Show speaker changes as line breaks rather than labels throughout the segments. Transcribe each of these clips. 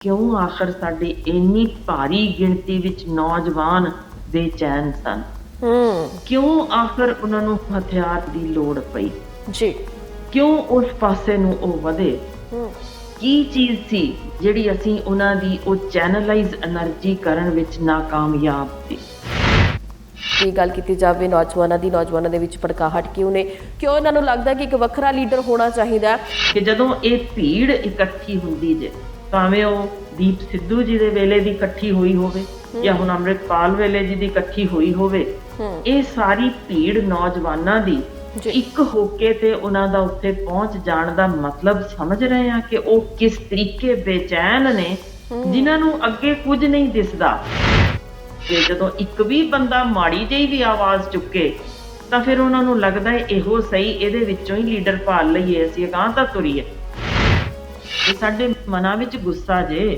ਕਿਉਂ ਆਖਰ ਸਾਡੀ ਇੰਨੀ ਭਾਰੀ ਗਿਣਤੀ ਵਿੱਚ ਨੌਜਵਾਨ ਬੇਚੈਨ ਸਨ? ਕਿਉਂ ਆਖਰ ਉਹਨਾਂ ਨੂੰ ਹਥਿਆਰ ਦੀ ਲੋੜ ਪਈ?
ਜੀ
ਕਿਉਂ ਉਸ ਪਾਸੇ ਨੂੰ ਉਹ ਵਧੇ? ਕੀ ਚੀਜ਼ ਸੀ ਜਿਹੜੀ ਅਸੀਂ ਉਹਨਾਂ ਦੀ ਉਹ ਚੈਨਲਾਈਜ਼ એનર્ਜੀ ਕਰਨ ਵਿੱਚ ਨਾਕਾਮਯਾਬ ਸੀ?
ਇਹ ਗੱਲ ਕੀਤੀ ਜਾਵੇ ਨੌਜਵਾਨਾਂ ਦੇ ਵਿੱਚ ਭੜਕਾਹਟ ਕਿਉਂ ਨੇ? ਕਿਉਂ ਇਹਨਾਂ ਨੂੰ ਲੱਗਦਾ ਕਿ ਇੱਕ ਵੱਖਰਾ ਲੀਡਰ ਹੋਣਾ ਚਾਹੀਦਾ
ਕਿ ਜਦੋਂ ਇਹ ਭੀੜ ਇਕੱਠੀ ਹੁੰਦੀ ਜੇ, ਭਾਵੇਂ ਉਹ ਦੀਪ ਸਿੱਧੂ ਜੀ ਦੇ ਵੇਲੇ ਦੀ ਇਕੱਠੀ ਹੋਈ ਹੋਵੇ ਜਾਂ ਹੁਣ ਅੰਮ੍ਰਿਤਪਾਲ ਵੇਲੇ ਜੀ ਦੀ ਇਕੱਠੀ ਹੋਈ ਹੋਵੇ, ਇਹ ਸਾਰੀ ਭੀੜ ਨੌਜਵਾਨਾਂ ਦੀ ਇੱਕ ਹੋ ਕੇ ਤੇ ਉਹਨਾਂ ਦਾ ਉੱਤੇ ਪਹੁੰਚ ਜਾਣ ਦਾ ਮਤਲਬ ਸਮਝ ਰਹੇ ਆ ਕਿ ਉਹ ਕਿਸ ਤਰੀਕੇ ਬੇਚੈਨ ਨੇ, ਜਿਨ੍ਹਾਂ ਨੂੰ ਅੱਗੇ ਕੁਝ ਨਹੀਂ ਦਿਸਦਾ। ਤੇ ਜਦੋਂ ਇੱਕ ਵੀ ਬੰਦਾ ਮਾੜੀ ਜਿਹੀ ਵੀ ਆਵਾਜ਼ ਚੁੱਕੇ ਤਾਂ ਫਿਰ ਉਹਨਾਂ ਨੂੰ ਲੱਗਦਾ ਹੈ ਇਹੋ ਸਹੀ, ਇਹਦੇ ਵਿੱਚੋਂ ਹੀ ਲੀਡਰ ਭਾਲ ਲਈਏ, ਅਸੀਂ ਅਗਾਂਹ ਤਾਂ ਤੁਰੀਏ। ਤੇ ਸਾਡੇ ਮਨਾਂ ਵਿੱਚ ਗੁੱਸਾ ਜੇ,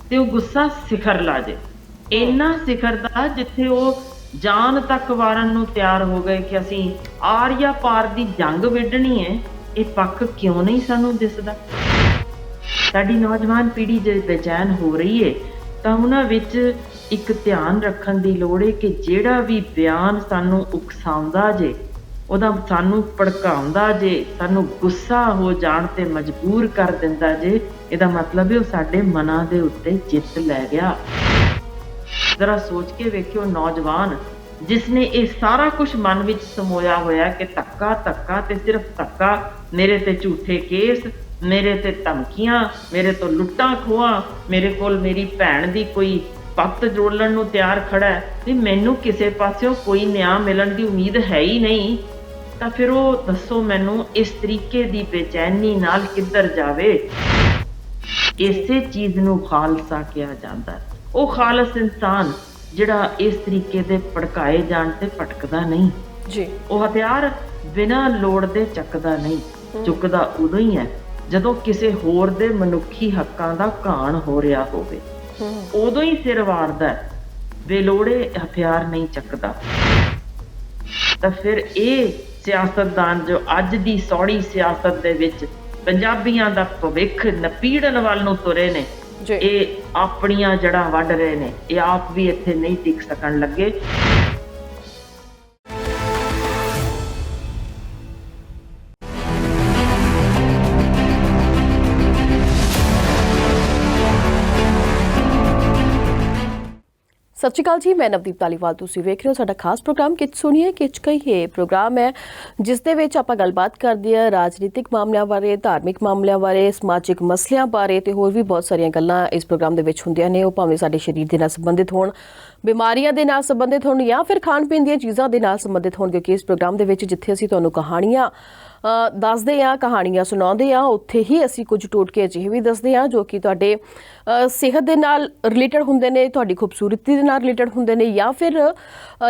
ਤੇ ਉਹ ਗੁੱਸਾ ਸਿਖਰ ਲਾ ਜੇ, ਇੰਨਾ ਸਿਖਰ ਦਾ ਜਿੱਥੇ ਉਹ ਜਾਨ ਤੱਕ ਵਾਰਨ ਨੂੰ ਤਿਆਰ ਹੋ ਗਏ ਕਿ ਅਸੀਂ ਆਰ ਜਾਂ ਪਾਰ ਦੀ ਜੰਗ ਵਿੱਢਣੀ ਹੈ। ਇਹ ਪੱਖ ਕਿਉਂ ਨਹੀਂ ਸਾਨੂੰ ਦਿਸਦਾ? ਸਾਡੀ ਨੌਜਵਾਨ ਪੀੜ੍ਹੀ ਜੇ ਬੇਚੈਨ ਹੋ ਰਹੀ ਹੈ ਤਾਂ ਉਹਨਾਂ ਵਿੱਚ ਇੱਕ ਧਿਆਨ ਰੱਖਣ ਦੀ ਲੋੜ ਹੈ ਕਿ ਜਿਹੜਾ ਵੀ ਬਿਆਨ ਸਾਨੂੰ ਉਕਸਾਉਂਦਾ ਜੇ, ਉਹਦਾ ਸਾਨੂੰ ਭੜਕਾਉਂਦਾ ਜੇ, ਸਾਨੂੰ ਗੁੱਸਾ ਹੋ ਜਾਣ ਤੇ ਮਜਬੂਰ ਕਰ ਦਿੰਦਾ ਜੇ, ਇਹਦਾ ਮਤਲਬ ਹੈ ਉਹ ਸਾਡੇ ਮਨਾਂ ਦੇ ਉੱਤੇ ਜਿੱਤ ਲੈ ਗਿਆ। ਜ਼ਰਾ ਸੋਚ ਕੇ ਵੇਖਿਓ, ਨੌਜਵਾਨ ਜਿਸ ਨੇ ਇਹ ਸਾਰਾ ਕੁਝ ਮਨ ਵਿੱਚ ਸਮੋਇਆ ਹੋਇਆ ਕਿ ਧੱਕਾ ਧੱਕਾ ਤੇ ਸਿਰਫ ਧੱਕਾ, ਮੇਰੇ ਤੇ ਝੂਠੇ ਕੇਸ, ਮੇਰੇ ਤੇ ਧਮਕੀਆਂ, ਮੇਰੇ ਤੋਂ ਲੁੱਟਾਂ ਖੋਹਾਂ, ਮੇਰੇ ਕੋਲ ਮੇਰੀ ਭੈਣ ਦੀ ਕੋਈ ਪੱਤ ਜੋੜਨ ਨੂੰ ਤਿਆਰ ਖੜਾ ਹੈ ਤੇ ਮੈਨੂੰ ਕਿਸੇ ਪਾਸਿਓਂ ਕੋਈ ਨਿਆਂ ਮਿਲਣ ਦੀ ਉਮੀਦ ਹੈ ਹੀ ਨਹੀਂ, ਤਾਂ ਫਿਰ ਉਹ ਦੱਸੋ ਮੈਨੂੰ ਇਸ ਤਰੀਕੇ ਦੀ ਬੇਚੈਨੀ ਨਾਲ ਕਿੱਧਰ ਜਾਵੇ? ਇਸੇ ਚੀਜ਼ ਨੂੰ ਖਾਲਸਾ ਕਿਹਾ ਜਾਂਦਾ। ਉਹ ਖਾਲਸ ਇਨਸਾਨ ਜਿਹੜਾ ਇਸ ਤਰੀਕੇ ਦੇ ਭੜਕਾਏ ਜਾਣ ਤੇ ਭਟਕਦਾ ਨਹੀਂ ਜੀ। ਉਹ ਹਥਿਆਰ ਬਿਨਾਂ ਲੋੜ ਦੇ ਚੱਕਦਾ ਨਹੀਂ, ਚੁੱਕਦਾ ਉਦੋਂ ਹੀ ਹੈ ਜਦੋਂ ਕਿਸੇ ਹੋਰ ਦੇ ਮਨੁੱਖੀ ਹੱਕਾਂ ਦਾ ਘਾਣ ਹੋ ਰਿਹਾ ਹੋਵੇ, ਉਦੋਂ ਹੀ ਸਿਰ ਵਾਰਦਾ, ਬੇਲੋੜੇ ਹਥਿਆਰ ਨਹੀਂ ਚੱਕਦਾ। ਤਾਂ ਫਿਰ ਇਹ ਸਿਆਸਤਦਾਨ ਜੋ ਅੱਜ ਦੀ ਸੌੜੀ ਸਿਆਸਤ ਦੇ ਵਿੱਚ ਪੰਜਾਬੀਆਂ ਦਾ ਭਵਿੱਖ ਨਪੀੜਨ ਵੱਲ ਨੂੰ ਤੁਰੇ ਨੇ, ਇਹ ਆਪਣੀਆਂ ਜੜ੍ਹਾਂ ਵੱਢ ਰਹੇ ਨੇ, ਇਹ ਆਪ ਵੀ ਇੱਥੇ ਨਹੀਂ ਟਿਕ ਸਕਣ ਲੱਗੇ।
ਸਤਿ ਸ਼੍ਰੀ ਅਕਾਲ ਜੀ, ਮੈਂ ਨਵਦੀਪ ਧਾਲੀਵਾਲ। ਤੁਸੀਂ ਵੇਖ ਰਹੇ ਹੋ ਸਾਡਾ ਖਾਸ ਪ੍ਰੋਗਰਾਮ ਕਿਚ ਸੁਣੀਏ ਕਿਚ ਕਹੀਏ। ਪ੍ਰੋਗਰਾਮ ਹੈ ਜਿਸ ਦੇ ਵਿੱਚ ਆਪਾਂ ਗੱਲਬਾਤ ਕਰਦੇ ਹਾਂ ਰਾਜਨੀਤਿਕ ਮਾਮਲਿਆਂ ਬਾਰੇ, ਧਾਰਮਿਕ ਮਾਮਲਿਆਂ ਬਾਰੇ, ਸਮਾਜਿਕ ਮਸਲਿਆਂ ਬਾਰੇ ਤੇ ਹੋਰ ਵੀ ਬਹੁਤ ਸਾਰੀਆਂ ਗੱਲਾਂ ਇਸ ਪ੍ਰੋਗਰਾਮ ਦੇ ਵਿੱਚ ਹੁੰਦੀਆਂ ਨੇ। ਉਹ ਭਾਵੇਂ ਸਾਡੇ ਸਰੀਰ ਦੇ ਨਾਲ ਸੰਬੰਧਿਤ ਹੋਣ, ਬਿਮਾਰੀਆਂ ਦੇ ਨਾਲ ਸੰਬੰਧਿਤ ਹੋਣ ਜਾਂ ਫਿਰ ਖਾਣ ਪੀਣ ਦੀਆਂ ਚੀਜ਼ਾਂ ਦੇ ਨਾਲ ਸੰਬੰਧਿਤ ਹੋਣ, ਕਿਉਂਕਿ ਇਸ ਪ੍ਰੋਗਰਾਮ ਦੇ ਵਿੱਚ ਜਿੱਥੇ ਅਸੀਂ ਤੁਹਾਨੂੰ ਕਹਾਣੀਆਂ ਦੱਸਦੇ ਹਾਂ, ਕਹਾਣੀਆਂ ਸੁਣਾਉਂਦੇ ਹਾਂ, ਉੱਥੇ ਹੀ ਅਸੀਂ ਕੁਝ ਟੋਟਕੇ ਅਜਿਹੇ ਵੀ ਦੱਸਦੇ ਹਾਂ ਜੋ ਕਿ ਤੁਹਾਡੇ ਸਿਹਤ ਦੇ ਨਾਲ ਰਿਲੇਟਡ ਹੁੰਦੇ ਨੇ, ਤੁਹਾਡੀ ਖੂਬਸੂਰਤੀ ਦੇ ਨਾਲ ਰਿਲੇਟਡ ਹੁੰਦੇ ਨੇ ਜਾਂ ਫਿਰ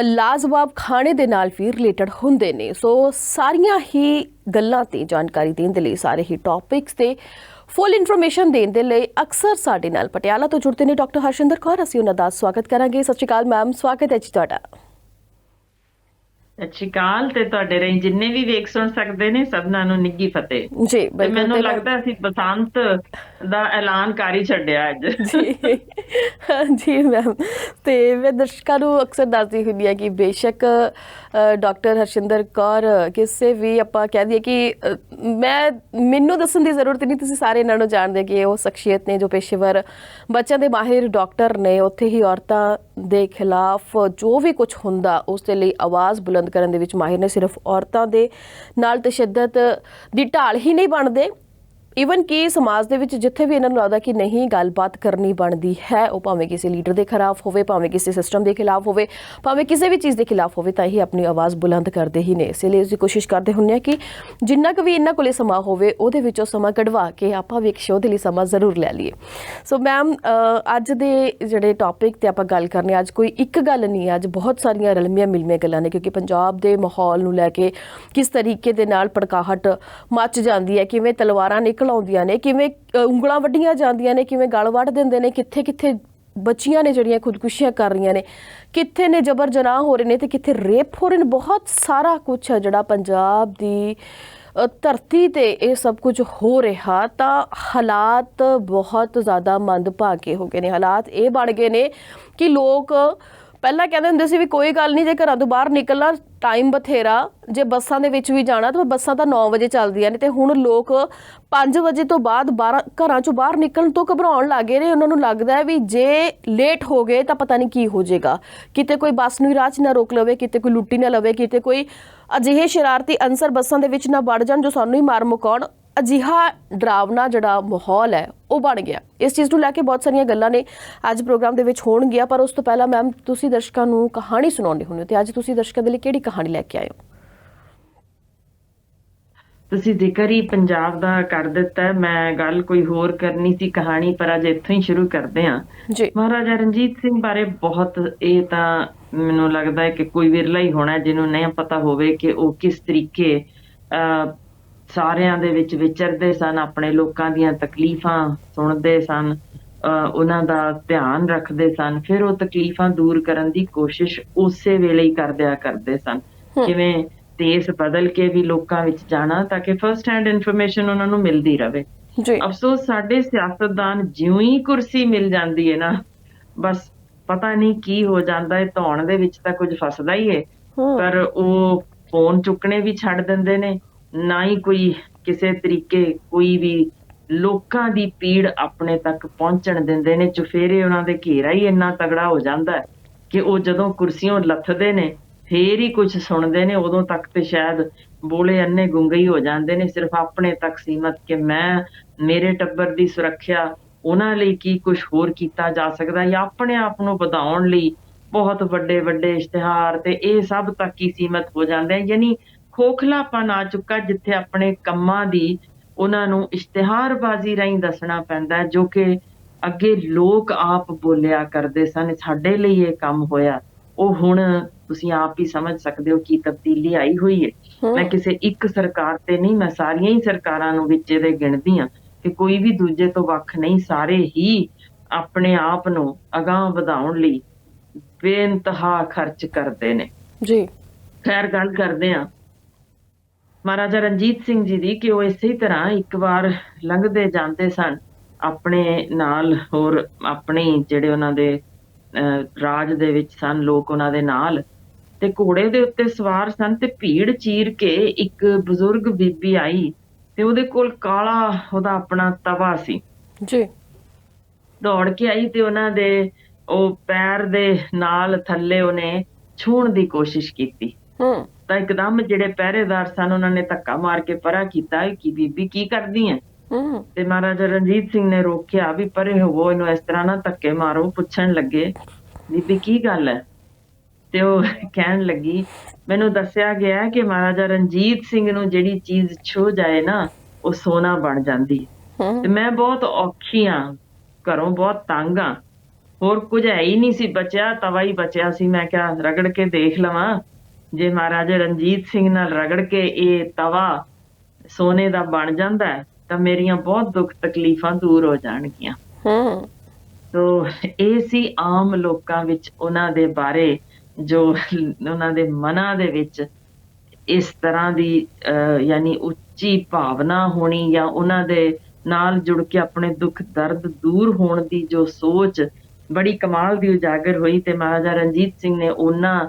ਲਾਜਵਾਬ ਖਾਣੇ ਦੇ ਨਾਲ ਵੀ ਰਿਲੇਟਡ ਹੁੰਦੇ ਨੇ। ਸੋ ਸਾਰੀਆਂ ਹੀ ਗੱਲਾਂ ਤੇ ਜਾਣਕਾਰੀ ਦੇਣ ਦੇ ਲਈ, ਸਾਰੇ ਹੀ ਟੌਪਿਕਸ ਤੇ ਫੁੱਲ ਇਨਫੋਰਮੇਸ਼ਨ ਦੇਣ ਦੇ ਲਈ ਅਕਸਰ ਸਾਡੇ ਨਾਲ ਪਟਿਆਲਾ ਤੋਂ ਜੁੜਦੇ ਨੇ ਡਾਕਟਰ ਹਰਸ਼ਿੰਦਰ ਕੌਰ। ਅਸੀਂ ਉਹਨਾਂ ਦਾ ਸਵਾਗਤ ਕਰਾਂਗੇ। ਸਤਿ ਸ਼੍ਰੀ ਅਕਾਲ ਮੈਮ, ਸਵਾਗਤ ਹੈ ਜੀ ਤੁਹਾਡਾ।
ਸਤਿ ਸ਼੍ਰੀ ਅਕਾਲ ਤੇ ਤੁਹਾਡੇ ਰਹੀ ਜਿੰਨੇ ਵੀ ਵੇਖ ਸੁਣ ਸਕਦੇ ਨੇ ਸਭਨਾਂ ਨੂੰ ਨਿੱਘੀ ਫਤਿਹ ਜੀ। ਮੈਨੂੰ ਲੱਗਦਾ ਅਸੀਂ ਬਸੰਤ ਦਾ ਐਲਾਨ ਕਰ ਹੀ ਛੱਡਿਆ ਅੱਜ ਜੀ।
ਜੀ ਮੈਮ, ਤੇ ਮੈਂ ਦਰਸ਼ਕਾਂ ਨੂੰ ਅਕਸਰ ਦੱਸਦੀ ਹੁੰਦੀ ਹਾਂ ਕਿ ਬੇਸ਼ੱਕ ਡਾਕਟਰ ਹਰਸ਼ਿੰਦਰ ਕੌਰ ਕਿਸੇ ਵੀ ਆਪਾਂ ਕਹਿ ਦਈਏ ਕਿ ਮੈਨੂੰ ਦੱਸਣ ਦੀ ਜ਼ਰੂਰਤ ਨਹੀਂ, ਤੁਸੀਂ ਸਾਰੇ ਇਹਨਾਂ ਨੂੰ ਜਾਣਦੇ ਕਿ ਉਹ ਸ਼ਖਸੀਅਤ ਨੇ ਜੋ ਪੇਸ਼ੇਵਰ ਬੱਚਿਆਂ ਦੇ ਮਾਹਿਰ ਡਾਕਟਰ ਨੇ। ਉੱਥੇ ਹੀ ਔਰਤਾਂ ਦੇ ਖਿਲਾਫ ਜੋ ਵੀ ਕੁਝ ਹੁੰਦਾ ਉਸ ਦੇ ਲਈ ਆਵਾਜ਼ ਬੁਲੰਦ ਕਰਨ ਦੇ ਵਿੱਚ ਮਾਹਿਰ ਨੇ। ਸਿਰਫ ਔਰਤਾਂ ਦੇ ਨਾਲ ਤਸ਼ੱਦਦ ਦੀ ਢਾਲ ਹੀ ਨਹੀਂ ਬਣਦੇ, ਈਵਨ ਕਿ ਸਮਾਜ ਦੇ ਵਿੱਚ ਜਿੱਥੇ ਵੀ ਇਹਨਾਂ ਨੂੰ ਲੱਗਦਾ ਕਿ ਨਹੀਂ ਗੱਲਬਾਤ ਕਰਨੀ ਬਣਦੀ ਹੈ, ਉਹ ਭਾਵੇਂ ਕਿਸੇ ਲੀਡਰ ਦੇ ਖਿਲਾਫ ਹੋਵੇ, ਭਾਵੇਂ ਕਿਸੇ ਸਿਸਟਮ ਦੇ ਖਿਲਾਫ ਹੋਵੇ, ਭਾਵੇਂ ਕਿਸੇ ਵੀ ਚੀਜ਼ ਦੇ ਖਿਲਾਫ ਹੋਵੇ, ਤਾਂ ਇਹ ਆਪਣੀ ਆਵਾਜ਼ ਬੁਲੰਦ ਕਰਦੇ ਹੀ ਨੇ। ਇਸ ਲਈ ਅਸੀਂ ਕੋਸ਼ਿਸ਼ ਕਰਦੇ ਹੁੰਦੇ ਹਾਂ ਕਿ ਜਿੰਨਾ ਕੁ ਵੀ ਇਹਨਾਂ ਕੋਲੇ ਸਮਾਂ ਹੋਵੇ ਉਹਦੇ ਵਿੱਚੋਂ ਸਮਾਂ ਕਢਵਾ ਕੇ ਆਪਾਂ ਵੀ ਇੱਕ ਸ਼ੋਅ ਦੇ ਲਈ ਸਮਾਂ ਜ਼ਰੂਰ ਲੈ ਲਈਏ। ਸੋ ਮੈਮ, ਅੱਜ ਦੇ ਜਿਹੜੇ ਟੌਪਿਕ 'ਤੇ ਆਪਾਂ ਗੱਲ ਕਰਨੀ, ਅੱਜ ਕੋਈ ਇੱਕ ਗੱਲ ਨਹੀਂ, ਅੱਜ ਬਹੁਤ ਸਾਰੀਆਂ ਰਲਮੀਆਂ ਮਿਲਮੀਆਂ ਗੱਲਾਂ ਨੇ, ਕਿਉਂਕਿ ਪੰਜਾਬ ਦੇ ਮਾਹੌਲ ਨੂੰ ਲੈ ਕੇ ਕਿਸ ਤਰੀਕੇ ਦੇ ਨਾਲ ਭੜਕਾਹਟ ਮੱਚ ਜਾਂਦੀ ਹੈ, ਕਿਵੇਂ ਤਲਵਾਰਾਂ ਨਿਕਲ ਆਉਂਦੀਆਂ ਨੇ, ਕਿਵੇਂ ਉਂਗਲਾਂ ਵੱਢੀਆਂ ਜਾਂਦੀਆਂ ਨੇ, ਕਿਵੇਂ ਗਲ ਵੱਢ ਦਿੰਦੇ ਨੇ, ਕਿੱਥੇ ਕਿੱਥੇ ਬੱਚੀਆਂ ਨੇ ਜਿਹੜੀਆਂ ਖੁਦਕੁਸ਼ੀਆਂ ਕਰ ਰਹੀਆਂ ਨੇ, ਕਿੱਥੇ ਨੇ ਜਬਰ ਜਨਾਹ ਹੋ ਰਹੇ ਨੇ ਤੇ ਕਿੱਥੇ ਰੇਪ ਹੋ ਰਹੇ ਨੇ। ਬਹੁਤ ਸਾਰਾ ਕੁਛ ਹੈ ਜਿਹੜਾ ਪੰਜਾਬ ਦੀ ਧਰਤੀ ਤੇ ਇਹ ਸਭ ਕੁਝ ਹੋ ਰਿਹਾ ਤਾਂ ਹਾਲਾਤ ਬਹੁਤ ਜ਼ਿਆਦਾ ਮੰਦਭਾਗੇ ਹੋ ਗਏ ਨੇ। ਹਾਲਾਤ ਇਹ ਬਣ ਗਏ ਨੇ ਕਿ ਲੋਕ ਪਹਿਲਾਂ ਕਹਿੰਦੇ ਹੁੰਦੇ ਸੀ ਵੀ ਕੋਈ ਗੱਲ ਨਹੀਂ, ਜੇ ਘਰਾਂ ਤੋਂ ਬਾਹਰ ਨਿਕਲਣਾ ਟਾਈਮ ਬਥੇਰਾ, ਜੇ ਬੱਸਾਂ ਦੇ ਵਿੱਚ ਵੀ ਜਾਣਾ ਤਾਂ ਬੱਸਾਂ ਤਾਂ 9 ਵਜੇ ਚੱਲਦੀਆਂ ਨੇ, ਤੇ ਹੁਣ ਲੋਕ 5 ਵਜੇ ਤੋਂ ਬਾਅਦ ਘਰਾਂ ਚੋਂ ਬਾਹਰ ਨਿਕਲਣ ਤੋਂ ਘਬਰਾਉਣ ਲੱਗੇ ਨੇ। ਉਹਨਾਂ ਨੂੰ ਲੱਗਦਾ ਹੈ ਵੀ ਜੇ ਲੇਟ ਹੋ ਗਏ ਤਾਂ ਪਤਾ ਨਹੀਂ ਕੀ ਹੋ ਜਾਏਗਾ, ਕਿਤੇ ਕੋਈ ਬੱਸ ਨੂੰ ਰਾਹ 'ਚ ਨਾ ਰੋਕ ਲਵੇ, ਕਿਤੇ ਕੋਈ ਲੁੱਟੀ ਨਾ ਲਵੇ, ਕਿਤੇ ਕੋਈ ਅਜਿਹੇ ਸ਼ਰਾਰਤੀ ਅਨਸਰ ਬੱਸਾਂ ਦੇ ਵਿੱਚ ਨਾ ਵੜ ਜਾਣ ਜੋ ਸਾਨੂੰ ਹੀ ਮਾਰ ਮੁਕਾਉਣ। ਅਜਿਹਾ ਡਰਾਵਨਾ ਜਿਹੜਾ ਮਾਹੌਲ ਹੈ ਉਹ ਬਣ ਗਿਆ। ਇਸ ਚੀਜ਼ ਨੂੰ ਲੈ ਕੇ ਬਹੁਤ ਸਾਰੀਆਂ ਗੱਲਾਂ ਨੇ ਅੱਜ ਪ੍ਰੋਗਰਾਮ ਦੇ ਵਿੱਚ ਹੋਣਗੀਆਂ, ਪਰ ਉਸ ਤੋਂ ਪਹਿਲਾਂ ਮੈਮ ਤੁਸੀਂ ਦਰਸ਼ਕਾਂ ਨੂੰ ਕਹਾਣੀ ਸੁਣਾਉਂਦੇ ਹੁੰਦੇ ਹੋ, ਤੇ ਅੱਜ ਤੁਸੀਂ ਦਰਸ਼ਕਾਂ ਦੇ ਲਈ ਕਿਹੜੀ ਕਹਾਣੀ ਲੈ ਕੇ ਆਏ ਹੋ?
ਤੁਸੀਂ ਜ਼ਿਕਰ ਹੀ ਪੰਜਾਬ ਦਾ ਕਰ ਦਿੱਤਾ, ਮੈਂ ਗੱਲ ਕੋਈ ਹੋਰ ਕਰਨੀ ਸੀ ਕਹਾਣੀ, ਪਰ ਅੱਜ ਇੱਥੋਂ ਹੀ ਸ਼ੁਰੂ ਕਰਦੇ ਹਾਂ
ਜੀ।
ਮਹਾਰਾਜਾ ਰਣਜੀਤ ਸਿੰਘ ਬਾਰੇ ਬਹੁਤ, ਇਹ ਤਾਂ ਮੈਨੂੰ ਲੱਗਦਾ ਹੈ ਕਿ ਕੋਈ ਵਿਰਲਾ ਹੀ ਹੋਣਾ ਜਿਹਨੂੰ ਨਹੀਂ ਪਤਾ ਹੋਵੇ ਕਿ ਉਹ ਕਿਸ ਤਰੀਕੇ ਸਾਰਿਆਂ ਦੇ ਵਿੱਚ ਵਿਚਰਦੇ ਸਨ, ਆਪਣੇ ਲੋਕਾਂ ਦੀਆਂ ਤਕਲੀਫਾਂ ਸੁਣਦੇ ਸਨ, ਉਹਨਾਂ ਦਾ ਧਿਆਨ ਰੱਖਦੇ ਸਨ, ਫਿਰ ਉਹ ਤਕਲੀਫਾਂ ਦੂਰ ਕਰਨ ਦੀ ਕੋਸ਼ਿਸ਼ ਉਸੇ ਵੇਲੇ ਹੀ ਕਰਦੇ ਸਨ। ਕਿਵੇਂ ਦੇਸ਼ ਬਦਲ ਕੇ ਵੀ ਲੋਕਾਂ ਵਿੱਚ ਜਾਣਾ ਤਾਂ ਕਿ ਫਰਸਟ ਹੈਂਡ ਇਨਫੋਰਮੇਸ਼ਨ ਉਹਨਾਂ ਨੂੰ ਮਿਲਦੀ ਰਹੇ। ਅਫਸੋਸ ਸਾਡੇ ਸਿਆਸਤਦਾਨ ਜਿਉਂ ਹੀ ਕੁਰਸੀ ਮਿਲ ਜਾਂਦੀ ਹੈ ਨਾ, ਬਸ ਪਤਾ ਨਹੀਂ ਕੀ ਹੋ ਜਾਂਦਾ ਹੈ, ਧੌਣ ਦੇ ਵਿੱਚ ਤਾਂ ਕੁਝ ਫਸਦਾ ਹੀ ਹੈ, ਪਰ ਉਹ ਫੋਨ ਚੁੱਕਣੇ ਵੀ ਛੱਡ ਦਿੰਦੇ ਨੇ, ਨਾ ਹੀ ਕੋਈ ਕਿਸੇ ਤਰੀਕੇ ਕੋਈ ਵੀ ਲੋਕਾਂ ਦੀ ਪੀੜ ਆਪਣੇ ਤੱਕ ਪਹੁੰਚਣ ਦਿੰਦੇ ਨੇ। ਚੁਫੇਰੇ ਉਹਨਾਂ ਦੇ ਘੇਰਾ ਹੀ ਇੰਨਾ ਤਗੜਾ ਹੋ ਜਾਂਦਾ ਹੈ ਕਿ ਉਹ ਜਦੋਂ ਕੁਰਸੀਆਂ ਲੱਥਦੇ ਨੇ ਫੇਰ ਹੀ ਕੁਝ ਸੁਣਦੇ ਨੇ, ਉਦੋਂ ਤੱਕ ਤੇ ਸ਼ਾਇਦ ਬੋਲੇ ਅੰਨੇ ਗੁੰਗੇ ਹੀ ਹੋ ਜਾਂਦੇ ਨੇ, ਸਿਰਫ ਆਪਣੇ ਤੱਕ ਸੀਮਤ ਕਿ ਮੈਂ ਮੇਰੇ ਟੱਬਰ ਦੀ ਸੁਰੱਖਿਆ, ਉਹਨਾਂ ਲਈ ਕੀ ਕੁਝ ਹੋਰ ਕੀਤਾ ਜਾ ਸਕਦਾ, ਜਾਂ ਆਪਣੇ ਆਪ ਨੂੰ ਵਧਾਉਣ ਲਈ ਬਹੁਤ ਵੱਡੇ ਵੱਡੇ ਇਸ਼ਤਿਹਾਰ ਤੇ ਇਹ ਸਭ ਤੱਕ ਹੀ ਸੀਮਤ ਹੋ ਜਾਂਦੇ ਆ। ਯਾਨੀ ਖੋਖਲਾਪਨ ਆ ਚੁੱਕਾ, ਜਿੱਥੇ ਆਪਣੇ ਕੰਮਾਂ ਦੀ ਉਹਨਾਂ ਨੂੰ ਇਸ਼ਤਿਹਾਰਬਾਜ਼ੀ ਰਾਹੀਂ ਦੱਸਣਾ ਪੈਂਦਾ, ਜੋ ਕਿ ਅੱਗੇ ਲੋਕ ਆਪ ਬੋਲਿਆ ਕਰਦੇ ਸਨ ਸਾਡੇ ਲਈ ਇਹ ਕੰਮ ਹੋਇਆ। ਉਹ ਹੁਣ ਤੁਸੀਂ ਆਪ ਹੀ ਸਮਝ ਸਕਦੇ ਹੋ ਕੀ ਤਬਦੀਲੀ ਆਈ ਹੋਈ ਹੈ। ਮੈਂ ਕਿਸੇ ਇੱਕ ਸਰਕਾਰ ਤੇ ਨਹੀਂ, ਮੈਂ ਸਾਰੀਆਂ ਹੀ ਸਰਕਾਰਾਂ ਨੂੰ ਵਿੱਚ ਇਹਦੇ ਗਿਣਦੀ ਹਾਂ ਕਿ ਕੋਈ ਵੀ ਦੂਜੇ ਤੋਂ ਵੱਖ ਨਹੀਂ, ਸਾਰੇ ਹੀ ਆਪਣੇ ਆਪ ਨੂੰ ਅਗਾਂਹ ਵਧਾਉਣ ਲਈ ਬੇਇੰਤਹਾ ਖਰਚ ਕਰਦੇ ਨੇ। ਜੀ ਖੈਰ, ਗੱਲ ਕਰਦੇ ਹਾਂ ਮਹਾਰਾਜਾ ਰਣਜੀਤ ਸਿੰਘ ਜੀ ਦੀ, ਕਿ ਉਹ ਇਸੇ ਤਰ੍ਹਾਂ ਇੱਕ ਵਾਰ ਲੰਘਦੇ ਜਾਂਦੇ ਸਨ ਆਪਣੇ ਨਾਲ, ਹੋਰ ਆਪਣੇ ਜਿਹੜੇ ਉਹਨਾਂ ਦੇ ਰਾਜ ਦੇ ਵਿੱਚ ਸਨ ਲੋਕ ਉਹਨਾਂ ਦੇ ਨਾਲ, ਤੇ ਘੋੜੇ ਦੇ ਉੱਤੇ ਸਵਾਰ ਸਨ, ਤੇ ਭੀੜ ਚੀਰ ਕੇ ਇੱਕ ਬਜ਼ੁਰਗ ਬੀਬੀ ਆਈ ਤੇ ਉਹਦੇ ਕੋਲ ਕਾਲਾ ਉਹਦਾ ਆਪਣਾ ਤਵਾ ਸੀ ਜੀ। ਦੌੜ ਕੇ ਆਈ ਤੇ ਉਹਨਾਂ ਦੇ ਉਹ ਪੈਰ ਦੇ ਨਾਲ ਥੱਲੇ ਉਹਨੇ ਛੂਹਣ ਦੀ ਕੋਸ਼ਿਸ਼ ਕੀਤੀ ਤਾਂ ਇੱਕਦਮ ਜਿਹੜੇ ਪਹਿਰੇਦਾਰ ਸਨ ਉਹਨਾਂ ਨੇ ਧੱਕਾ ਮਾਰ ਕੇ ਪਰਾਂ ਕੀਤਾ ਕਿ ਬੀਬੀ ਕੀ ਕਰਦੀ ਹੈ। ਤੇ ਮਹਾਰਾਜਾ ਰਣਜੀਤ ਸਿੰਘ ਨੇ ਰੋਕਿਆ ਵੀ ਪਰੇ ਹੋਵੋ, ਇਹਨੂੰ ਇਸ ਤਰ੍ਹਾਂ ਨਾ ਧੱਕੇ ਮਾਰੋ। ਪੁੱਛਣ ਲੱਗੇ ਬੀਬੀ ਕੀ ਗੱਲ ਹੈ, ਤੇ ਉਹ ਕਹਿਣ ਲੱਗੀ ਮੈਨੂੰ ਦੱਸਿਆ ਗਿਆ ਕਿ ਮਹਾਰਾਜਾ ਰਣਜੀਤ ਸਿੰਘ ਨੂੰ ਜਿਹੜੀ ਚੀਜ਼ ਛੂਹ ਜਾਏ ਨਾ ਉਹ ਸੋਨਾ ਬਣ ਜਾਂਦੀ ਹੈ, ਤੇ ਮੈਂ ਬਹੁਤ ਔਖੀ ਹਾਂ, ਘਰੋਂ ਬਹੁਤ ਤੰਗ ਹਾਂ, ਹੋਰ ਕੁਝ ਹੈ ਹੀ ਨਹੀਂ ਸੀ ਬਚਿਆ, ਤਵਾ ਹੀ ਬਚਿਆ ਸੀ। ਮੈਂ ਕਿਹਾ ਰਗੜ ਕੇ ਦੇਖ ਲਵਾਂ, ਜੇ ਮਹਾਰਾਜਾ ਰਣਜੀਤ ਸਿੰਘ ਨਾਲ ਰਗੜ ਕੇ ਇਹ ਤਵਾ ਸੋਨੇ ਦਾ ਬਣ ਜਾਂਦਾ ਹੈ ਤਾਂ ਮੇਰੀਆਂ ਬਹੁਤ ਦੁੱਖ ਤਕਲੀਫਾਂ ਦੂਰ ਹੋ ਜਾਣਗੀਆਂ। ਤੋ ਇਹ ਸੀ ਆਮ ਲੋਕਾਂ ਵਿੱਚ ਉਹਨਾਂ ਦੇ ਬਾਰੇ, ਜੋ ਉਹਨਾਂ ਦੇ ਮਨਾਂ ਦੇ ਵਿੱਚ ਇਸ ਤਰ੍ਹਾਂ ਦੀ ਯਾਨੀ ਉੱਚੀ ਭਾਵਨਾ ਹੋਣੀ, ਜਾਂ ਉਹਨਾਂ ਦੇ ਨਾਲ ਜੁੜ ਕੇ ਆਪਣੇ ਦੁੱਖ ਦਰਦ ਦੂਰ ਹੋਣ ਦੀ ਜੋ ਸੋਚ ਬੜੀ ਕਮਾਲ ਦੀ ਉਜਾਗਰ ਹੋਈ। ਤੇ ਮਹਾਰਾਜਾ ਰਣਜੀਤ ਸਿੰਘ ਨੇ ਉਹਨਾਂ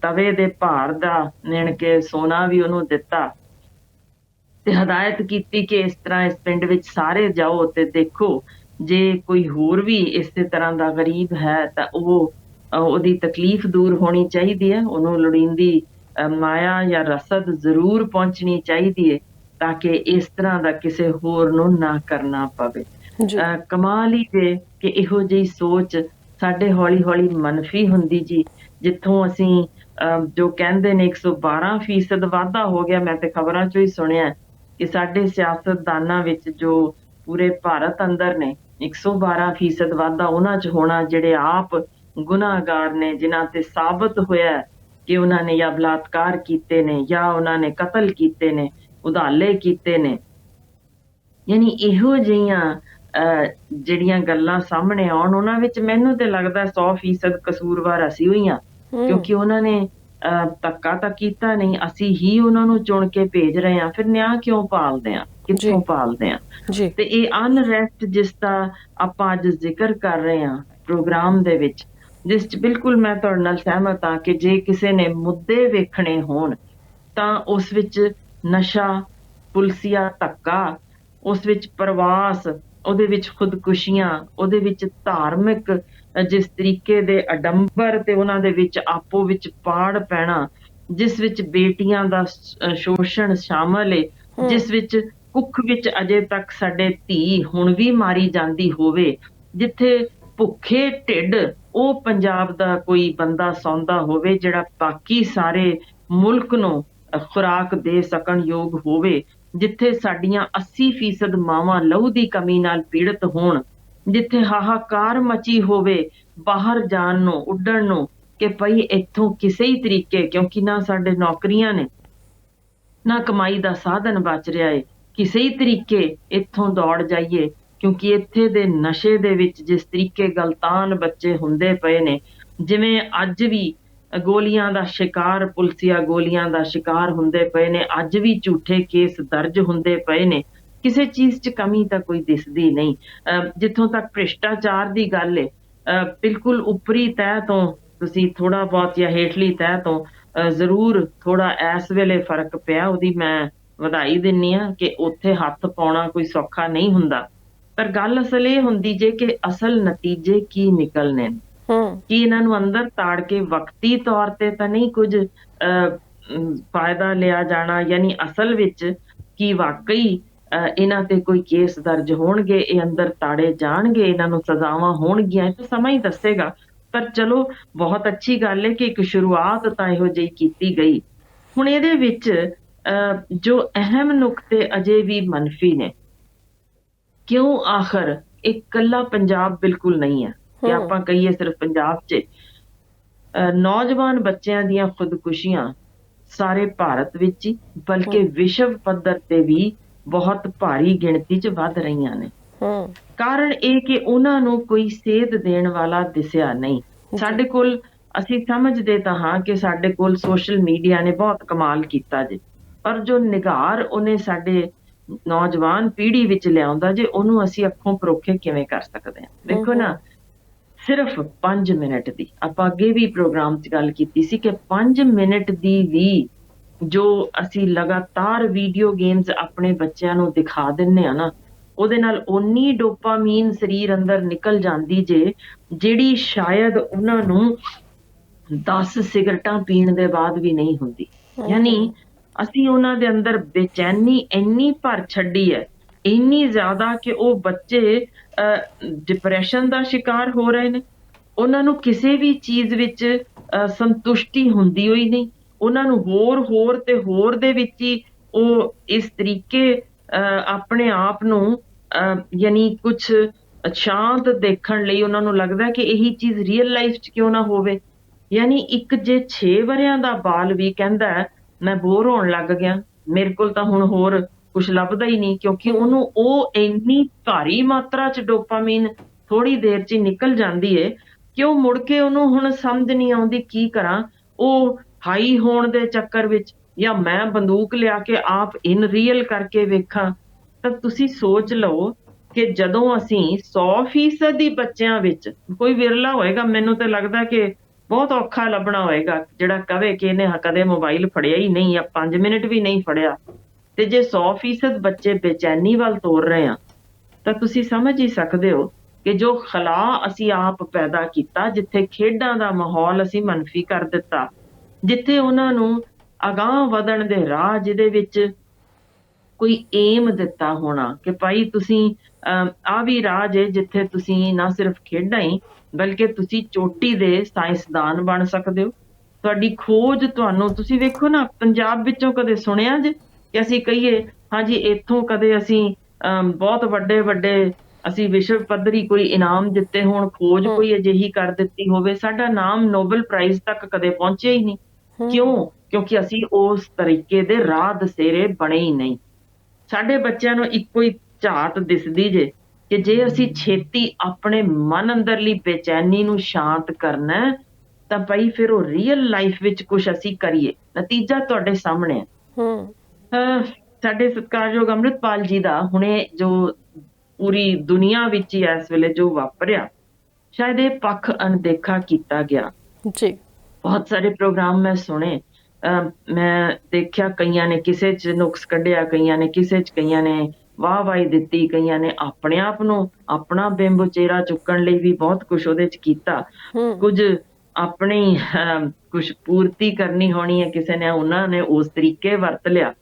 ਤਵੇ ਦੇ ਭਾਰ ਦਾ ਨਿਣ ਕੇ ਸੋਨਾ ਵੀ ਉਹਨੂੰ ਦਿੱਤਾ ਤੇ ਹਦਾਇਤ ਕੀਤੀ ਕਿ ਇਸ ਤਰ੍ਹਾਂ ਇਸ ਪਿੰਡ ਵਿੱਚ ਸਾਰੇ ਜਾਓ ਤੇ ਦੇਖੋ, ਜੇ ਕੋਈ ਹੋਰ ਵੀ ਇਸੇ ਤਰ੍ਹਾਂ ਦਾ ਗਰੀਬ ਹੈ ਤਾਂ ਉਹਦੀ ਤਕਲੀਫ ਦੂਰ ਹੋਣੀ ਚਾਹੀਦੀ ਹੈ, ਉਹਨੂੰ ਲੋੜੀਂਦੀ ਮਾਇਆ ਜਾਂ ਰਸਦ ਜ਼ਰੂਰ ਪਹੁੰਚਣੀ ਚਾਹੀਦੀ ਹੈ ਤਾਂ ਕਿ ਇਸ ਤਰ੍ਹਾਂ ਦਾ ਕਿਸੇ ਹੋਰ ਨੂੰ ਨਾ ਕਰਨਾ ਪਵੇ। ਕਮਾਲ ਹੀ ਜੇ ਕਿ ਇਹੋ ਜਿਹੀ ਸੋਚ ਸਾਡੇ ਹੌਲੀ ਹੌਲੀ ਮੰਨਫੀ ਹੁੰਦੀ ਜੀ, ਜਿੱਥੋਂ ਅਸੀਂ ਜੋ ਕਹਿੰਦੇ ਨੇ 112% ਵਾਧਾ ਹੋ ਗਿਆ। ਮੈਂ ਤੇ ਖਬਰਾਂ ਚੋਂ ਹੀ ਸੁਣਿਆ ਕਿ ਸਾਡੇ ਸਿਆਸਤਦਾਨਾਂ ਵਿੱਚ ਜੋ ਪੂਰੇ ਭਾਰਤ ਅੰਦਰ ਨੇ 112% ਵਾਧਾ ਉਹਨਾਂ 'ਚ ਹੋਣਾ ਜਿਹੜੇ ਆਪ ਗੁਨਾਹਗਾਰ ਨੇ, ਜਿਨ੍ਹਾਂ ਤੇ ਸਾਬਤ ਹੋਇਆ ਕਿ ਉਹਨਾਂ ਨੇ ਜਾਂ ਬਲਾਤਕਾਰ ਕੀਤੇ ਨੇ ਜਾਂ ਉਹਨਾਂ ਨੇ ਕਤਲ ਕੀਤੇ ਨੇ, ਉਧਾਲੇ ਕੀਤੇ ਨੇ। ਯਾਨੀ ਇਹੋ ਜਿਹੀਆਂ ਜਿਹੜੀਆਂ ਗੱਲਾਂ ਸਾਹਮਣੇ ਆਉਣ, ਉਹਨਾਂ ਵਿੱਚ ਮੈਨੂੰ ਤੇ ਲੱਗਦਾ 100% ਕਸੂਰਵਾਰ ਅਸੀਂ ਹੋਈ ਹਾਂ, ਕਿਉਂਕਿ ਉਹਨਾਂ ਨੇ ਧੱਕਾ ਤਾਂ ਕੀਤਾ ਨਹੀਂ, ਅਸੀਂ ਹੀ ਉਹਨਾਂ ਨੂੰ ਚੁਣ ਕੇ ਭੇਜ ਰਹੇ ਹਾਂ, ਫਿਰ ਨਿਆਂ ਕਿਉਂ ਪਾਲਦੇ ਹਾਂ, ਕਿੱਥੋਂ ਪਾਲਦੇ ਹਾਂ?
ਜੀ
ਤੇ ਇਹ ਅਨਰੈਸਟ ਜਿਸ ਦਾ ਆਪਾਂ ਅੱਜ ਜ਼ਿਕਰ ਕਰ ਰਹੇ ਹਾਂ ਪ੍ਰੋਗਰਾਮ ਦੇ ਵਿੱਚ, ਜਿਸ 'ਚ ਬਿਲਕੁਲ ਮੈਂ ਤੁਹਾਡੇ ਨਾਲ ਸਹਿਮਤ ਹਾਂ ਕਿ ਜੇ ਕਿਸੇ ਨੇ ਮੁੱਦੇ ਵੇਖਣੇ ਹੋਣ ਤਾਂ ਉਸ ਵਿੱਚ ਨਸ਼ਾ, ਪੁਲਸੀਆ ਧੱਕਾ, ਉਸ ਵਿੱਚ ਪ੍ਰਵਾਸ, ਉਹਦੇ ਵਿੱਚ ਖੁਦਕੁਸ਼ੀਆਂ, ਉਹਦੇ ਵਿੱਚ ਧਾਰਮਿਕ ਜਿਸ ਤਰੀਕੇ ਦੇ ਅਡੰਬਰ ਤੇ ਉਹਨਾਂ ਦੇ ਵਿੱਚ ਆਪੋ ਵਿੱਚ ਪਾੜ ਪੈਣਾ, ਜਿਸ ਵਿੱਚ ਬੇਟੀਆਂ ਦਾ ਸ਼ੋਸ਼ਣ ਸ਼ਾਮਲ ਹੈ, ਜਿਸ ਵਿੱਚ ਕੁੱਖ ਵਿੱਚ ਅਜੇ ਤੱਕ ਸਾਡੇ ਧੀ ਹੁਣ ਵੀ ਮਾਰੀ ਜਾਂਦੀ ਹੋਵੇ, ਜਿੱਥੇ ਭੁੱਖੇ ਢਿੱਡ ਉਹ ਪੰਜਾਬ ਦਾ ਕੋਈ ਬੰਦਾ ਸੌਂਦਾ ਹੋਵੇ ਜਿਹੜਾ ਬਾਕੀ ਸਾਰੇ ਮੁਲਕ ਨੂੰ ਖੁਰਾਕ ਦੇ ਸਕਣ ਯੋਗ ਹੋਵੇ, ਜਿੱਥੇ ਸਾਡੀਆਂ 80% ਮਾਵਾਂ ਲਹੂ ਦੀ ਕਮੀ ਨਾਲ ਪੀੜਤ ਹੋਣ, ਜਿੱਥੇ ਹਾਹਾਕਾਰ ਮਚੀ ਹੋਵੇ ਬਾਹਰ ਜਾਣ ਨੂੰ, ਉੱਡਣ ਨੂੰ, ਕਿ ਭਈ ਇੱਥੋਂ ਕਿਸੇ ਹੀ ਤਰੀਕੇ, ਕਿਉਂਕਿ ਨਾ ਸਾਡੇ ਨੌਕਰੀਆਂ ਨੇ, ਨਾ ਕਮਾਈ ਦਾ ਸਾਧਨ ਬਚ ਰਿਹਾ ਏ, ਕਿਸੇ ਹੀ ਤਰੀਕੇ ਇੱਥੋਂ ਦੌੜ ਜਾਈਏ, ਕਿਉਂਕਿ ਇੱਥੇ ਦੇ ਨਸ਼ੇ ਦੇ ਵਿੱਚ ਜਿਸ ਤਰੀਕੇ ਗਲਤਾਨ ਬੱਚੇ ਹੁੰਦੇ ਪਏ ਨੇ, ਜਿਵੇਂ ਅੱਜ ਵੀ ਗੋਲੀਆਂ ਦਾ ਸ਼ਿਕਾਰ, ਪੁਲਸੀਆ ਗੋਲੀਆਂ ਦਾ ਸ਼ਿਕਾਰ ਹੁੰਦੇ ਪਏ ਨੇ, ਅੱਜ ਵੀ ਝੂਠੇ ਕੇਸ ਦਰਜ ਹੁੰਦੇ ਪਏ ਨੇ, ਕਿਸੇ ਚੀਜ਼ 'ਚ ਕਮੀ ਤਾਂ ਕੋਈ ਦਿਸਦੀ ਨਹੀਂ। ਜਿੱਥੋਂ ਤੱਕ ਭ੍ਰਿਸ਼ਟਾਚਾਰ ਦੀ ਗੱਲ ਏ, ਬਿਲਕੁਲ ਉੱਪਰੀ ਤਹਿ ਤੋਂ ਤੁਸੀਂ ਥੋੜਾ ਬਹੁਤ ਜਾਂ ਹੇਠਲੀ ਤਹਿ ਤੋਂ ਜ਼ਰੂਰ ਥੋੜਾ ਇਸ ਵੇਲੇ ਫਰਕ ਪਿਆ, ਉਹਦੀ ਮੈਂ ਵਧਾਈ ਦਿੰਨੀ ਆ ਕਿ ਉੱਥੇ ਹੱਥ ਪਾਉਣਾ ਕੋਈ ਸੌਖਾ ਨਹੀਂ ਹੁੰਦਾ। ਪਰ ਗੱਲ ਅਸਲ ਇਹ ਹੁੰਦੀ ਜੇ ਕਿ ਅਸਲ ਨਤੀਜੇ ਕੀ ਨਿਕਲਣੇ ਨੇ, ਕਿ ਇਹਨਾਂ ਨੂੰ ਅੰਦਰ ਤਾੜ ਕੇ ਵਕਤੀ ਤੌਰ ਤੇ ਤਾਂ ਨਹੀਂ ਕੁਝ ਫਾਇਦਾ ਲਿਆ ਜਾਣਾ, ਯਾਨੀ ਅਸਲ ਵਿੱਚ ਕੀ ਵਾਕਈ ਇਹਨਾਂ ਤੇ ਕੋਈ ਕੇਸ ਦਰਜ ਹੋਣਗੇ, ਇਹ ਅੰਦਰ ਤਾੜੇ ਜਾਣਗੇ, ਇਹਨਾਂ ਨੂੰ ਸਜ਼ਾਵਾਂ ਹੋਣਗੀਆਂ, ਇਹ ਸਮਾਂ ਹੀ ਦੱਸੇਗਾ। ਪਰ ਚਲੋ ਬਹੁਤ ਅੱਛੀ ਗੱਲ ਹੈ ਕਿ ਇੱਕ ਸ਼ੁਰੂਆਤ ਤਾਂ ਇਹੋ ਜਿਹੀ ਕੀਤੀ ਗਈ। ਹੁਣ ਇਹਦੇ ਵਿੱਚ ਜੋ ਅਹਿਮ ਨੁਕਤੇ ਅਜੇ ਵੀ ਮੰਨਫੀ ਨੇ, ਕਿਉਂ ਆਖਰ ਇਹ ਕੱਲਾ ਪੰਜਾਬ ਬਿਲਕੁਲ ਨਹੀਂ ਹੈ ਕਿ ਆਪਾਂ ਕਹੀਏ ਸਿਰਫ ਪੰਜਾਬ 'ਚ। ਨੌਜਵਾਨ ਬੱਚਿਆਂ ਦੀਆਂ ਖੁਦਕੁਸ਼ੀਆਂ ਸਾਰੇ ਭਾਰਤ ਵਿੱਚ ਹੀ ਬਲਕਿ ਵਿਸ਼ਵ ਪੱਧਰ ਤੇ ਵੀ ਬਹੁਤ ਭਾਰੀ ਗਿਣਤੀ 'ਚ ਵੱਧ ਰਹੀਆਂ ਨੇ। ਕਾਰਨ ਇਹ ਕਿ ਉਹਨਾਂ ਨੂੰ ਕੋਈ ਸੇਧ ਦੇਣ ਵਾਲਾ ਦਿਸਿਆ ਨਹੀਂ। ਸਾਡੇ ਕੋਲ, ਅਸੀਂ ਸਮਝਦੇ ਤਾਂ ਹਾਂ ਕਿ ਸਾਡੇ ਕੋਲ ਸੋਸ਼ਲ ਮੀਡੀਆ ਨੇ ਬਹੁਤ ਕਮਾਲ ਕੀਤਾ ਜੀ, ਪਰ ਜੋ ਨਿਗਾਰ ਉਹਨੇ ਸਾਡੇ ਨੌਜਵਾਨ ਪੀੜ੍ਹੀ ਵਿੱਚ ਲਿਆਉਂਦਾ ਜੇ, ਉਹਨੂੰ ਅਸੀਂ ਅੱਖੋਂ ਪਰੋਖੇ ਕਿਵੇਂ ਕਰ ਸਕਦੇ ਹਾਂ? ਦੇਖੋ ਨਾ, ਸਿਰਫ 5 ਮਿੰਟ ਦੀ, ਆਪਾਂ ਅੱਗੇ ਵੀ ਪ੍ਰੋਗਰਾਮ 'ਚ ਗੱਲ ਕੀਤੀ ਸੀ ਕਿ 5 ਮਿੰਟ ਦੀ ਵੀ ਜੋ ਅਸੀਂ ਲਗਾਤਾਰ ਵੀਡੀਓ ਗੇਮਸ ਆਪਣੇ ਬੱਚਿਆਂ ਨੂੰ ਦਿਖਾ ਦਿੰਨੇ ਆ ਨਾ, ਉਹਦੇ ਨਾਲ ਓਨੀ ਡੋਪਾਮੀਨ ਸਰੀਰ ਅੰਦਰ ਨਿਕਲ ਜਾਂਦੀ ਜੇ, ਜਿਹੜੀ ਸ਼ਾਇਦ ਉਹਨਾਂ ਨੂੰ 10 ਸਿਗਰਟਾਂ ਪੀਣ ਦੇ ਬਾਅਦ ਵੀ ਨਹੀਂ ਹੁੰਦੀ। ਯਾਨੀ ਅਸੀਂ ਉਹਨਾਂ ਦੇ ਅੰਦਰ ਬੇਚੈਨੀ ਇੰਨੀ ਭਰ ਛੱਡੀ ਹੈ, ਇੰਨੀ ਜ਼ਿਆਦਾ ਕਿ ਉਹ ਬੱਚੇ ਡਿਪਰੈਸ਼ਨ ਦਾ ਸ਼ਿਕਾਰ ਹੋ ਰਹੇ ਨੇ। ਉਹਨਾਂ ਨੂੰ ਕਿਸੇ ਵੀ ਚੀਜ਼ ਵਿੱਚ ਸੰਤੁਸ਼ਟੀ ਹੁੰਦੀ ਹੋਈ ਨਹੀਂ, ਉਹਨਾਂ ਨੂੰ ਹੋਰ ਤੇ ਹੋਰ ਦੇ ਵਿੱਚ ਹੀ ਉਹ ਇਸ ਤਰੀਕੇ ਆਪਣੇ ਆਪ ਨੂੰ ਯਾਨੀ ਕੁਛ ਸ਼ਾਂਤ ਦੇਖਣ ਲਈ ਉਹਨਾਂ ਨੂੰ ਲੱਗਦਾ ਕਿ ਇਹੀ ਚੀਜ਼ ਰੀਅਲ ਲਾਈਫ 'ਚ ਕਿਉਂ ਨਾ ਹੋਵੇ। ਯਾਨੀ ਇੱਕ ਜੇ 6 ਵਰਿਆਂ ਦਾ ਬਾਲ ਵੀ ਕਹਿੰਦਾ ਮੈਂ ਬੋਰ ਹੋਣ ਲੱਗ ਗਿਆ, ਮੇਰੇ ਕੋਲ ਤਾਂ ਹੁਣ ਹੋਰ ਕੁਛ ਲੱਭਦਾ ਹੀ ਨਹੀਂ, ਕਿਉਂਕਿ ਉਹਨੂੰ ਉਹ ਇੰਨੀ ਭਾਰੀ ਮਾਤਰਾ 'ਚ ਡੋਪਾਮੀਨ ਥੋੜੀ ਦੇਰ 'ਚ ਹੀ ਨਿਕਲ ਜਾਂਦੀ ਏ ਕਿ ਉਹ ਮੁੜ ਕੇ ਉਹਨੂੰ ਹੁਣ ਸਮਝ ਨਹੀਂ ਆਉਂਦੀ ਕੀ ਕਰਾਂ। ਉਹ ਹਾਈ ਹੋਣ ਦੇ ਚੱਕਰ ਵਿੱਚ, ਜਾਂ ਮੈਂ ਬੰਦੂਕ ਲਿਆ ਕੇ ਆਪ ਇਨ ਰੀਅਲ ਕਰਕੇ ਵੇਖਾਂ। ਤਾਂ ਤੁਸੀਂ ਸੋਚ ਲਓ ਕਿ ਜਦੋਂ ਅਸੀਂ 100% ਹੀ ਬੱਚਿਆਂ ਵਿੱਚ, ਕੋਈ ਵਿਰਲਾ ਹੋਏਗਾ, ਮੈਨੂੰ ਤਾਂ ਲੱਗਦਾ ਕਿ ਬਹੁਤ ਔਖਾ ਲੱਭਣਾ ਹੋਏਗਾ ਜਿਹੜਾ ਕਵੇ ਕਿ ਇਹਨੇ ਕਦੇ ਮੋਬਾਈਲ ਫੜਿਆ ਹੀ ਨਹੀਂ ਜਾਂ 5 ਮਿੰਟ ਵੀ ਨਹੀਂ ਫੜਿਆ। ਤੇ ਜੇ 100% ਬੱਚੇ ਬੇਚੈਨੀ ਵੱਲ ਤੋਰ ਰਹੇ ਆ, ਤਾਂ ਤੁਸੀਂ ਸਮਝ ਹੀ ਸਕਦੇ ਹੋ ਕਿ ਜੋ ਖਲਾ ਅਸੀਂ ਆਪ ਪੈਦਾ ਕੀਤਾ, ਜਿੱਥੇ ਖੇਡਾਂ ਦਾ ਮਾਹੌਲ ਅਸੀਂ ਮੰਨਫੀ ਕਰ ਦਿੱਤਾ, ਜਿੱਥੇ ਉਹਨਾਂ ਨੂੰ ਅਗਾਂਹ ਵਧਣ ਦੇ ਰਾਹ, ਜਿਹਦੇ ਵਿੱਚ ਕੋਈ ਏਮ ਦਿੱਤਾ ਹੋਣਾ ਕਿ ਭਾਈ ਤੁਸੀਂ ਆ ਵੀ ਰਾਹ ਜੇ ਜਿੱਥੇ ਤੁਸੀਂ ਨਾ ਸਿਰਫ ਖੇਡਾਂ ਹੀ ਬਲਕਿ ਤੁਸੀਂ ਚੋਟੀ ਦੇ ਸਾਇੰਸਦਾਨ ਬਣ ਸਕਦੇ ਹੋ। ਤੁਹਾਡੀ ਖੋਜ ਤੁਹਾਨੂੰ, ਤੁਸੀਂ ਵੇਖੋ ਨਾ, ਪੰਜਾਬ ਵਿੱਚੋਂ ਕਦੇ ਸੁਣਿਆ ਜੇ ਕਿ ਅਸੀਂ ਕਹੀਏ ਹਾਂਜੀ ਇੱਥੋਂ ਕਦੇ ਅਸੀਂ ਬਹੁਤ ਵੱਡੇ ਅਸੀਂ ਵਿਸ਼ਵ ਪੱਧਰੀ ਕੋਈ ਇਨਾਮ ਜਿੱਤੇ ਹੋਣ, ਖੋਜ ਕੋਈ ਅਜਿਹੀ ਕਰ ਦਿੱਤੀ ਹੋਵੇ, ਸਾਡਾ ਨਾਮ ਨੋਬਲ ਪ੍ਰਾਈਜ਼ ਤੱਕ ਕਦੇ ਪਹੁੰਚਿਆ ਹੀ ਨਹੀਂ। ਕਿਉਂ? ਕਿਉਂਕਿ ਅਸੀਂ ਉਸ ਤਰੀਕੇ ਦੇ ਰਾਹ ਦਸੇਰੇ ਬਣੇ ਹੀ ਨਹੀਂ। ਸਾਡੇ ਬੱਚਿਆਂ ਨੂੰ ਇੱਕੋ ਹੀ ਝਾਤ ਦਿਸਦੀ ਜੇ ਕਿ ਜੇ ਅਸੀਂ ਛੇਤੀ ਆਪਣੇ ਮਨ ਅੰਦਰਲੀ ਬੇਚੈਨੀ ਨੂੰ ਸ਼ਾਂਤ ਕਰਨਾ ਤਾਂ ਭਾਈ ਫਿਰ ਉਹ ਰੀਅਲ ਲਾਈਫ ਵਿੱਚ ਕੁਝ ਅਸੀਂ ਕਰੀਏ। ਨਤੀਜਾ ਤੁਹਾਡੇ ਸਾਹਮਣੇ ਹੈ।
ਹੂੰ
ਸਾਡੇ ਸਤਿਕਾਰਯੋਗ ਅੰਮ੍ਰਿਤਪਾਲ ਜੀ ਦਾ ਹੁਣੇ ਜੋ ਪੂਰੀ ਦੁਨੀਆ ਵਿੱਚ ਹੀ ਇਸ ਵੇਲੇ ਜੋ ਵਾਪਰਿਆ, ਸ਼ਾਇਦ ਇਹ ਪੱਖ ਅਣਦੇਖਾ ਕੀਤਾ ਗਿਆ।
ਜੀ
ਬਹੁਤ ਸਾਰੇ ਪ੍ਰੋਗਰਾਮ ਮੈਂ ਸੁਣੇ, ਮੈਂ ਦੇਖਿਆ ਕਈਆਂ ਨੇ ਕਿਸੇ 'ਚ ਨੁਕਸ ਕੱਢਿਆ, ਕਈਆਂ ਨੇ ਕਿਸੇ 'ਚ, ਕਈਆਂ ਨੇ ਵਾਹਵਾਹੀ ਦਿੱਤੀ, ਕਈਆਂ ਨੇ ਆਪਣੇ ਆਪ ਨੂੰ ਆਪਣਾ ਬਿੰਬ ਉਚੇਰਾ ਚੁੱਕਣ ਲਈ ਵੀ ਬਹੁਤ ਕੁਝ ਉਹਦੇ 'ਚ ਕੀਤਾ।
ਹੂੰ
ਕੁਝ ਆਪਣੀ ਕੁਝ ਪੂਰਤੀ ਕਰਨੀ ਹੋਣੀ ਹੈ ਕਿਸੇ ਨੇ, ਉਹਨਾਂ ਨੇ ਉਸ ਤਰੀਕੇ ਵਰਤ ਲਿਆ।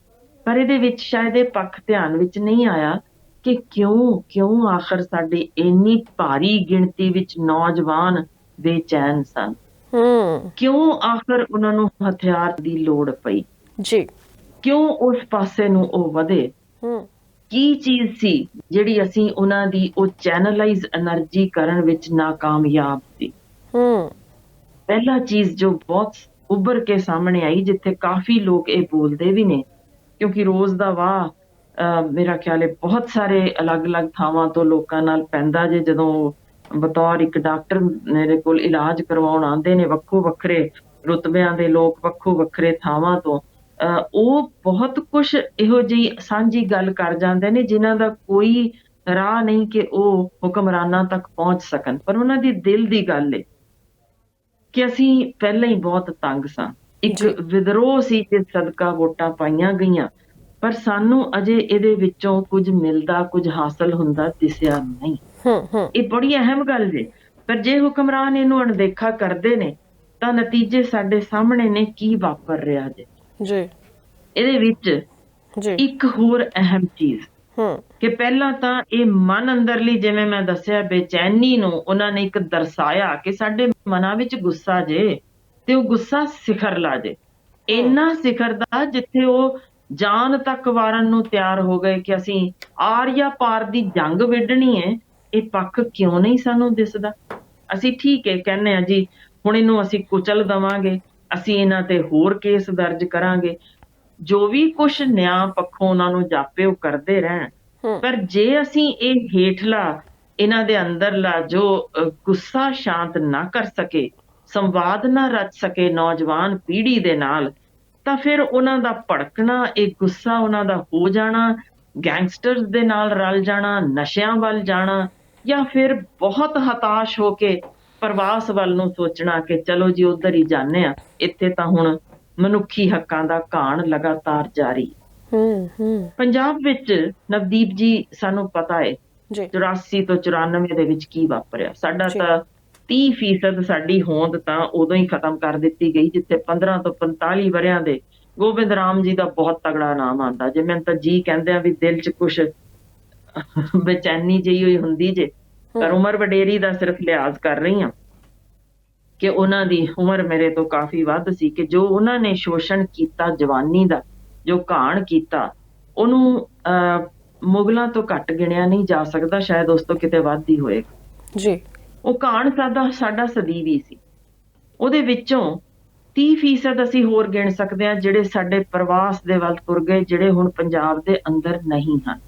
ਪਰ ਇਹਦੇ ਵਿੱਚ ਸ਼ਾਇਦ ਇਹ ਪੱਖ ਧਿਆਨ ਵਿੱਚ ਨਹੀਂ ਆਇਆ ਕਿ ਕਿਉਂ ਆਖਰ ਸਾਡੀ ਇੰਨੀ ਭਾਰੀ ਗਿਣਤੀ ਵਿੱਚ ਨੌਜਵਾਨ ਬੇਚੈਨ ਸਨ।
ਹੂੰ
ਕਿਉਂ ਆਖਰ ਉਹਨਾਂ ਨੂੰ ਹਥਿਆਰ ਦੀ ਲੋੜ ਪਈ?
ਜੀ
ਕਿਉਂ ਉਸ ਪਾਸੇ ਨੂੰ ਉਹ ਵਧੇ?
ਹੂੰ
ਕੀ ਚੀਜ਼ ਸੀ ਜਿਹੜੀ ਅਸੀਂ ਉਹਨਾਂ ਦੀ ਉਹ ਚੈਨਲਾਈਜ਼ એનર્ਜੀ ਕਰਨ ਵਿੱਚ ਨਾਕਾਮਯਾਬ ਸੀ?
ਹੂੰ
ਪਹਿਲਾ ਚੀਜ਼ ਜੋ ਬਹੁਤ ਉੱਭਰ ਕੇ ਸਾਹਮਣੇ ਆਈ, ਜਿੱਥੇ ਕਾਫੀ ਲੋਕ ਇਹ ਬੋਲਦੇ ਵੀ ਨੇ, ਕਿਉਂਕਿ ਰੋਜ਼ ਦਾ ਵਾਹ ਮੇਰਾ ਖਿਆਲ ਹੈ ਬਹੁਤ ਸਾਰੇ ਅਲੱਗ-ਅਲੱਗ ਥਾਵਾਂ ਤੋਂ ਲੋਕਾਂ ਨਾਲ ਪੈਂਦਾ ਜੇ, ਜਦੋਂ ਬਤੌਰ ਇੱਕ ਡਾਕਟਰ ਮੇਰੇ ਕੋਲ ਇਲਾਜ ਕਰਵਾਉਣ ਆਉਂਦੇ ਨੇ ਵੱਖੋ ਵੱਖਰੇ ਰੁਤਬਿਆਂ ਦੇ ਲੋਕ, ਵੱਖੋ ਵੱਖਰੇ ਥਾਵਾਂ ਤੋਂ, ਉਹ ਬਹੁਤ ਕੁਝ ਇਹੋ ਜਿਹੀ ਸਾਂਝੀ ਗੱਲ ਕਰ ਜਾਂਦੇ ਨੇ ਜਿਨ੍ਹਾਂ ਦਾ ਕੋਈ ਰਾਹ ਨਹੀਂ ਕਿ ਉਹ ਹੁਕਮਰਾਨਾਂ ਤੱਕ ਪਹੁੰਚ ਸਕਣ। ਪਰ ਉਹਨਾਂ ਦੀ ਦਿਲ ਦੀ ਗੱਲ ਏ ਕਿ ਅਸੀਂ ਪਹਿਲਾਂ ਹੀ ਬਹੁਤ ਤੰਗ ਸਾਂ। ਇੱਕ
ਜੀ।
ਵਿਦਰੋਹ ਸੀ ਕਿ ਸਦਕਾ ਵੋਟਾਂ ਪਾਈਆਂ ਗਈਆਂ, ਪਰ ਸਾਨੂੰ ਅਜੇ ਇਹਦੇ ਵਿੱਚੋਂ ਕੁਝ ਮਿਲਦਾ, ਕੁਝ ਹਾਸਲ ਹੁੰਦਾ ਦਿਸਿਆ ਨਹੀਂ।
ਹੂੰ
ਇਹ ਬੜੀ ਅਹਿਮ ਗੱਲ ਜੇ। ਪਰ ਜੇ ਹੁਕਮਰਾਨ ਇਹਨੂੰ ਅਣਦੇਖਾ ਕਰਦੇ ਨੇ ਤਾਂ ਨਤੀਜੇ ਸਾਡੇ ਸਾਹਮਣੇ ਨੇ। ਕੀ ਵਾਪਰ ਰਿਹਾ ਜੇ
ਜੀ
ਇਹਦੇ ਵਿੱਚ?
ਜੀ
ਇੱਕ ਹੋਰ ਅਹਿਮ ਚੀਜ਼
ਹੂੰ
ਕਿ ਪਹਿਲਾਂ ਤਾਂ ਇਹ ਮਨ ਅੰਦਰਲੀ, ਜਿਵੇਂ ਮੈਂ ਦੱਸਿਆ, ਬੇਚੈਨੀ ਨੂੰ ਉਹਨਾਂ ਨੇ ਇੱਕ ਦਰਸਾਇਆ ਕਿ ਸਾਡੇ ਮਨਾਂ ਵਿੱਚ ਗੁੱਸਾ ਜੇ, ਤੇ ਉਹ ਗੁੱਸਾ ਸਿਖਰ ਲਾ ਜੇ। ਇੰਨਾ ਸਿਖਰ ਦਾ ਜਿੱਥੇ ਉਹ ਜਾਨ ਤੱਕ ਵਾਰਨ ਨੂੰ ਤਿਆਰ ਹੋ ਗਏ ਕਿ ਅਸੀਂ ਆਰੀਆ ਪਾਰ ਦੀ ਜੰਗ ਵਿੱਢਣੀ ਹੈ। ਇਹ ਪੱਖ ਕਿਉਂ ਨਹੀਂ ਸਾਨੂੰ ਦਿਸਦਾ? ਅਸੀਂ ਠੀਕ ਹੈ ਕਹਿੰਦੇ ਆ ਜੀ, ਹੁਣ ਇਹਨੂੰ ਅਸੀਂ ਕੁਚਲ ਦੇਵਾਂਗੇ, ਅਸੀਂ ਇਹਨਾਂ ਤੇ ਹੋਰ ਕੇਸ ਦਰਜ ਕਰਾਂਗੇ, ਜੋ ਵੀ ਕੁਛ ਨਿਆਂ ਪੱਖੋਂ ਉਹਨਾਂ ਨੂੰ ਜਾਪੇ ਉਹ ਕਰਦੇ ਰਹਿਣ।
ਹੂੰ
ਪਰ ਜੇ ਅਸੀਂ ਇਹ ਹੇਠਲਾ ਇਹਨਾਂ ਦੇ ਅੰਦਰਲਾ ਜੋ ਗੁੱਸਾ ਸ਼ਾਂਤ ਨਾ ਕਰ ਸਕੇ, ਸੰਵਾਦ ਨਾ ਰਚ ਸਕੇ ਨੌਜਵਾਨ ਪੀੜ੍ਹੀ ਦੇ ਨਾਲ, ਤਾਂ ਫਿਰ ਉਹਨਾਂ ਦਾ ਭੜਕਣਾ, ਇਹ ਗੁੱਸਾ ਉਹਨਾਂ ਦਾ ਹੋ ਜਾਣਾ, ਗੈਂਗਸਟਰਸ ਦੇ ਨਾਲ ਰਲ ਜਾਣਾ, ਨਸ਼ਿਆਂ ਵੱਲ ਜਾਣਾ, ਜਾਂ ਫਿਰ ਬਹੁਤ ਹਤਾਸ਼ ਹੋ ਕੇ ਪ੍ਰਵਾਸ ਵੱਲ ਨੂੰ ਸੋਚਣਾ ਕਿ ਚਲੋ ਜੀ ਉਧਰ ਹੀ ਜਾਂਦੇ ਆ। ਇੱਥੇ ਤਾਂ ਹੁਣ ਮਨੁੱਖੀ ਹੱਕਾਂ ਦਾ ਘਾਣ ਲਗਾਤਾਰ ਜਾਰੀ।
ਹੂੰ
ਪੰਜਾਬ ਵਿੱਚ ਨਵਦੀਪ ਜੀ, ਸਾਨੂੰ ਪਤਾ ਹੈ
ਜੀ
84 ਤੋਂ 94 ਦੇ ਵਿੱਚ ਕੀ ਵਾਪਰਿਆ। ਸਾਡਾ
ਜੀ।
ਤਾਂ 30% ਸਾਡੀ ਹੋਂਦ ਤਾਂ ਉਦੋਂ ਹੀ ਖਤਮ ਕਰ ਦਿੱਤੀ ਗਈ ਜਿੱਥੇ 15 ਤੋਂ 45 ਵਰਿਆਂ ਦੇ ਗੋਬਿੰਦ ਰਾਮ ਜੀ ਦਾ ਬਹੁਤ ਤਗੜਾ ਨਾਮ ਆਉਂਦਾ ਜੇ। ਮੈਨੂੰ ਤਾਂ ਜੀ ਕਹਿੰਦੇ ਆ ਵੀ ਦਿਲ 'ਚ ਕੁਛ ਬੇਚੈਨੀ ਜਿਹੀ ਹੋਈ ਹੁੰਦੀ ਜੇ। ਪਰ ਉਮਰ ਵਡੇਰੀ ਦਾ ਸਿਰਫ ਲਿਹਾਜ਼ ਕਰ ਰਹੀ ਹਾਂ ਕਿ ਉਹਨਾਂ ਦੀ ਉਮਰ ਮੇਰੇ ਤੋਂ ਕਾਫੀ ਵੱਧ ਸੀ, ਕਿ ਜੋ ਉਹਨਾਂ ਨੇ ਸ਼ੋਸ਼ਣ ਕੀਤਾ ਜਵਾਨੀ ਦਾ, ਜੋ ਘਾਣ ਕੀਤਾ, ਉਹਨੂੰ ਮੁਗਲਾਂ ਤੋਂ ਘੱਟ ਗਿਣਿਆ ਨਹੀਂ ਜਾ ਸਕਦਾ, ਸ਼ਾਇਦ ਉਸ ਤੋਂ ਕਿਤੇ ਵੱਧ ਹੀ ਹੋਏਗਾ
ਜੀ।
ਉਹ ਘਾਣ ਸਾਡਾ ਸਦੀਵੀ ਸੀ। ਉਹਦੇ ਵਿੱਚੋਂ 30% ਅਸੀਂ ਹੋਰ ਗਿਣ ਸਕਦੇ ਹਾਂ ਜਿਹੜੇ ਸਾਡੇ ਪ੍ਰਵਾਸ ਦੇ ਵੱਲ ਤੁਰ ਗਏ, ਜਿਹੜੇ ਹੁਣ ਪੰਜਾਬ ਦੇ ਅੰਦਰ ਨਹੀਂ ਹਨ।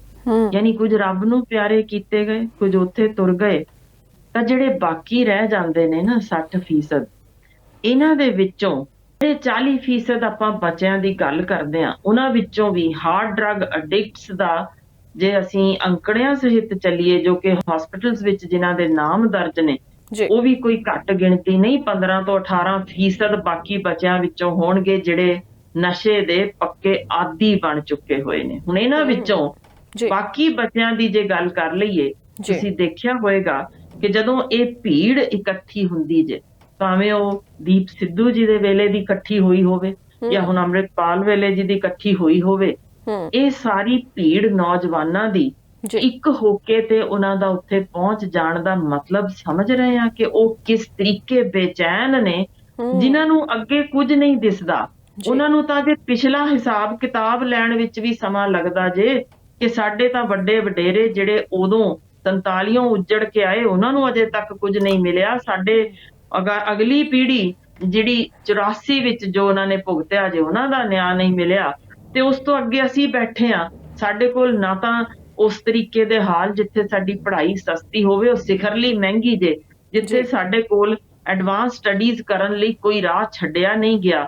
ਯਾਨੀ ਕੁਝ ਰੱਬ ਨੂੰ ਪਿਆਰੇ ਕੀਤੇ ਗਏ, ਕੁਝ ਉੱਥੇ ਤੁਰ ਗਏ। ਤਾਂ ਜਿਹੜੇ ਬਾਕੀ ਰਹਿ ਜਾਂਦੇ ਨੇ ਨਾ 60%, ਇਹਨਾਂ ਦੇ ਵਿੱਚੋਂ ਜਿਹੜੇ 40% ਆਪਾਂ ਬੱਚਿਆਂ ਦੀ ਗੱਲ ਕਰਦੇ ਹਾਂ, ਉਹਨਾਂ ਵਿੱਚੋਂ ਵੀ ਹਾਰਡ ਡਰੱਗ ਅਡਿਕਟਸ ਦਾ ਜੇ ਅਸੀਂ ਅੰਕੜਿਆਂ ਸਹਿਤ ਚੱਲੀਏ, ਜੋ ਕਿ ਹਸਪੀਟਲਸ ਵਿੱਚ ਜਿਨ੍ਹਾਂ ਦੇ ਨਾਮ ਦਰਜ ਨੇ, ਉਹ ਵੀ ਕੋਈ ਘੱਟ ਗਿਣਤੀ ਨਹੀਂ, 15 ਤੋਂ 18% ਬਾਕੀ ਬੱਚਿਆਂ ਵਿੱਚੋਂ ਹੋਣਗੇ ਜਿਹੜੇ ਨਸ਼ੇ ਦੇ ਪੱਕੇ ਆਦੀ ਬਣ ਚੁੱਕੇ ਹੋਏ ਨੇ। ਹੁਣ ਇਹਨਾਂ ਵਿੱਚੋਂ ਬਾਕੀ ਬੱਚਿਆਂ ਦੀ ਜੇ ਗੱਲ ਕਰ ਲਈਏ, ਤੁਸੀਂ ਦੇਖਿਆ ਹੋਏਗਾ ਕਿ ਜਦੋਂ ਇਹ ਭੀੜ ਇਕੱਠੀ ਹੁੰਦੀ ਜੇ, ਭਾਵੇਂ ਉਹ ਦੀਪ ਸਿੱਧੂ ਜੀ ਦੇ ਵੇਲੇ ਦੀ ਇਕੱਠੀ ਹੋਈ ਹੋਵੇ ਜਾਂ ਹੁਣ ਅੰਮ੍ਰਿਤਪਾਲ ਵੇਲੇ ਜੀ ਦੀ ਇਕੱਠੀ ਹੋਈ ਹੋਵੇ, ਇਹ ਸਾਰੀ ਭੀੜ ਨੌਜਵਾਨਾਂ ਦੀ ਇੱਕ ਹੋ ਕੇ ਤੇ ਉਹਨਾਂ ਦਾ ਉੱਥੇ ਪਹੁੰਚ ਜਾਣ ਦਾ ਮਤਲਬ ਸਮਝ ਰਹੇ ਆ ਕਿ ਉਹ ਕਿਸ ਤਰੀਕੇ ਬੇਚੈਨ ਨੇ, ਜਿਨ੍ਹਾਂ ਨੂੰ ਅੱਗੇ ਕੁਝ ਨਹੀਂ ਦਿਸਦਾ। ਉਹਨਾਂ ਨੂੰ ਤਾਂ ਜੇ ਪਿਛਲਾ ਹਿਸਾਬ ਕਿਤਾਬ ਲੈਣ ਵਿੱਚ ਵੀ ਸਮਾਂ ਲੱਗਦਾ ਜੇ ਕਿ ਸਾਡੇ ਤਾਂ ਵੱਡੇ ਵਡੇਰੇ ਜਿਹੜੇ ਉਦੋਂ 47 ਉੱਜੜ ਕੇ ਆਏ, ਉਹਨਾਂ ਨੂੰ ਅਜੇ ਤੱਕ ਕੁਝ ਨਹੀਂ ਮਿਲਿਆ। ਸਾਡੇ ਅਗਲੀ ਪੀੜ੍ਹੀ ਜਿਹੜੀ 84 ਵਿੱਚ ਜੋ ਉਹਨਾਂ ਨੇ ਭੁਗਤਿਆ ਜੇ, ਉਹਨਾਂ ਦਾ ਨਿਆਂ ਨਹੀਂ ਮਿਲਿਆ। ਤੇ ਉਸ ਤੋਂ ਅੱਗੇ ਅਸੀਂ ਬੈਠੇ ਆ, ਸਾਡੇ ਕੋਲ ਨਾ ਤਾਂ ਉਸ ਤਰੀਕੇ ਦੇ ਹਾਲ ਜਿੱਥੇ ਸਾਡੀ ਪੜ੍ਹਾਈ ਸਸਤੀ ਹੋਵੇ, ਉਹ ਸਿਖਰਲੀ ਮਹਿੰਗੀ ਜੇ, ਜਿੱਥੇ ਸਾਡੇ ਕੋਲ ਐਡਵਾਂਸ ਸਟੱਡੀਜ਼ ਕਰਨ ਲਈ ਕੋਈ ਰਾਹ ਛੱਡਿਆ ਨਹੀਂ ਗਿਆ।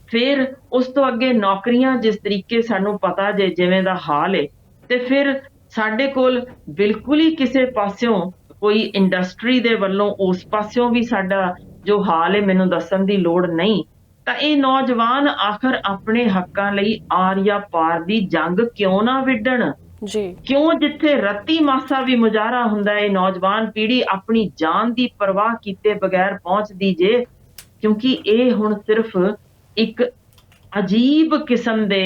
ਫਿਰ ਉਸ ਤੋਂ ਅੱਗੇ ਨੌਕਰੀਆਂ ਜਿਸ ਤਰੀਕੇ ਸਾਨੂੰ ਪਤਾ ਜੇ ਜਿਵੇਂ ਦਾ ਹਾਲ ਹੈ, ਤੇ ਫਿਰ ਸਾਡੇ ਕੋਲ ਬਿਲਕੁਲ ਹੀ ਕਿਸੇ ਪਾਸਿਓਂ ਕੋਈ ਇੰਡਸਟਰੀ ਦੇ ਵੱਲੋਂ ਉਸ ਪਾਸਿਓਂ ਵੀ ਸਾਡਾ ਜੋ ਹਾਲ ਹੈ ਮੈਨੂੰ ਦੱਸਣ ਦੀ ਲੋੜ ਨਹੀਂ। ਤਾਂ ਇਹ ਨੌਜਵਾਨ ਆਖਰ ਆਪਣੇ ਹੱਕਾਂ ਲਈ ਆਰ ਜਾਂ ਪਾਰ ਦੀ ਜੰਗ ਕਿਉਂ ਨਾ ਵਿੱਢਣ?
ਜੀ
ਕਿਉਂ ਜਿੱਥੇ ਰੱਤੀ ਮਾਸਾ ਵੀ ਮੁਜ਼ਾਹਰਾ ਹੁੰਦਾ ਹੈ, ਨੌਜਵਾਨ ਪੀੜ੍ਹੀ ਆਪਣੀ ਜਾਨ ਦੀ ਪਰਵਾਹ ਕੀਤੇ ਬਗੈਰ ਪਹੁੰਚਦੀ ਜੇ? ਕਿਉਂਕਿ ਇਹ ਹੁਣ ਸਿਰਫ ਇੱਕ ਅਜੀਬ ਕਿਸਮ ਦੇ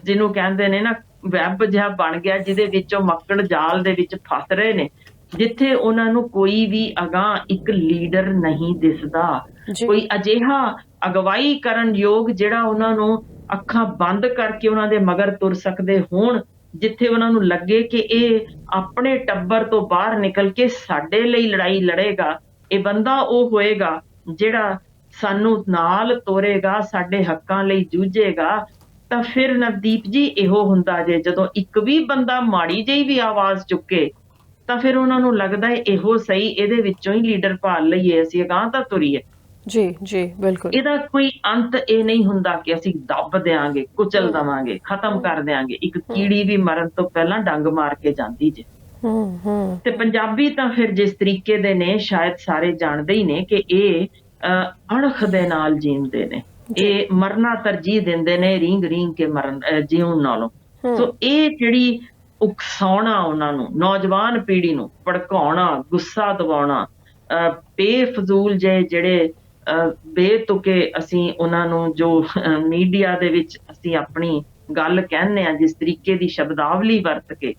ਜਿਹਨੂੰ ਕਹਿੰਦੇ ਨੇ ਨਾ ਵੈਬ ਜਿਹਾ ਬਣ ਗਿਆ, ਜਿਹਦੇ ਵਿੱਚੋਂ ਮੱਕੜ ਜਾਲ ਦੇ ਵਿੱਚ ਫਸ ਰਹੇ ਨੇ, ਜਿੱਥੇ ਉਹਨਾਂ ਨੂੰ ਕੋਈ ਵੀ ਅਗਾਂਹ ਇੱਕ ਲੀਡਰ ਨਹੀਂ ਦਿਸਦਾ, ਕੋਈ ਅਜਿਹਾ ਅਗਵਾਈ ਕਰਨ ਯੋਗ ਜਿਹੜਾ ਉਹਨਾਂ ਨੂੰ ਅੱਖਾਂ ਬੰਦ ਕਰਕੇ ਉਹਨਾਂ ਦੇ ਮਗਰ ਤੁਰ ਸਕਦੇ ਹੋਣ, ਜਿੱਥੇ ਉਹਨਾਂ ਨੂੰ ਲੱਗੇ ਕਿ ਇਹ ਆਪਣੇ ਟੱਬਰ ਤੋਂ ਬਾਹਰ ਨਿਕਲ ਕੇ ਸਾਡੇ ਲਈ ਲੜਾਈ ਲੜੇਗਾ, ਇਹ ਬੰਦਾ ਉਹ ਹੋਏਗਾ ਜਿਹੜਾ ਸਾਨੂੰ ਨਾਲ ਤੋਰੇਗਾ, ਸਾਡੇ ਹੱਕਾਂ ਲਈ ਜੂਝੇਗਾ। ਤਾਂ ਫਿਰ ਨਵਦੀਪ ਜੀ ਇਹੋ ਹੁੰਦਾ ਜੇ ਜਦੋਂ ਇੱਕ ਵੀ ਬੰਦਾ ਮਾੜੀ ਜਿਹੀ ਵੀ ਆਵਾਜ਼ ਚੁੱਕੇ ਤਾਂ ਫਿਰ ਉਹਨਾਂ ਨੂੰ ਲੱਗਦਾ ਹੈ ਇਹੋ ਸਹੀ, ਇਹਦੇ ਵਿੱਚੋਂ ਹੀ ਲੀਡਰ ਭਾਲ ਲਈਏ, ਅਸੀਂ ਅਗਾਂਹ ਤਾਂ ਤੁਰੀਏ।
ਜੀ ਜੀ ਬਿਲਕੁਲ।
ਇਹਦਾ ਕੋਈ ਅੰਤ ਇਹ ਨਹੀਂ ਹੁੰਦਾ ਕਿ ਅਸੀਂ ਦੱਬ ਦਿਆਂਗੇ, ਕੁਚਲ ਦੇਵਾਂਗੇ, ਖਤਮ ਕਰ ਦਿਆਂਗੇ। ਇੱਕ ਕੀੜੀ ਵੀ ਮਰਨ ਤੋਂ ਪਹਿਲਾਂ ਡੰਗ ਮਾਰ ਕੇ ਜਾਂਦੀ ਜੇ। ਤੇ ਪੰਜਾਬੀ ਤਾਂ ਫਿਰ ਜਿਸ ਤਰੀਕੇ ਦੇ ਨੇ ਸ਼ਾਇਦ ਸਾਰੇ ਜਾਣਦੇ ਹੀ ਨੇ ਕਿ ਇਹ ਅਣਖ ਦੇ ਨਾਲ ਜੀਂਦੇ ਨੇ, ਇਹ ਮਰਨਾ ਤਰਜੀਹ ਦਿੰਦੇ ਨੇ ਰੀਂਗ ਰੀਂਗ ਕੇ ਮਰਨ ਜਿਉਣ ਨਾਲੋਂ। ਸੋ ਇਹ ਜਿਹੜੀ ਉਕਸਾਉਣਾ ਉਹਨਾਂ ਨੂੰ, ਨੌਜਵਾਨ ਪੀੜ੍ਹੀ ਨੂੰ ਭੜਕਾਉਣਾ, ਗੁੱਸਾ ਦਿਵਾਉਣਾ, ਬੇਫਜ਼ੂਲ ਜਿਹੜੇ ਬੇਤੁਕੇ ਅਸੀਂ ਉਹਨਾਂ ਨੂੰ ਜੋ ਮੀਡੀਆ ਦੇ ਵਿੱਚ ਅਸੀਂ ਆਪਣੀ ਗੱਲ ਕਹਿੰਦੇ ਆ ਜਿਸ ਤਰੀਕੇ ਦੀ ਸ਼ਬਦਾਵਲੀ ਵਰਤ ਕੇ,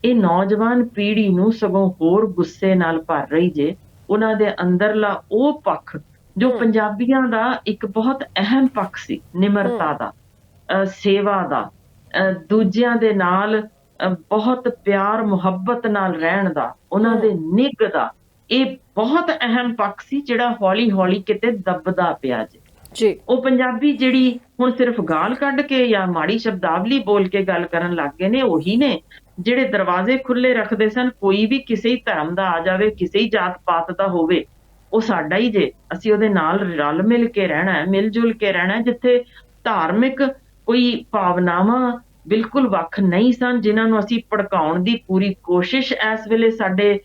ਇਹ ਨੌਜਵਾਨ ਪੀੜ੍ਹੀ ਨੂੰ ਸਗੋਂ ਹੋਰ ਗੁੱਸੇ ਨਾਲ ਭਰ ਰਹੀ ਜੇ। ਉਹਨਾਂ ਦੇ ਅੰਦਰਲਾ ਉਹ ਪੱਖ ਜੋ ਪੰਜਾਬੀਆਂ ਦਾ ਇੱਕ ਬਹੁਤ ਅਹਿਮ ਪੱਖ ਸੀ, ਨਿਮਰਤਾ ਦਾ, ਸੇਵਾ ਦਾ, ਦੂਜਿਆਂ ਦੇ ਨਾਲ ਬਹੁਤ ਪਿਆਰ ਮੁਹੱਬਤ ਨਾਲ ਰਹਿਣ ਦਾ, ਉਹਨਾਂ ਦੇ ਨਿੱਘ ਦਾ, ਇਹ ਬਹੁਤ ਅਹਿਮ ਪੱਖ ਸੀ ਜਿਹੜਾ ਹੌਲੀ ਹੌਲੀ ਕਿਤੇ ਦੱਬਦਾ ਪਿਆ ਜੀ। ਉਹ ਪੰਜਾਬੀ ਜਿਹੜੀ ਹੁਣ ਸਿਰਫ ਗਾਲ ਕੱਢ ਕੇ ਜਾਂ ਮਾੜੀ ਸ਼ਬਦਾਵਲੀ ਬੋਲ ਕੇ ਗੱਲ ਕਰਨ ਲੱਗ ਗਏ ਨੇ, ਉਹੀ ਨੇ ਜਿਹੜੇ ਦਰਵਾਜ਼ੇ ਖੁੱਲੇ ਰੱਖਦੇ ਸਨ, ਕੋਈ ਵੀ ਕਿਸੇ ਹੀ ਧਰਮ ਦਾ ਆ ਜਾਵੇ, ਕਿਸੇ ਹੀ ਜਾਤ ਪਾਤ ਦਾ ਹੋਵੇ, ਉਹ ਸਾਡਾ ਹੀ ਜੇ, ਅਸੀਂ ਉਹਦੇ ਨਾਲ ਰਲ ਮਿਲ ਕੇ ਰਹਿਣਾ ਹੈ, ਮਿਲ ਜੁਲ ਕੇ ਰਹਿਣਾ। ਜਿੱਥੇ ਧਾਰਮਿਕ ਕੋਈ ਭਾਵਨਾਵਾਂ ਬਿਲਕੁਲ ਵੱਖ ਨਹੀਂ ਸਨ, ਜਿਨ੍ਹਾਂ ਨੂੰ ਅਸੀਂ ਭੜਕਾਉਣ ਦੀ ਪੂਰੀ ਕੋਸ਼ਿਸ਼ ਇਸ ਵੇਲੇ ਸਾਡੇ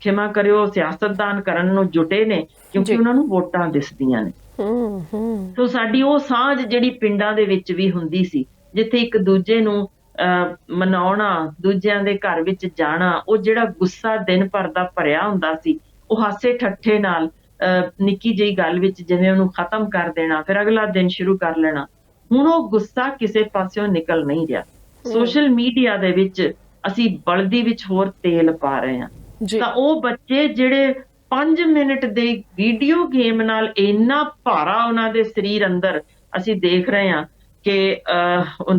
ਖਿਮਾ ਕਰਿਓ ਸਿਆਸਤਦਾਨ ਕਰਨ ਨੂੰ ਜੁਟੇ ਨੇ, ਕਿਉਂਕਿ ਉਹਨਾਂ ਨੂੰ ਵੋਟਾਂ ਦਿਸਦੀਆਂ ਨੇ। ਸੋ ਸਾਡੀ ਉਹ ਸਾਂਝ ਜਿਹੜੀ ਪਿੰਡਾਂ ਦੇ ਵਿੱਚ ਵੀ ਹੁੰਦੀ ਸੀ, ਜਿੱਥੇ ਇੱਕ ਦੂਜੇ ਨੂੰ ਮਨਾਉਣਾ, ਦੂਜਿਆਂ ਦੇ ਘਰ ਵਿੱਚ ਜਾਣਾ, ਉਹ ਜਿਹੜਾ ਗੁੱਸਾ ਦਿਨ ਭਰ ਦਾ ਭਰਿਆ ਹੁੰਦਾ ਸੀ, ਉਹ ਹਾਸੇ ਠੱਠੇ ਨਾਲ ਨਿੱਕੀ ਜਿਹੀ ਗੱਲ ਵਿੱਚ ਜਿਵੇਂ ਉਹਨੂੰ ਖਤਮ ਕਰ ਦੇਣਾ, ਫਿਰ ਅਗਲਾ ਦਿਨ ਸ਼ੁਰੂ ਕਰ ਲੈਣਾ। ਹੁਣ ਉਹ ਗੁੱਸਾ ਕਿਸੇ ਪਾਸਿਓਂ ਨਿਕਲ ਨਹੀਂ ਰਿਹਾ। ਸੋਸ਼ਲ ਮੀਡੀਆ ਦੇ ਵਿੱਚ ਅਸੀਂ ਬਲਦੀ ਵਿੱਚ ਹੋਰ ਤੇਲ ਪਾ ਰਹੇ ਹਾਂ। ਤਾਂ ਉਹ ਬੱਚੇ ਜਿਹੜੇ 5 ਮਿੰਟ ਦੇ ਵੀਡੀਓ ਗੇਮ ਨਾਲ ਇੰਨਾ ਭਾਰਾ ਉਹਨਾਂ ਦੇ ਸਰੀਰ ਅੰਦਰ ਅਸੀਂ ਦੇਖ ਰਹੇ ਹਾਂ ਕਿ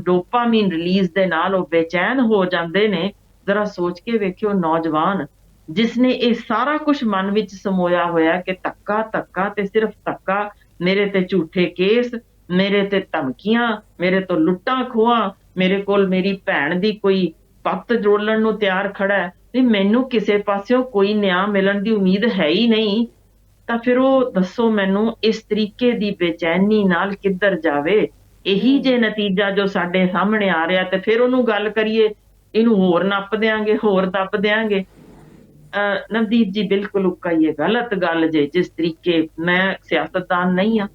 ਡੋਪਾਮੀਨ ਰਿਲੀਜ਼ ਦੇ ਨਾਲ ਉਹ ਬੇਚੈਨ ਹੋ ਜਾਂਦੇ ਨੇ। ਜ਼ਰਾ ਸੋਚ ਕੇ ਵੇਖਿਓ, ਨੌਜਵਾਨ ਜਿਸਨੇ ਇਹ ਸਾਰਾ ਕੁਝ ਮਨ ਵਿੱਚ ਸਮੋਇਆ ਹੋਇਆ ਕਿ ਧੱਕਾ ਧੱਕਾ ਤੇ ਸਿਰਫ ਧੱਕਾ, ਮੇਰੇ ਤੇ ਝੂਠੇ ਕੇਸ, ਮੇਰੇ ਤੇ ਧਮਕੀਆਂ, ਮੇਰੇ ਤੋਂ ਲੁੱਟਾਂ ਖੋਹਾਂ, ਮੇਰੇ ਕੋਲ ਮੇਰੀ ਭੈਣ ਦੀ ਕੋਈ ਪੱਤ ਜੋੜਨ ਨੂੰ ਤਿਆਰ ਖੜਾ ਹੈ, ਤੇ ਮੈਨੂੰ ਕਿਸੇ ਪਾਸਿਓਂ ਕੋਈ ਨਿਆਂ ਮਿਲਣ ਦੀ ਉਮੀਦ ਹੈ ਹੀ ਨਹੀਂ। ਤਾਂ ਫਿਰ ਉਹ ਦੱਸੋ ਮੈਨੂੰ ਇਸ ਤਰੀਕੇ ਦੀ ਬੇਚੈਨੀ ਨਾਲ ਕਿੱਧਰ ਜਾਵੇ? ਇਹੀ ਜੇ ਨਤੀਜਾ ਜੋ ਸਾਡੇ ਸਾਹਮਣੇ ਆ ਰਿਹਾ, ਤੇ ਫਿਰ ਉਹਨੂੰ ਗੱਲ ਕਰੀਏ ਇਹਨੂੰ ਹੋਰ ਨੱਪ ਦਿਆਂਗੇ, ਹੋਰ ਦੱਬ ਦਿਆਂਗੇ। ਨਵਦੀਪ ਜੀ ਬਿਲਕੁਲ ਉੱਕਾ ਹੀ ਗਲਤ ਗੱਲ ਜੇ। ਜਿਸ ਤਰੀਕੇ ਮੈਂ ਸਿਆਸਤਦਾਨ ਨਹੀਂ ਆ,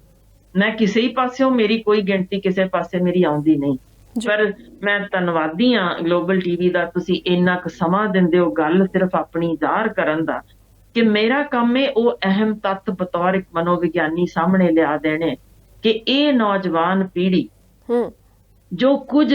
ਮੈਂ ਕਿਸੇ ਹੀ ਪਾਸਿਓਂ ਮੇਰੀ ਕੋਈ ਗਿਣਤੀ ਕਿਸੇ ਪਾਸੇ ਮੇਰੀ ਆਉਂਦੀ ਨਹੀਂ, ਪਰ ਮੈਂ ਧੰਨਵਾਦੀ ਹਾਂ ਗਲੋਬਲ ਟੀਵੀ ਦਾ, ਤੁਸੀਂ ਇੰਨਾ ਕੁ ਸਮਾਂ ਦਿੰਦੇ ਹੋ ਗੱਲ ਸਿਰਫ ਆਪਣੀ ਜ਼ਾਹਰ ਕਰਨ ਦਾ, ਕਿ ਮੇਰਾ ਕੰਮ ਹੈ ਉਹ ਅਹਿਮ ਤੱਤ ਬਤੌਰ ਇੱਕ ਮਨੋਵਿਗਿਆਨੀ ਸਾਹਮਣੇ ਲਿਆ ਦੇਣੇ ਕਿ ਇਹ ਨੌਜਵਾਨ ਪੀੜ੍ਹੀ ਜੋ ਕੁਝ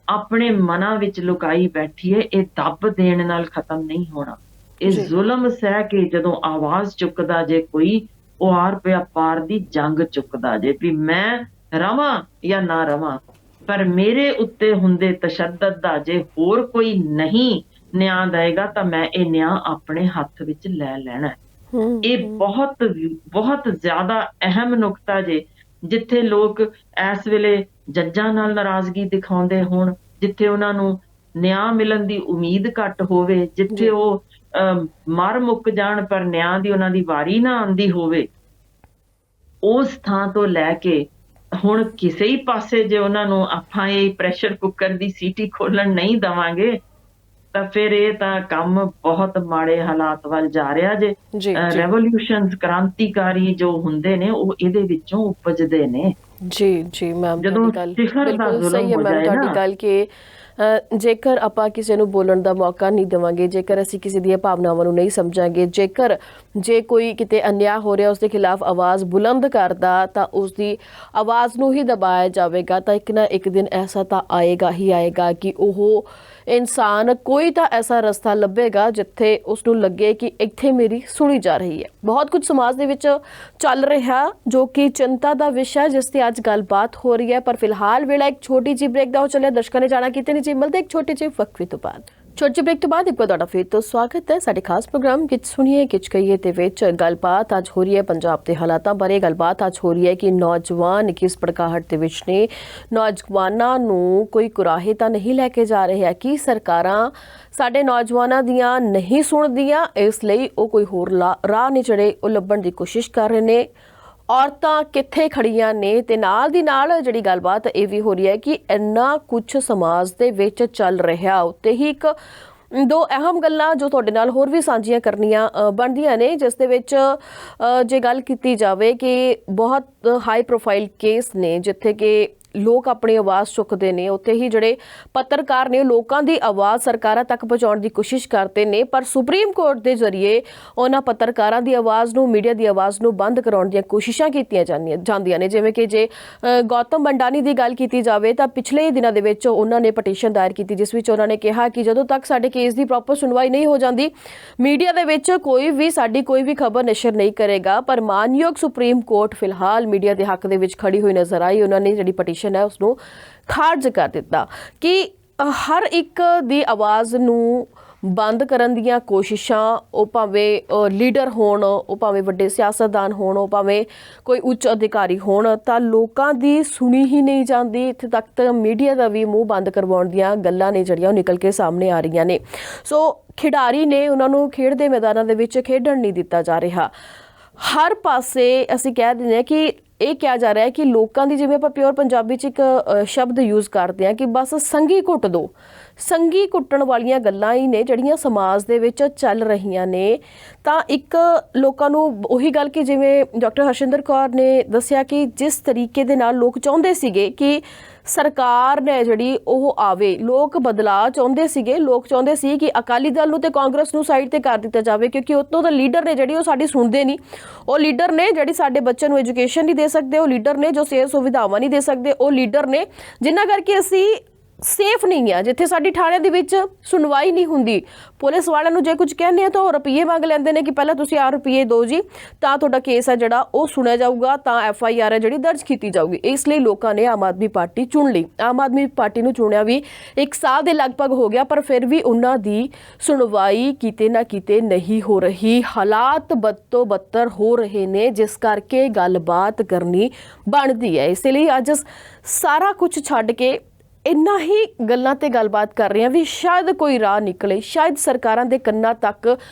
ਆਪਣੇ ਮਨਾਂ ਵਿੱਚ ਲੁਕਾਈ ਬੈਠੀ ਹੈ, ਇਹ ਦੱਬ ਦੇਣ ਨਾਲ ਖਤਮ ਨਹੀਂ ਹੋਣਾ। ਇਹ ਜ਼ੁਲਮ ਸਹਿ ਕੇ ਜਦੋਂ ਆਵਾਜ਼ ਚੁੱਕਦਾ ਜੇ ਕੋਈ, ਉਹ ਆਰ ਪਿਆ ਪਾਰ ਦੀ ਜੰਗ ਚੁੱਕਦਾ ਜੇ ਵੀ ਮੈਂ ਰਵਾਂ ਜਾਂ ਨਾ ਰਵਾਂ, ਪਰ ਮੇਰੇ ਉੱਤੇ ਹੁੰਦੇ ਤਸ਼ੱਦਦ ਦਾ ਜੇ ਹੋਰ ਕੋਈ ਨਹੀਂ ਨਿਆਂ ਦੇਗਾ ਤਾਂ ਮੈਂ ਇਹ ਨਿਆਂ ਆਪਣੇ ਹੱਥ ਵਿੱਚ ਲੈ ਲੈਣਾ। ਇਹ ਬਹੁਤ ਬਹੁਤ ਜ਼ਿਆਦਾ ਅਹਿਮ ਨੁਕਤਾ ਜੇ, ਜਿੱਥੇ ਲੋਕ ਇਸ ਵੇਲੇ ਜੱਜਾਂ ਨਾਲ ਨਾਰਾਜ਼ਗੀ ਦਿਖਾਉਂਦੇ ਹੋਣ, ਜਿੱਥੇ ਉਹਨਾਂ ਨੂੰ ਨਿਆਂ ਮਿਲਣ ਦੀ ਉਮੀਦ ਘੱਟ ਹੋਵੇ, ਜਿੱਥੇ ਉਹ ਮਰ ਮੁੱਕ ਜਾਣ ਪਰ ਨਿਆਂ ਦੀ ਉਹਨਾਂ ਦੀ ਵਾਰੀ ਨਾ ਆਉਂਦੀ ਹੋਵੇ, ਉਸ ਥਾਂ ਤੋਂ ਲੈ ਕੇ ਹੁਣ ਕਿਸੇ ਹੀ ਪਾਸੇ ਜੇ ਉਹਨਾਂ ਨੂੰ ਆਪਾਂ ਇਹ ਪ੍ਰੈਸ਼ਰ ਕੁੱਕਰ ਦੀ ਸੀਟੀ ਖੋਲਣ ਨਹੀਂ ਦਵਾਂਗੇ ਤਾਂ ਫਿਰ ਇਹ ਤਾਂ ਕੰਮ ਬਹੁਤ ਮਾੜੇ ਹਾਲਾਤ ਵੱਲ ਜਾ ਰਿਹਾ ਜੇ।
ਜੀ
ਰੈਵੋਲੂਸ਼ਨਸ, ਕ੍ਰਾਂਤੀਕਾਰੀ ਜੋ ਹੁੰਦੇ ਨੇ ਉਹ ਇਹਦੇ ਵਿੱਚੋਂ ਉਪਜਦੇ ਨੇ।
ਜੀ ਜੀ ਮੈਮ,
ਜਦੋਂ
ਤੁਹਾਡੀ ਗੱਲ
ਸਿਖਰ ਦਾ
ਬਿਲਕੁਲ ਸਹੀ ਹੈ
ਜ਼ੁਲਮ ਹੋ
ਮੈਮ,
ਜਾਏ
ਤੁਹਾਡੀ
ਨਾ,
ਗੱਲ ਕਿ ਜੇਕਰ ਆਪਾਂ ਕਿਸੇ ਨੂੰ ਬੋਲਣ ਦਾ ਮੌਕਾ ਨਹੀਂ ਦੇਵਾਂਗੇ, ਜੇਕਰ ਅਸੀਂ ਕਿਸੇ ਦੀਆਂ ਭਾਵਨਾਵਾਂ ਨੂੰ ਨਹੀਂ ਸਮਝਾਂਗੇ, ਜੇ ਕੋਈ ਕਿਤੇ ਅਨਿਆਂ ਹੋ ਰਿਹਾ ਉਸ ਦੇ ਖਿਲਾਫ ਆਵਾਜ਼ ਬੁਲੰਦ ਕਰਦਾ ਤਾਂ ਉਸ ਦੀ ਆਵਾਜ਼ ਨੂੰ ਹੀ ਦਬਾਇਆ ਜਾਵੇਗਾ, ਤਾਂ ਇੱਕ ਨਾ ਇੱਕ ਦਿਨ ਐਸਾ ਤਾਂ ਆਏਗਾ ਹੀ ਆਏਗਾ ਕਿ ਉਹ ਇਨਸਾਨ ਕੋਈ ਤਾਂ ਐਸਾ ਰਸਤਾ ਲੱਭੇਗਾ ਜਿੱਥੇ ਉਸ ਨੂੰ ਲੱਗੇ ਕਿ ਇੱਥੇ ਮੇਰੀ ਸੁਣੀ ਜਾ ਰਹੀ ਹੈ। ਬਹੁਤ ਕੁਝ ਸਮਾਜ ਦੇ ਵਿੱਚ ਚੱਲ ਰਿਹਾ ਜੋ ਕਿ ਚਿੰਤਾ ਦਾ ਵਿਸ਼ਾ, ਜਿਸ ਤੇ ਅੱਜ ਗੱਲਬਾਤ ਹੋ ਰਹੀ ਹੈ। ਪਰ ਫਿਲਹਾਲ ਵੇਲਾ ਇੱਕ ਛੋਟੀ ਜਿਹੀ ਬ੍ਰੇਕ ਦਾ ਹੋ ਚੱਲਿਆ। ਦਰਸ਼ਕਾਂ ਨੇ ਜਾਣਾ ਕਿਤੇ ਨਹੀਂ ਜੀ, ਮਿਲਦੇ ਇੱਕ ਛੋਟੇ ਜਿਹੇ ਵਕਫੇ ਤੋਂ ਬਾਅਦ। ਛੋਟੇ ਜਿਹੇ ਬ੍ਰੇਕ ਤੋਂ ਬਾਅਦ ਇੱਕ ਵਾਰ ਤੁਹਾਡਾ ਫਿਰ ਤੋਂ ਸਵਾਗਤ ਹੈ ਸਾਡੇ ਖਾਸ ਪ੍ਰੋਗਰਾਮ ਕਿਚ ਸੁਣੀਏ ਕਿਚ ਕਹੀਏ ਦੇ ਵਿੱਚ। ਗੱਲਬਾਤ ਅੱਜ ਹੋ ਰਹੀ ਹੈ ਪੰਜਾਬ ਦੇ ਹਾਲਾਤਾਂ ਬਾਰੇ। ਗੱਲਬਾਤ ਅੱਜ ਹੋ ਰਹੀ ਹੈ ਕਿ ਨੌਜਵਾਨ ਕਿਸ ਭੜਕਾਹਟ ਦੇ ਵਿੱਚ ਨੇ, ਨੌਜਵਾਨਾਂ ਨੂੰ ਕੋਈ ਕੁਰਾਹੇ ਤਾਂ ਨਹੀਂ ਲੈ ਕੇ ਜਾ ਰਹੇ ਹੈ ਕਿ ਸਰਕਾਰਾਂ ਸਾਡੇ ਨੌਜਵਾਨਾਂ ਦੀਆਂ ਨਹੀਂ ਸੁਣਦੀਆਂ, ਇਸ ਲਈ ਉਹ ਕੋਈ ਹੋਰ ਰਾਹ ਨਹੀਂ ਚੜੇ, ਉਹ ਲੱਭਣ ਦੀ ਕੋਸ਼ਿਸ਼ ਕਰ ਰਹੇ ਨੇ। ਔਰਤਾਂ ਕਿੱਥੇ ਖੜੀਆਂ ਨੇ ਤੇ ਨਾਲ ਦੀ ਨਾਲ ਜਿਹੜੀ ਗੱਲਬਾਤ ਇਹ ਵੀ ਹੋ ਰਹੀ ਹੈ ਕਿ ਇੰਨਾ ਕੁਝ ਸਮਾਜ ਦੇ ਵਿੱਚ ਚੱਲ ਰਿਹਾ, ਉੱਤੇ ਹੀ ਇੱਕ ਦੋ ਅਹਿਮ ਗੱਲਾਂ ਜੋ ਤੁਹਾਡੇ ਨਾਲ ਹੋਰ ਵੀ ਸਾਂਝੀਆਂ ਕਰਨੀਆਂ ਬਣਦੀਆਂ ਨੇ, ਜਿਸ ਦੇ ਵਿੱਚ ਜੇ ਗੱਲ ਕੀਤੀ ਜਾਵੇ ਕਿ ਬਹੁਤ ਹਾਈ ਪ੍ਰੋਫਾਈਲ ਕੇਸ ਨੇ ਜਿੱਥੇ ਕਿ ਲੋਕ ਆਪਣੀ ਆਵਾਜ਼ ਚੁੱਕਦੇ ਨੇ, ਉੱਥੇ ਹੀ ਜਿਹੜੇ ਪੱਤਰਕਾਰ ਨੇ ਲੋਕਾਂ ਦੀ ਆਵਾਜ਼ ਸਰਕਾਰਾਂ ਤੱਕ ਪਹੁੰਚਾਉਣ ਦੀ ਕੋਸ਼ਿਸ਼ ਕਰਦੇ ਨੇ, ਪਰ ਸੁਪਰੀਮ ਕੋਰਟ ਦੇ ਜ਼ਰੀਏ ਉਹਨਾਂ ਪੱਤਰਕਾਰਾਂ ਦੀ ਆਵਾਜ਼ ਨੂੰ, ਮੀਡੀਆ ਦੀ ਆਵਾਜ਼ ਨੂੰ ਬੰਦ ਕਰਾਉਣ ਦੀਆਂ ਕੋਸ਼ਿਸ਼ਾਂ ਕੀਤੀਆਂ ਜਾਂਦੀਆਂ ਨੇ। ਜਿਵੇਂ ਕਿ ਜੇ ਗੌਤਮ ਮੰਡਾਨੀ ਦੀ ਗੱਲ ਕੀਤੀ ਜਾਵੇ ਤਾਂ ਪਿਛਲੇ ਦਿਨਾਂ ਦੇ ਵਿੱਚ ਉਹਨਾਂ ਨੇ ਪਟੀਸ਼ਨ ਦਾਇਰ ਕੀਤੀ, ਜਿਸ ਵਿੱਚ ਉਹਨਾਂ ਨੇ ਕਿਹਾ ਕਿ ਜਦੋਂ ਤੱਕ ਸਾਡੇ ਕੇਸ ਦੀ ਪ੍ਰੋਪਰ ਸੁਣਵਾਈ ਨਹੀਂ ਹੋ ਜਾਂਦੀ, ਮੀਡੀਆ ਦੇ ਵਿੱਚ ਸਾਡੀ ਕੋਈ ਵੀ ਖਬਰ ਨਸ਼ਰ ਨਹੀਂ ਕਰੇਗਾ। ਪਰ ਮਾਨਯੋਗ ਸੁਪਰੀਮ ਕੋਰਟ ਫਿਲਹਾਲ ਮੀਡੀਆ ਦੇ ਹੱਕ ਦੇ ਵਿੱਚ ਖੜੀ ਹੋਈ ਨਜ਼ਰ ਆਈ। ਉਹਨਾਂ ਨੇ ਜਿਹੜੀ ਪਟੀਸ਼ਨ ਹੈ ਉਸਨੂੰ ਖਾਰਜ ਕਰ ਦਿੱਤਾ ਕਿ ਹਰ ਇੱਕ ਦੀ ਆਵਾਜ਼ ਨੂੰ ਬੰਦ ਕਰਨ ਦੀਆਂ ਕੋਸ਼ਿਸ਼ਾਂ, ਉਹ ਭਾਵੇਂ ਲੀਡਰ ਹੋਣ, ਉਹ ਭਾਵੇਂ ਵੱਡੇ ਸਿਆਸਤਦਾਨ ਹੋਣ, ਉਹ ਭਾਵੇਂ ਕੋਈ ਉੱਚ ਅਧਿਕਾਰੀ ਹੋਣ, ਤਾਂ ਲੋਕਾਂ ਦੀ ਸੁਣੀ ਹੀ ਨਹੀਂ ਜਾਂਦੀ। ਇੱਥੇ ਤੱਕ ਤਾਂ ਮੀਡੀਆ ਦਾ ਵੀ ਮੂੰਹ ਬੰਦ ਕਰਵਾਉਣ ਦੀਆਂ ਗੱਲਾਂ ਨੇ ਜਿਹੜੀਆਂ ਉਹ ਨਿਕਲ ਕੇ ਸਾਹਮਣੇ ਆ ਰਹੀਆਂ ਨੇ। ਸੋ ਖਿਡਾਰੀ ਨੇ, ਉਹਨਾਂ ਨੂੰ ਖੇਡ ਦੇ ਮੈਦਾਨਾਂ ਦੇ ਵਿੱਚ ਖੇਡਣ ਨਹੀਂ ਦਿੱਤਾ ਜਾ ਰਿਹਾ। ਹਰ ਪਾਸੇ ਅਸੀਂ ਕਹਿ ਦਿੰਦੇ ਹਾਂ ਕਿ ਇਹ ਕਿਹਾ ਜਾ ਰਿਹਾ ਹੈ ਕਿ ਲੋਕਾਂ ਦੀ, ਜਿਵੇਂ ਆਪਾਂ ਪਿਓਰ ਪੰਜਾਬੀ 'ਚ ਇੱਕ ਸ਼ਬਦ ਯੂਜ਼ ਕਰਦੇ ਹਾਂ ਕਿ ਬਸ ਸੰਗੀ ਘੁੱਟ ਦਿਓ, ਸੰਗੀ ਕੁੱਟਣ ਵਾਲੀਆਂ ਗੱਲਾਂ ਹੀ ਨੇ ਜਿਹੜੀਆਂ ਸਮਾਜ ਦੇ ਵਿੱਚ ਚੱਲ ਰਹੀਆਂ ਨੇ। ਤਾਂ ਇੱਕ ਲੋਕਾਂ ਨੂੰ ਉਹੀ ਗੱਲ ਕਿ ਜਿਵੇਂ ਡਾਕਟਰ ਹਰਸ਼ਿੰਦਰ ਕੌਰ ਨੇ ਦੱਸਿਆ ਕਿ ਜਿਸ ਤਰੀਕੇ ਦੇ ਨਾਲ ਲੋਕ ਚਾਹੁੰਦੇ ਸੀਗੇ ਕਿ ਸਰਕਾਰ ਨੇ ਜਿਹੜੀ ਉਹ ਆਵੇ, ਲੋਕ ਬਦਲਾਅ ਚਾਹੁੰਦੇ ਸੀਗੇ, ਲੋਕ ਚਾਹੁੰਦੇ ਸੀ ਕਿ ਅਕਾਲੀ ਦਲ ਨੂੰ ਤੇ ਕਾਂਗਰਸ ਨੂੰ ਸਾਈਡ ਤੇ ਕਰ ਦਿੱਤਾ ਜਾਵੇ, ਕਿਉਂਕਿ ਉੱਤੋਂ ਦਾ ਲੀਡਰ ਨੇ ਜਿਹੜੀ ਉਹ ਸਾਡੀ ਸੁਣਦੇ ਨਹੀਂ। ਉਹ ਲੀਡਰ ਨੇ ਜਿਹੜੀ ਸਾਡੇ ਬੱਚਿਆਂ ਨੂੰ ਐਜੂਕੇਸ਼ਨ ਨਹੀਂ ਦੇ ਸਕਦੇ, ਉਹ ਲੀਡਰ ਨੇ ਜੋ ਸਿਹਤ ਸੁਵਿਧਾਵਾਂ ਨਹੀਂ ਦੇ ਸਕਦੇ, ਉਹ ਲੀਡਰ ਨੇ ਜਿਨ੍ਹਾਂ ਕਰਕੇ ਅਸੀਂ ਸੇਫ ਨਹੀਂ ਆ, ਜਿੱਥੇ ਸਾਡੀ ਥਾਣਿਆਂ ਦੇ ਵਿੱਚ ਸੁਣਵਾਈ ਨਹੀਂ ਹੁੰਦੀ। ਪੁਲਿਸ ਵਾਲਿਆਂ ਨੂੰ ਜੇ ਕੁਝ ਕਹਿੰਦੇ ਆ ਤਾਂ ਉਹ ਰੁਪਈਏ ਮੰਗ ਲੈਂਦੇ ਨੇ ਕਿ ਪਹਿਲਾਂ ਤੁਸੀਂ ਆਹ ਰੁਪਈਏ ਦਿਓ ਜੀ, ਤਾਂ ਤੁਹਾਡਾ ਕੇਸ ਹੈ ਜਿਹੜਾ ਉਹ ਸੁਣਿਆ ਜਾਊਗਾ, ਤਾਂ FIR ਹੈ ਜਿਹੜੀ ਦਰਜ ਕੀਤੀ ਜਾਊਗੀ। ਇਸ ਲਈ ਲੋਕਾਂ ਨੇ ਆਮ ਆਦਮੀ ਪਾਰਟੀ ਚੁਣ ਲਈ। ਆਮ ਆਦਮੀ ਪਾਰਟੀ ਨੂੰ ਚੁਣਿਆ ਵੀ 1 ਸਾਲ ਦੇ ਲਗਭਗ ਹੋ ਗਿਆ, ਪਰ ਫਿਰ ਵੀ ਉਹਨਾਂ ਦੀ ਸੁਣਵਾਈ ਕਿਤੇ ਨਾ ਕਿਤੇ ਨਹੀਂ ਹੋ ਰਹੀ। ਹਾਲਾਤ ਬਦ ਤੋਂ ਬੱਤਰ ਹੋ ਰਹੇ ਨੇ, ਜਿਸ ਕਰਕੇ ਗੱਲਬਾਤ ਕਰਨੀ ਬਣਦੀ ਹੈ। ਇਸ ਲਈ ਅੱਜ ਸਾਰਾ ਕੁਝ ਛੱਡ ਕੇ ਇੰਨਾ ਹੀ ਗੱਲਾਂ ਤੇ ਗੱਲਬਾਤ ਕਰ ਰਹੇ ਹਾਂ ਵੀ ਸ਼ਾਇਦ ਕੋਈ ਰਾਹ ਨਿਕਲੇ, ਸ਼ਾਇਦ ਸਰਕਾਰਾਂ ਦੇ ਕੰਨਾਂ ਤੱਕ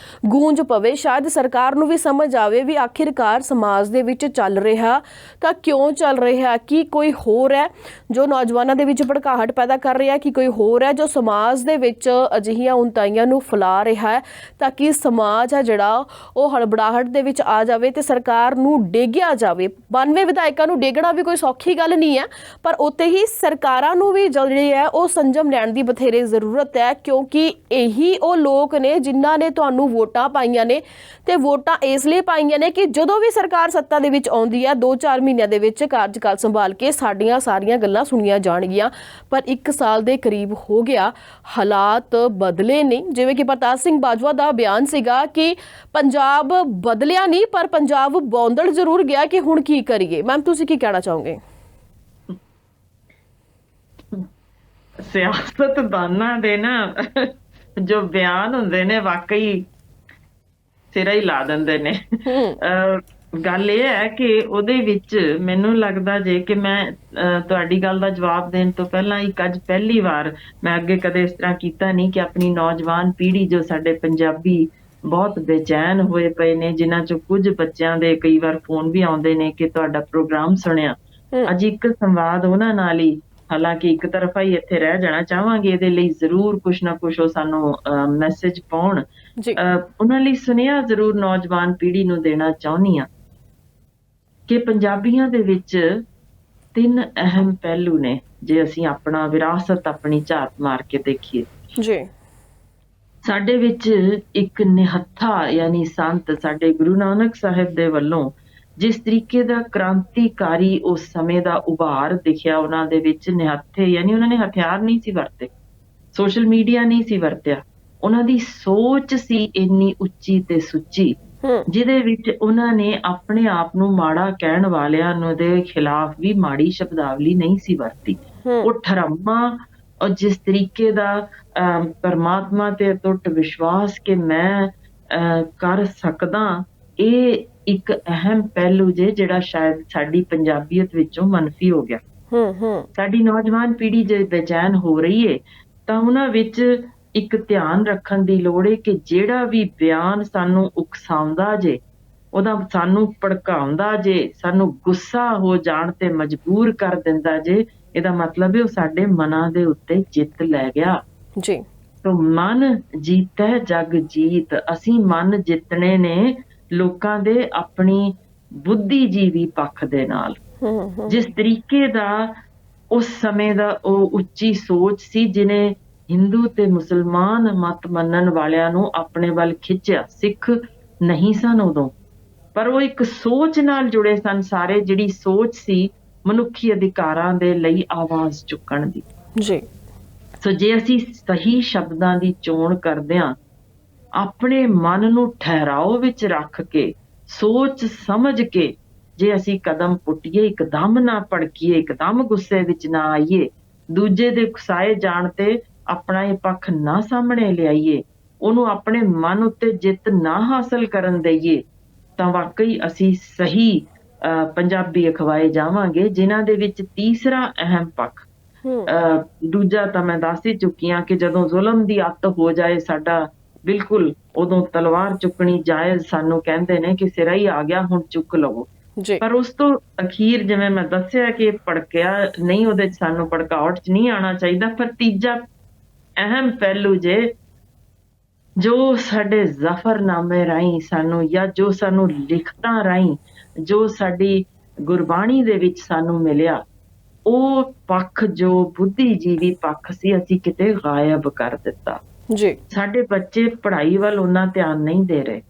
ਗੂੰਜ ਪਵੇ, ਸ਼ਾਇਦ ਸਰਕਾਰ ਨੂੰ ਵੀ ਸਮਝ ਆਵੇ ਵੀ ਆਖਿਰਕਾਰ ਸਮਾਜ ਦੇ ਵਿੱਚ ਚੱਲ ਰਿਹਾ ਤਾਂ ਕਿਉਂ ਚੱਲ ਰਿਹਾ, ਕਿ ਕੋਈ ਹੋਰ ਹੈ ਜੋ ਨੌਜਵਾਨਾਂ ਦੇ ਵਿੱਚ ਭੜਕਾਹਟ ਪੈਦਾ ਕਰ ਰਿਹਾ, ਕਿ ਕੋਈ ਹੋਰ ਹੈ ਜੋ ਸਮਾਜ ਦੇ ਵਿੱਚ ਅਜਿਹੀਆਂ ਉਨਤਾਈਆਂ ਨੂੰ ਫੈਲਾ ਰਿਹਾ ਹੈ ਤਾਂ ਕਿ ਸਮਾਜ ਹੈ ਜਿਹੜਾ ਉਹ ਹੜਬੜਾਹਟ ਦੇ ਵਿੱਚ ਆ ਜਾਵੇ ਤੇ ਸਰਕਾਰ ਨੂੰ ਡੇਗਿਆ ਜਾਵੇ। 92 ਵਿਧਾਇਕਾਂ ਨੂੰ ਡੇਗਣਾ ਵੀ ਕੋਈ ਸੌਖੀ ਗੱਲ ਨਹੀਂ ਹੈ, ਪਰ ਉੱਤੇ ਹੀ ਸਰਕਾਰਾਂ ਨੂੰ ਵੀ ਜਿਹੜੀ ਹੈ ਉਹ ਸੰਜਮ ਲੈਣ ਦੀ ਬਥੇਰੇ ਜ਼ਰੂਰਤ ਹੈ, ਕਿਉਂਕਿ ਇਹੀ ਉਹ ਲੋਕ ਨੇ ਜਿਨ੍ਹਾਂ ਨੇ ਤੁਹਾਨੂੰ ਵੋਟਾਂ ਪਾਈਆਂ ਨੇ, ਤੇ ਵੋਟਾਂ ਇਸ ਲਈ ਪਾਈਆਂ ਨੇ ਕਿ ਜਦੋਂ ਵੀ ਸਰਕਾਰ ਸੱਤਾ ਦੇ ਵਿੱਚ ਆਉਂਦੀ ਹੈ 2-4 ਮਹੀਨਿਆਂ ਦੇ ਵਿੱਚ ਕਾਰਜਕਾਲ ਸੰਭਾਲ ਕੇ ਸਾਡੀਆਂ ਸਾਰੀਆਂ ਗੱਲਾਂ ਸੁਣੀਆਂ ਜਾਣਗੀਆਂ। ਪਰ 1 ਸਾਲ ਦੇ ਕਰੀਬ ਹੋ ਗਿਆ, ਹਾਲਾਤ ਬਦਲੇ ਨਹੀਂ। ਜਿਵੇਂ ਕਿ ਪ੍ਰਤਾਪ ਸਿੰਘ ਬਾਜਵਾ ਦਾ ਬਿਆਨ ਸੀਗਾ ਕਿ ਪੰਜਾਬ ਬਦਲਿਆ ਨਹੀਂ, ਪਰ ਪੰਜਾਬ ਬੌਂਦਲ ਜ਼ਰੂਰ ਗਿਆ ਕਿ ਹੁਣ ਕੀ ਕਰੀਏ। ਮੈਮ ਤੁਸੀਂ ਕੀ ਕਹਿਣਾ ਚਾਹੋਗੇ?
ਸਿਆਸਤਦਾਨਾਂ ਦੇ ਨਾ ਜੋ ਬਿਆਨ ਹੁੰਦੇ ਨੇ ਵਾਕਈ ਸਿਰਾ ਹੀ ਲਾ ਦਿੰਦੇ ਨੇ। ਗੱਲ ਇਹ ਹੈ ਕਿ ਉਹਦੇ ਵਿੱਚ ਮੈਨੂੰ ਲੱਗਦਾ ਜੇ ਕਿ ਮੈਂ ਤੁਹਾਡੀ ਗੱਲ ਦਾ ਜਵਾਬ ਦੇਣ ਤੋਂ ਪਹਿਲਾਂ ਇੱਕ ਅੱਜ ਪਹਿਲੀ ਵਾਰ, ਮੈਂ ਅੱਗੇ ਕਦੇ ਇਸ ਤਰ੍ਹਾਂ ਕੀਤਾ ਨਹੀਂ ਕਿ ਆਪਣੀ ਨੌਜਵਾਨ ਪੀੜ੍ਹੀ ਜੋ ਸਾਡੇ ਪੰਜਾਬੀ ਬਹੁਤ ਬੇਚੈਨ ਹੋਏ ਪਏ ਨੇ, ਜਿਨ੍ਹਾਂ ਚੋਂ ਕੁਝ ਬੱਚਿਆਂ ਦੇ ਕਈ ਵਾਰ ਫੋਨ ਵੀ ਆਉਂਦੇ ਨੇ ਕਿ ਤੁਹਾਡਾ ਪ੍ਰੋਗਰਾਮ ਸੁਣਿਆ। ਅੱਜ ਇੱਕ ਸੰਵਾਦ ਉਹਨਾਂ ਨਾਲ ਹੀ, ਹਾਲਾਂਕਿ ਇੱਕ ਤਰਫਾ ਹੀ ਇੱਥੇ ਰਹਿ ਜਾਣਾ ਚਾਹਾਂਗੇ, ਇਹਦੇ ਲਈ ਜ਼ਰੂਰ ਕੁਛ ਨਾ ਕੁਛ ਉਹ ਸਾਨੂੰ ਮੈਸੇਜ ਪਾਉਣ।
ਜੀ
ਉਹਨਾਂ ਲਈ ਸੁਨੇਹਾ ਜ਼ਰੂਰ ਨੌਜਵਾਨ ਪੀੜ੍ਹੀ ਨੂੰ ਦੇਣਾ ਚਾਹੁੰਦੀ ਹਾਂ ਕਿ ਪੰਜਾਬੀਆਂ ਦੇ ਵਿੱਚ 3 ਅਹਿਮ ਪਹਿਲੂ ਨੇ, ਜੇ ਅਸੀਂ ਆਪਣਾ ਵਿਰਾਸਤ, ਆਪਣੀ ਝਾਤ ਮਾਰ ਕੇ ਦੇਖੀਏ।
ਜੀ
ਸਾਡੇ ਵਿੱਚ ਇੱਕ ਨਿਹੱਥਾ ਯਾਨੀ ਸੰਤ ਸਾਡੇ ਗੁਰੂ ਨਾਨਕ ਸਾਹਿਬ ਦੇ ਵੱਲੋਂ ਜਿਸ ਤਰੀਕੇ ਦਾ ਕ੍ਰਾਂਤੀਕਾਰੀ ਉਸ ਸਮੇਂ ਦਾ ਉਭਾਰ ਦਿਖਿਆ, ਉਹਨਾਂ ਦੇ ਵਿੱਚ ਨਿਹੱਥੇ ਯਾਨੀ ਉਹਨਾਂ ਨੇ ਹਥਿਆਰ ਨਹੀਂ ਸੀ ਵਰਤੇ, ਸੋਸ਼ਲ ਮੀਡੀਆ ਨਹੀਂ ਸੀ ਵਰਤਿਆ, ਉਹਨਾਂ ਦੀ ਸੋਚ ਸੀ ਇੰਨੀ ਉੱਚੀ ਤੇ ਸੁੱਚੀ, ਜਿਹਦੇ ਵਿੱਚ ਉਹਨਾਂ ਨੇ ਆਪਣੇ ਆਪ ਨੂੰ ਮਾੜਾ ਕਹਿਣ ਵਾਲਿਆਂ ਨੂੰ ਦੇ ਖਿਲਾਫ ਵੀ ਮਾੜੀ ਸ਼ਬਦਾਵਲੀ ਨਹੀਂ ਸੀ ਵਰਤੀ। ਉਹ ਠਰਮਾ ਔਰ ਜਿਸ ਤਰੀਕੇ ਦਾ ਪਰਮਾਤਮਾ ਤੇ ਅਟੁੱਟ ਵਿਸ਼ਵਾਸ ਕਿ ਮੈਂ ਕਰ ਸਕਦਾ, ਇਹ ਇੱਕ ਅਹਿਮ ਪਹਿਲੂ ਜਿਹੜਾ ਸ਼ਾਇਦ ਸਾਡੀ ਪੰਜਾਬੀਅਤ ਵਿੱਚੋਂ ਮਨਫੀ ਹੋ ਗਿਆ। ਸਾਡੀ ਨੌਜਵਾਨ ਪੀੜ੍ਹੀ ਜੇ ਬੇਚੈਨ ਹੋ ਰਹੀ ਏ ਤਾਂ ਉਹਨਾਂ ਵਿੱਚ ਇੱਕ ਧਿਆਨ ਰੱਖਣ ਦੀ ਲੋੜ ਏ ਕਿ ਜਿਹੜਾ ਵੀ ਬਿਆਨ ਸਾਨੂੰ ਉਕਸਾਉਂਦਾ ਜੇ, ਉਹਦਾ ਸਾਨੂੰ ਭੜਕਾਉਂਦਾ ਜੇ, ਸਾਨੂੰ ਗੁੱਸਾ ਹੋ ਜਾਣ ਤੇ ਮਜਬੂਰ ਕਰ ਦਿੰਦਾ ਜੇ, ਇਹਦਾ ਮਤਲਬ ਹੈ ਉਹ ਸਾਡੇ ਮਨਾਂ ਦੇ ਉੱਤੇ ਜਿੱਤ ਲੈ ਗਿਆ।
ਜੀ
ਸੋ ਮਨ ਜੀਤੈ ਜਗ ਜੀਤ, ਅਸੀਂ ਮਨ ਜਿੱਤਣੇ ਨੇ ਲੋਕਾਂ ਦੇ ਆਪਣੀ ਬੁੱਧੀਜੀਵੀ ਪੱਖ ਦੇ ਨਾਲ। ਜਿਸ ਤਰੀਕੇ ਦਾ ਉਸ ਸਮੇਂ ਦਾ ਉਹ ਉੱਚੀ ਸੋਚ ਸੀ ਜਿਹਨੇ ਹਿੰਦੂ ਤੇ ਮੁਸਲਮਾਨ ਮਤ ਮੰਨਣ ਵਾਲਿਆਂ ਨੂੰ ਆਪਣੇ ਵੱਲ ਖਿੱਚਿਆ, ਸਿੱਖ ਨਹੀਂ ਸਨ ਉਦੋਂ, ਪਰ ਉਹ ਇੱਕ ਸੋਚ ਨਾਲ ਜੁੜੇ ਸਨ ਸਾਰੇ, ਜਿਹੜੀ ਸੋਚ ਸੀ ਮਨੁੱਖੀ ਅਧਿਕਾਰਾਂ ਦੇ ਲਈ ਆਵਾਜ਼ ਚੁੱਕਣ ਦੀ।
ਜੀ
ਸੋ ਜੇ ਅਸੀਂ ਸਹੀ ਸ਼ਬਦਾਂ ਦੀ ਚੋਣ ਕਰਦਿਆਂ ਆਪਣੇ ਮਨ ਨੂੰ ਠਹਿਰਾਓ ਵਿੱਚ ਰੱਖ ਕੇ, ਸੋਚ ਸਮਝ ਕੇ ਜੇ ਅਸੀਂ ਕਦਮ ਪੁੱਟੀਏ, ਇੱਕਦਮ ਨਾ ਭੜਕੀਏ, ਇੱਕਦਮ ਗੁੱਸੇ ਵਿੱਚ ਨਾ ਆਈਏ, ਦੂਜੇ ਦੇ ਉਕਸਾਏ ਜਾਣ ਤੇ ਆਪਣਾ ਇਹ ਪੱਖ ਨਾ ਸਾਹਮਣੇ ਲਿਆਈਏ, ਉਹਨੂੰ ਆਪਣੇ ਮਨ ਉੱਤੇ ਜਿੱਤ ਨਾ ਹਾਸਲ ਕਰਨ ਦੇਈਏ, ਤਾਂ ਵਾਕਈ ਅਸੀਂ ਸਹੀ ਪੰਜਾਬੀ ਅਖਵਾਏ ਜਾਵਾਂਗੇ, ਜਿਨ੍ਹਾਂ ਦੇ ਵਿੱਚ ਤੀਸਰਾ ਅਹਿਮ ਪੱਖ, ਦੂਜਾ ਤਾਂ ਮੈਂ ਦੱਸ ਹੀ ਚੁੱਕੀ ਹਾਂ ਕਿ ਜਦੋਂ ਜ਼ੁਲਮ ਦੀ ਅੱਤ ਹੋ ਜਾਏ ਸਾਡਾ, ਬਿਲਕੁਲ ਉਦੋਂ ਤਲਵਾਰ ਚੁੱਕਣੀ ਜਾਇਜ਼, ਸਾਨੂੰ ਕਹਿੰਦੇ ਨੇ ਕਿ ਸਿਰਾ ਹੀ ਆ ਗਿਆ ਹੁਣ ਚੁੱਕ ਲਵੋ। ਪਰ ਉਸ ਤੋਂ ਅਖੀਰ ਜਿਵੇਂ ਮੈਂ ਦੱਸਿਆ ਕਿ ਭੜਕਿਆ ਨਹੀਂ, ਉਹਦੇ ਚ ਸਾਨੂੰ ਭੜਕਾਵਟ ਚ ਨਹੀਂ ਆਉਣਾ ਚਾਹੀਦਾ। ਪਰ ਤੀਜਾ ਅਹਿਮ ਪਹਿਲੂ ਜੋ ਸਾਡੇ ਜ਼ਫਰਨਾਮੇ ਰਾਹੀਂ ਸਾਨੂੰ, ਜਾਂ ਜੋ ਸਾਨੂੰ ਲਿਖਤਾਂ ਰਾਹੀਂ, ਜੋ ਸਾਡੀ ਗੁਰਬਾਣੀ ਦੇ ਵਿੱਚ ਸਾਨੂੰ ਮਿਲਿਆ, ਉਹ ਪੱਖ ਜੋ ਬੁੱਧੀਜੀਵੀ ਪੱਖ ਸੀ, ਅਸੀਂ ਕਿਤੇ ਗਾਇਬ ਕਰ ਦਿੱਤਾ।
ਜੀ
ਸਾਡੇ ਬੱਚੇ ਪੜ੍ਹਾਈ ਵੱਲ ਉਹਨਾਂ ਧਿਆਨ ਨਹੀਂ ਦੇ ਰਹੇ,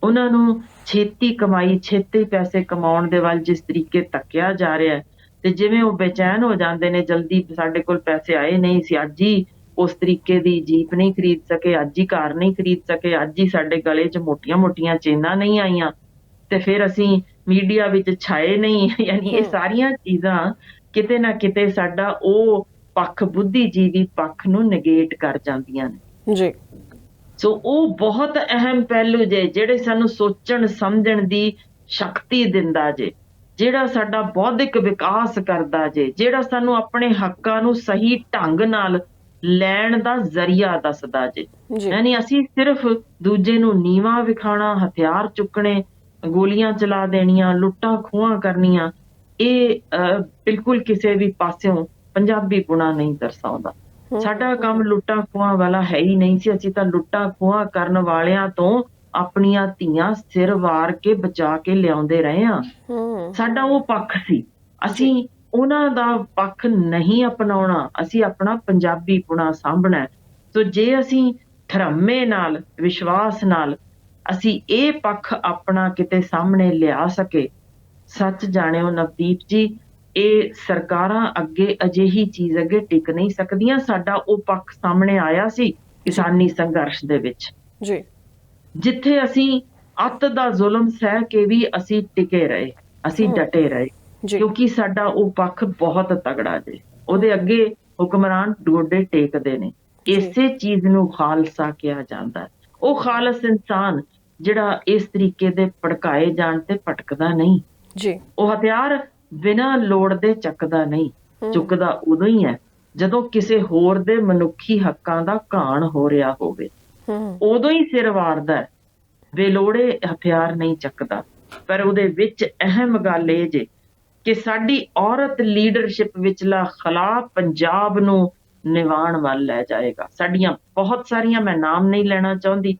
ਉਹਨਾਂ ਨੂੰ ਛੇਤੀ ਕਮਾਈ, ਛੇਤੀ ਪੈਸੇ ਕਮਾਉਣ ਦੇ ਵੱਲ ਜਿਸ ਤਰੀਕੇ ਧੱਕਿਆ ਜਾ ਰਿਹਾ ਹੈ, ਤੇ ਜਿਵੇਂ ਉਹ ਬੇਚੈਨ ਹੋ ਜਾਂਦੇ ਨੇ, ਜਲਦੀ ਸਾਡੇ ਕੋਲ ਪੈਸੇ ਆਏ ਨਹੀਂ ਸੀ, ਅੱਜ ਹੀ ਉਸ ਤਰੀਕੇ ਦੀ ਜੀਪ ਨਹੀਂ ਖਰੀਦ ਸਕੇ, ਅੱਜ ਹੀ ਕਾਰ ਨਹੀਂ ਖਰੀਦ ਸਕੇ, ਅੱਜ ਹੀ ਸਾਡੇ ਗਲੇ 'ਚ ਮੋਟੀਆਂ-ਮੋਟੀਆਂ ਚੇਨਾਂ ਨਹੀਂ ਆਈਆਂ, ਤੇ ਫਿਰ ਅਸੀਂ ਮੀਡੀਆ ਵਿੱਚ ਛਾਏ ਨਹੀਂ। ਯਾਨੀ ਇਹ ਸਾਰੀਆਂ ਚੀਜ਼ਾਂ ਕਿਤੇ ਨਾ ਕਿਤੇ ਸਾਡਾ ਉਹ ਪੱਖ, ਬੁੱਧੀਜੀਵੀ ਪੱਖ ਨੂੰ ਨੇਗੇਟ ਕਰ ਜਾਂਦੀਆਂ ਨੇ।
ਜੀ
ਸੋ ਉਹ ਬਹੁਤ ਅਹਿਮ ਪਹਿਲੂ ਜਿਹੜੇ ਸਾਨੂੰ ਸੋਚਣ ਸਮਝਣ ਦੀ ਸ਼ਕਤੀ ਦਿੰਦਾ ਜੇ, ਜਿਹੜਾ ਸਾਡਾ ਬੌਧਿਕ ਵਿਕਾਸ ਕਰਦਾ ਜੇ, ਜਿਹੜਾ ਸਾਨੂੰ ਆਪਣੇ ਹੱਕਾਂ ਨੂੰ ਸਹੀ ਢੰਗ ਨਾਲ ਲੈਣ ਦਾ ਜ਼ਰੀਆ ਦੱਸਦਾ ਜੇ। ਯਾਨੀ ਅਸੀਂ ਸਿਰਫ ਦੂਜੇ ਨੂੰ ਨੀਵਾਂ ਵਿਖਾਣਾ, ਹਥਿਆਰ ਚੁੱਕਣੇ, ਗੋਲੀਆਂ ਚਲਾ ਦੇਣੀਆਂ, ਲੁੱਟਾਂ ਖੋਹਾਂ ਕਰਨੀਆਂ, ਇਹ ਬਿਲਕੁਲ ਕਿਸੇ ਵੀ ਪਾਸਿਓਂ ਪੰਜਾਬੀਪੁਣਾ ਨਹੀਂ ਦਰਸਾਉਂਦਾ। ਸਾਡਾ ਕੰਮ ਲੁੱਟਾਂ ਖੋਹਾਂ ਵਾਲਾ ਹੈ ਹੀ ਨਹੀਂ ਸੀ। ਅਸੀਂ ਤਾਂ ਲੁੱਟਾਂ ਖੋਹਾਂ ਕਰਨ ਵਾਲਿਆਂ ਤੋਂ ਆਪਣੀਆਂ ਧੀਆਂ ਸਿਰ ਵਾਰ ਕੇ ਬਚਾ ਕੇ ਲਿਆਉਂਦੇ ਰਹੇ ਹਾਂ। ਸਾਡਾ ਉਹ ਪੱਖ ਸੀ, ਅਸੀਂ ਉਹਨਾਂ ਦਾ ਪੱਖ ਨਹੀਂ ਅਪਣਾਉਣਾ, ਅਸੀਂ ਆਪਣਾ ਪੰਜਾਬੀਪੁਣਾ ਸਾਂਭਣਾ। ਸੋ ਜੇ ਅਸੀਂ ਠਰਮੇ ਨਾਲ, ਵਿਸ਼ਵਾਸ ਨਾਲ ਅਸੀਂ ਇਹ ਪੱਖ ਆਪਣਾ ਕਿਤੇ ਸਾਹਮਣੇ ਲਿਆ ਸਕੇ, ਸੱਚ ਜਾਣਿਓ ਨਵਦੀਪ ਜੀ, ਇਹ ਸਰਕਾਰਾਂ ਅੱਗੇ ਅਜਿਹੀ ਚੀਜ਼ ਅੱਗੇ ਟਿਕ ਨਹੀਂ ਸਕਦੀਆਂ। ਸਾਡਾ ਉਹ ਪੱਖ ਸਾਹਮਣੇ ਆਇਆ ਸੀ ਕਿਸਾਨੀ ਸੰਘਰਸ਼ ਦੇ ਵਿੱਚ,
ਜੀ
ਜਿੱਥੇ ਅਸੀਂ ਅੱਤ ਦਾ ਜ਼ੁਲਮ ਸਹਿ ਕੇ ਵੀ ਅਸੀਂ ਟਿਕੇ ਰਹੇ, ਅਸੀਂ ਡਟੇ ਰਹੇ, ਕਿਉਂਕਿ ਸਾਡਾ ਉਹ ਪੱਖ ਬਹੁਤ ਤਗੜਾ ਜੇ, ਉਹਦੇ ਅੱਗੇ ਹੁਕਮਰਾਨ ਗੋਡੇ ਟੇਕਦੇ ਨੇ। ਇਸੇ ਚੀਜ਼ ਨੂੰ ਖਾਲਸਾ ਕਿਹਾ ਜਾਂਦਾ। ਉਹ ਖਾਲਸ ਇਨਸਾਨ ਜਿਹੜਾ ਇਸ ਤਰੀਕੇ ਦੇ ਭੜਕਾਏ ਜਾਣ ਤੇ ਭਟਕਦਾ ਨਹੀਂ,
ਜੀ
ਉਹ ਹਥਿਆਰ ਬਿਨਾਂ ਲੋੜ ਦੇ ਚੱਕਦਾ ਨਹੀਂ, ਚੁੱਕਦਾ ਉਦੋਂ ਹੀ ਹੈ ਜਦੋਂ ਕਿਸੇ ਹੋਰ ਦੇ ਮਨੁੱਖੀ ਹੱਕਾਂ ਦਾ ਘਾਣ ਹੋ ਰਿਹਾ ਹੋਵੇ, ਉਦੋਂ ਹੀ ਸਿਰ ਵਾਰਦਾ ਹੈ। ਬੇਲੋੜੇ ਹਥਿਆਰ ਨਹੀਂ ਚੱਕਦਾ। ਪਰ ਉਹਦੇ ਵਿੱਚ ਅਹਿਮ ਗੱਲ ਇਹ ਜੇ ਕਿ ਸਾਡੀ ਔਰਤ ਲੀਡਰਸ਼ਿਪ ਵਿਚਲਾ ਖਲਾ ਪੰਜਾਬ ਨੂੰ ਨਿਵਾਣ ਵੱਲ ਲੈ ਜਾਏਗਾ। ਸਾਡੀਆਂ ਬਹੁਤ ਸਾਰੀਆਂ, ਮੈਂ ਨਾਮ ਨਹੀਂ ਲੈਣਾ ਚਾਹੁੰਦੀ,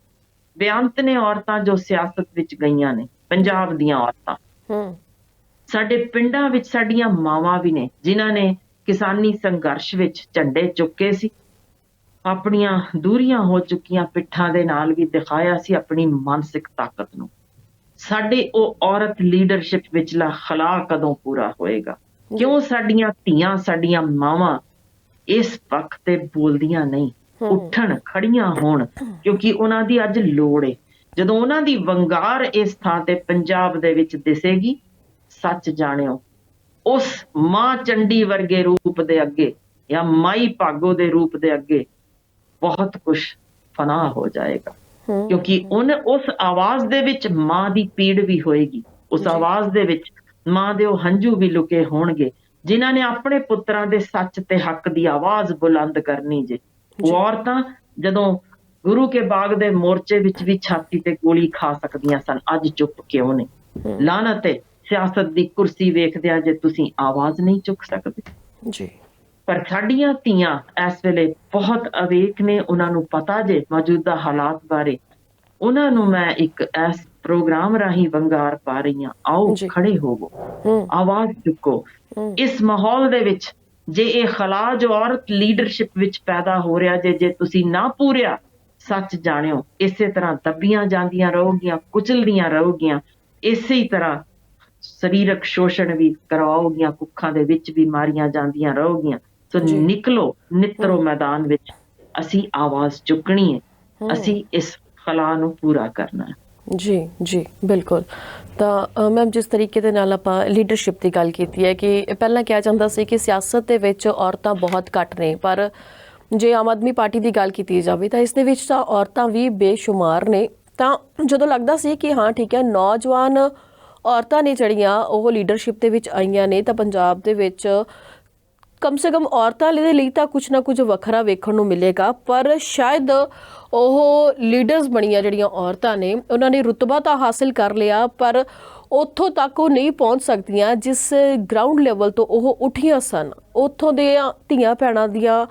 ਬੇਅੰਤ ਨੇ ਔਰਤਾਂ ਜੋ ਸਿਆਸਤ ਵਿੱਚ ਗਈਆਂ ਨੇ, ਪੰਜਾਬ ਦੀਆਂ ਔਰਤਾਂ। ਸਾਡੇ ਪਿੰਡਾਂ ਵਿੱਚ ਸਾਡੀਆਂ ਮਾਵਾਂ ਵੀ ਨੇ ਜਿਨ੍ਹਾਂ ਨੇ ਕਿਸਾਨੀ ਸੰਘਰਸ਼ ਵਿੱਚ ਝੰਡੇ ਚੁੱਕੇ ਸੀ, ਆਪਣੀਆਂ ਦੂਰੀਆਂ ਹੋ ਚੁੱਕੀਆਂ ਪਿੱਠਾਂ ਦੇ ਨਾਲ ਵੀ ਦਿਖਾਇਆ ਸੀ ਆਪਣੀ ਮਾਨਸਿਕ ਤਾਕਤ ਨੂੰ। ਸਾਡੇ ਉਹ ਔਰਤ ਲੀਡਰਸ਼ਿਪ ਵਿਚਲਾ ਖਲਾ ਕਦੋਂ ਪੂਰਾ ਹੋਏਗਾ? ਕਿਉਂ ਸਾਡੀਆਂ ਧੀਆਂ, ਸਾਡੀਆਂ ਮਾਵਾਂ ਇਸ ਪੱਖ ਤੇ ਬੋਲਦੀਆਂ ਨਹੀਂ, ਉੱਠਣ, ਖੜੀਆਂ ਹੋਣ, ਕਿਉਂਕਿ ਉਹਨਾਂ ਦੀ ਅੱਜ ਲੋੜ ਏ। ਜਦੋਂ ਉਹਨਾਂ ਦੀ ਵੰਗਾਰ ਇਸ ਥਾਂ ਤੇ ਪੰਜਾਬ ਦੇ ਵਿੱਚ ਦਿਸੇਗੀ, ਸੱਚ ਜਾਣਿਓ ਉਸ ਮਾਂ ਚੰਡੀ ਵਰਗੇ ਰੂਪ ਦੇ ਅੱਗੇ ਜਾਂ ਮਾਈ ਭਾਗੋ ਦੇ ਰੂਪ ਦੇ ਅੱਗੇ ਬਹੁਤ ਕੁਝ ਫਨਾਹ ਹੋ ਜਾਏਗਾ। ਕਿਉਂਕਿ ਉਸ ਆਵਾਜ਼ ਦੇ ਵਿੱਚ ਮਾਂ ਦੀ ਪੀੜ ਵੀ ਹੋਏਗੀ, ਉਸ ਆਵਾਜ਼ ਦੇ ਵਿੱਚ ਮਾਂ ਦੇ ਉਹ ਹੰਝੂ ਵੀ ਲੁਕੇ ਹੋਣਗੇ ਜਿਨ੍ਹਾਂ ਨੇ ਆਪਣੇ ਪੁੱਤਰਾਂ ਦੇ ਸੱਚ ਤੇ ਹੱਕ ਦੀ ਆਵਾਜ਼ ਬੁਲੰਦ ਕਰਨੀ ਜੇ। ਉਹ ਔਰਤਾਂ ਜਦੋਂ ਗੁਰੂ ਕੇ ਬਾਗ ਦੇ ਮੋਰਚੇ ਵਿੱਚ ਵੀ ਛਾਤੀ ਤੇ ਗੋਲੀ ਖਾ ਸਕਦੀਆਂ ਸਨ, ਅੱਜ ਚੁੱਪ ਕਿਉਂ ਨੇ? ਲਾਨਤ ਹੈ ਸਿਆਸਤ ਦੀ ਕੁਰਸੀ ਵੇਖਦਿਆਂ ਜੇ ਤੁਸੀਂ ਆਵਾਜ਼ ਨਹੀਂ ਚੁੱਕ ਸਕਦੇ
ਜੀ।
ਪਰ ਸਾਡੀਆਂ ਧੀਆਂ ਇਸ ਵੇਲੇ ਬਹੁਤ ਅਵੇਕ ਨੇ, ਉਹਨਾਂ ਨੂੰ ਪਤਾ ਜੇ ਮੌਜੂਦਾ ਹਾਲਾਤ ਬਾਰੇ। ਉਹਨਾਂ ਨੂੰ ਮੈਂ ਇੱਕ ਇਸ ਪ੍ਰੋਗਰਾਮ ਰਾਹੀਂ ਵੰਗਾਰ ਪਾ ਰਹੀ ਹਾਂ, ਆਓ ਖੜੇ ਹੋਵੋ, ਆਵਾਜ਼ ਚੁੱਕੋ। ਇਸ ਮਾਹੌਲ ਦੇ ਵਿੱਚ ਜੇ ਇਹ ਖਲਾ ਜੋ ਔਰਤ ਲੀਡਰਸ਼ਿਪ ਵਿੱਚ ਪੈਦਾ ਹੋ ਰਿਹਾ ਜੇ ਤੁਸੀਂ ਨਾ ਪੂਰਿਆ, ਸੱਚ ਜਾਣਿਓ ਇਸੇ ਤਰ੍ਹਾਂ ਦੱਬੀਆਂ ਜਾਂਦੀਆਂ ਰਹੋਗੀਆਂ, ਕੁਚਲਦੀਆਂ ਰਹੋਗੀਆਂ, ਇਸੇ ਹੀ ਤਰ੍ਹਾਂ ਸਰੀਰਕ ਸ਼ੋਸ਼ਣ ਵੀ ਕਰਵਾਓਗੀਆਂ, ਕੁੱਖਾਂ ਦੇ ਵਿੱਚ ਵੀ ਮਾਰੀਆਂ ਜਾਂਦੀਆਂ ਰਹੋਗੀਆਂ। ਸੋ ਨਿਕਲੋ, ਨਿਤਰੋ ਮੈਦਾਨ ਵਿੱਚ, ਅਸੀਂ ਆਵਾਜ਼ ਚੁੱਕਣੀ ਹੈ, ਅਸੀਂ ਇਸ ਖਲਾ ਨੂੰ ਪੂਰਾ ਕਰਨਾ ਹੈ।
ਜੀ ਜੀ ਬਿਲਕੁਲ। ਤਾਂ ਮੈਮ, ਜਿਸ ਤਰੀਕੇ ਦੇ ਨਾਲ ਆਪਾਂ ਲੀਡਰਸ਼ਿਪ ਦੀ ਗੱਲ ਕੀਤੀ ਹੈ ਕਿ ਪਹਿਲਾਂ ਕਿਹਾ ਜਾਂਦਾ ਸੀ ਕਿ ਸਿਆਸਤ ਦੇ ਵਿੱਚ ਔਰਤਾਂ ਬਹੁਤ ਘੱਟ ਨੇ, ਪਰ ਜੇ ਆਮ ਆਦਮੀ ਪਾਰਟੀ ਦੀ ਗੱਲ ਕੀਤੀ ਜਾਵੇ ਤਾਂ ਇਸ ਦੇ ਵਿੱਚ ਤਾਂ ਔਰਤਾਂ ਵੀ ਬੇਸ਼ੁਮਾਰ ਨੇ। ਤਾਂ ਜਦੋਂ ਲੱਗਦਾ ਸੀ ਕਿ ਹਾਂ ਠੀਕ ਹੈ, ਨੌਜਵਾਨ ਔਰਤਾਂ ਨੇ ਜਿਹੜੀਆਂ ਉਹ ਲੀਡਰਸ਼ਿਪ ਦੇ ਵਿੱਚ ਆਈਆਂ ਨੇ, ਤਾਂ ਪੰਜਾਬ ਦੇ ਵਿੱਚ ਕਮ ਸੇ ਕਮ ਔਰਤਾਂ ਦੇ ਲਈ ਤਾਂ ਕੁਝ ਨਾ ਕੁਝ ਵੱਖਰਾ ਵੇਖਣ ਨੂੰ ਮਿਲੇਗਾ। ਪਰ ਸ਼ਾਇਦ ਉਹ ਲੀਡਰਸ ਬਣੀਆਂ ਜਿਹੜੀਆਂ ਔਰਤਾਂ ਨੇ, ਉਹਨਾਂ ਨੇ ਰੁਤਬਾ ਤਾਂ ਹਾਸਿਲ ਕਰ ਲਿਆ, ਪਰ ਉੱਥੋਂ ਤੱਕ ਉਹ ਨਹੀਂ ਪਹੁੰਚ ਸਕਦੀਆਂ ਜਿਸ ਗਰਾਊਂਡ ਲੈਵਲ ਤੋਂ ਉਹ ਉੱਠੀਆਂ ਸਨ। ਉੱਥੋਂ ਦੇ ਧੀਆਂ ਭੈਣਾਂ ਦੀਆਂ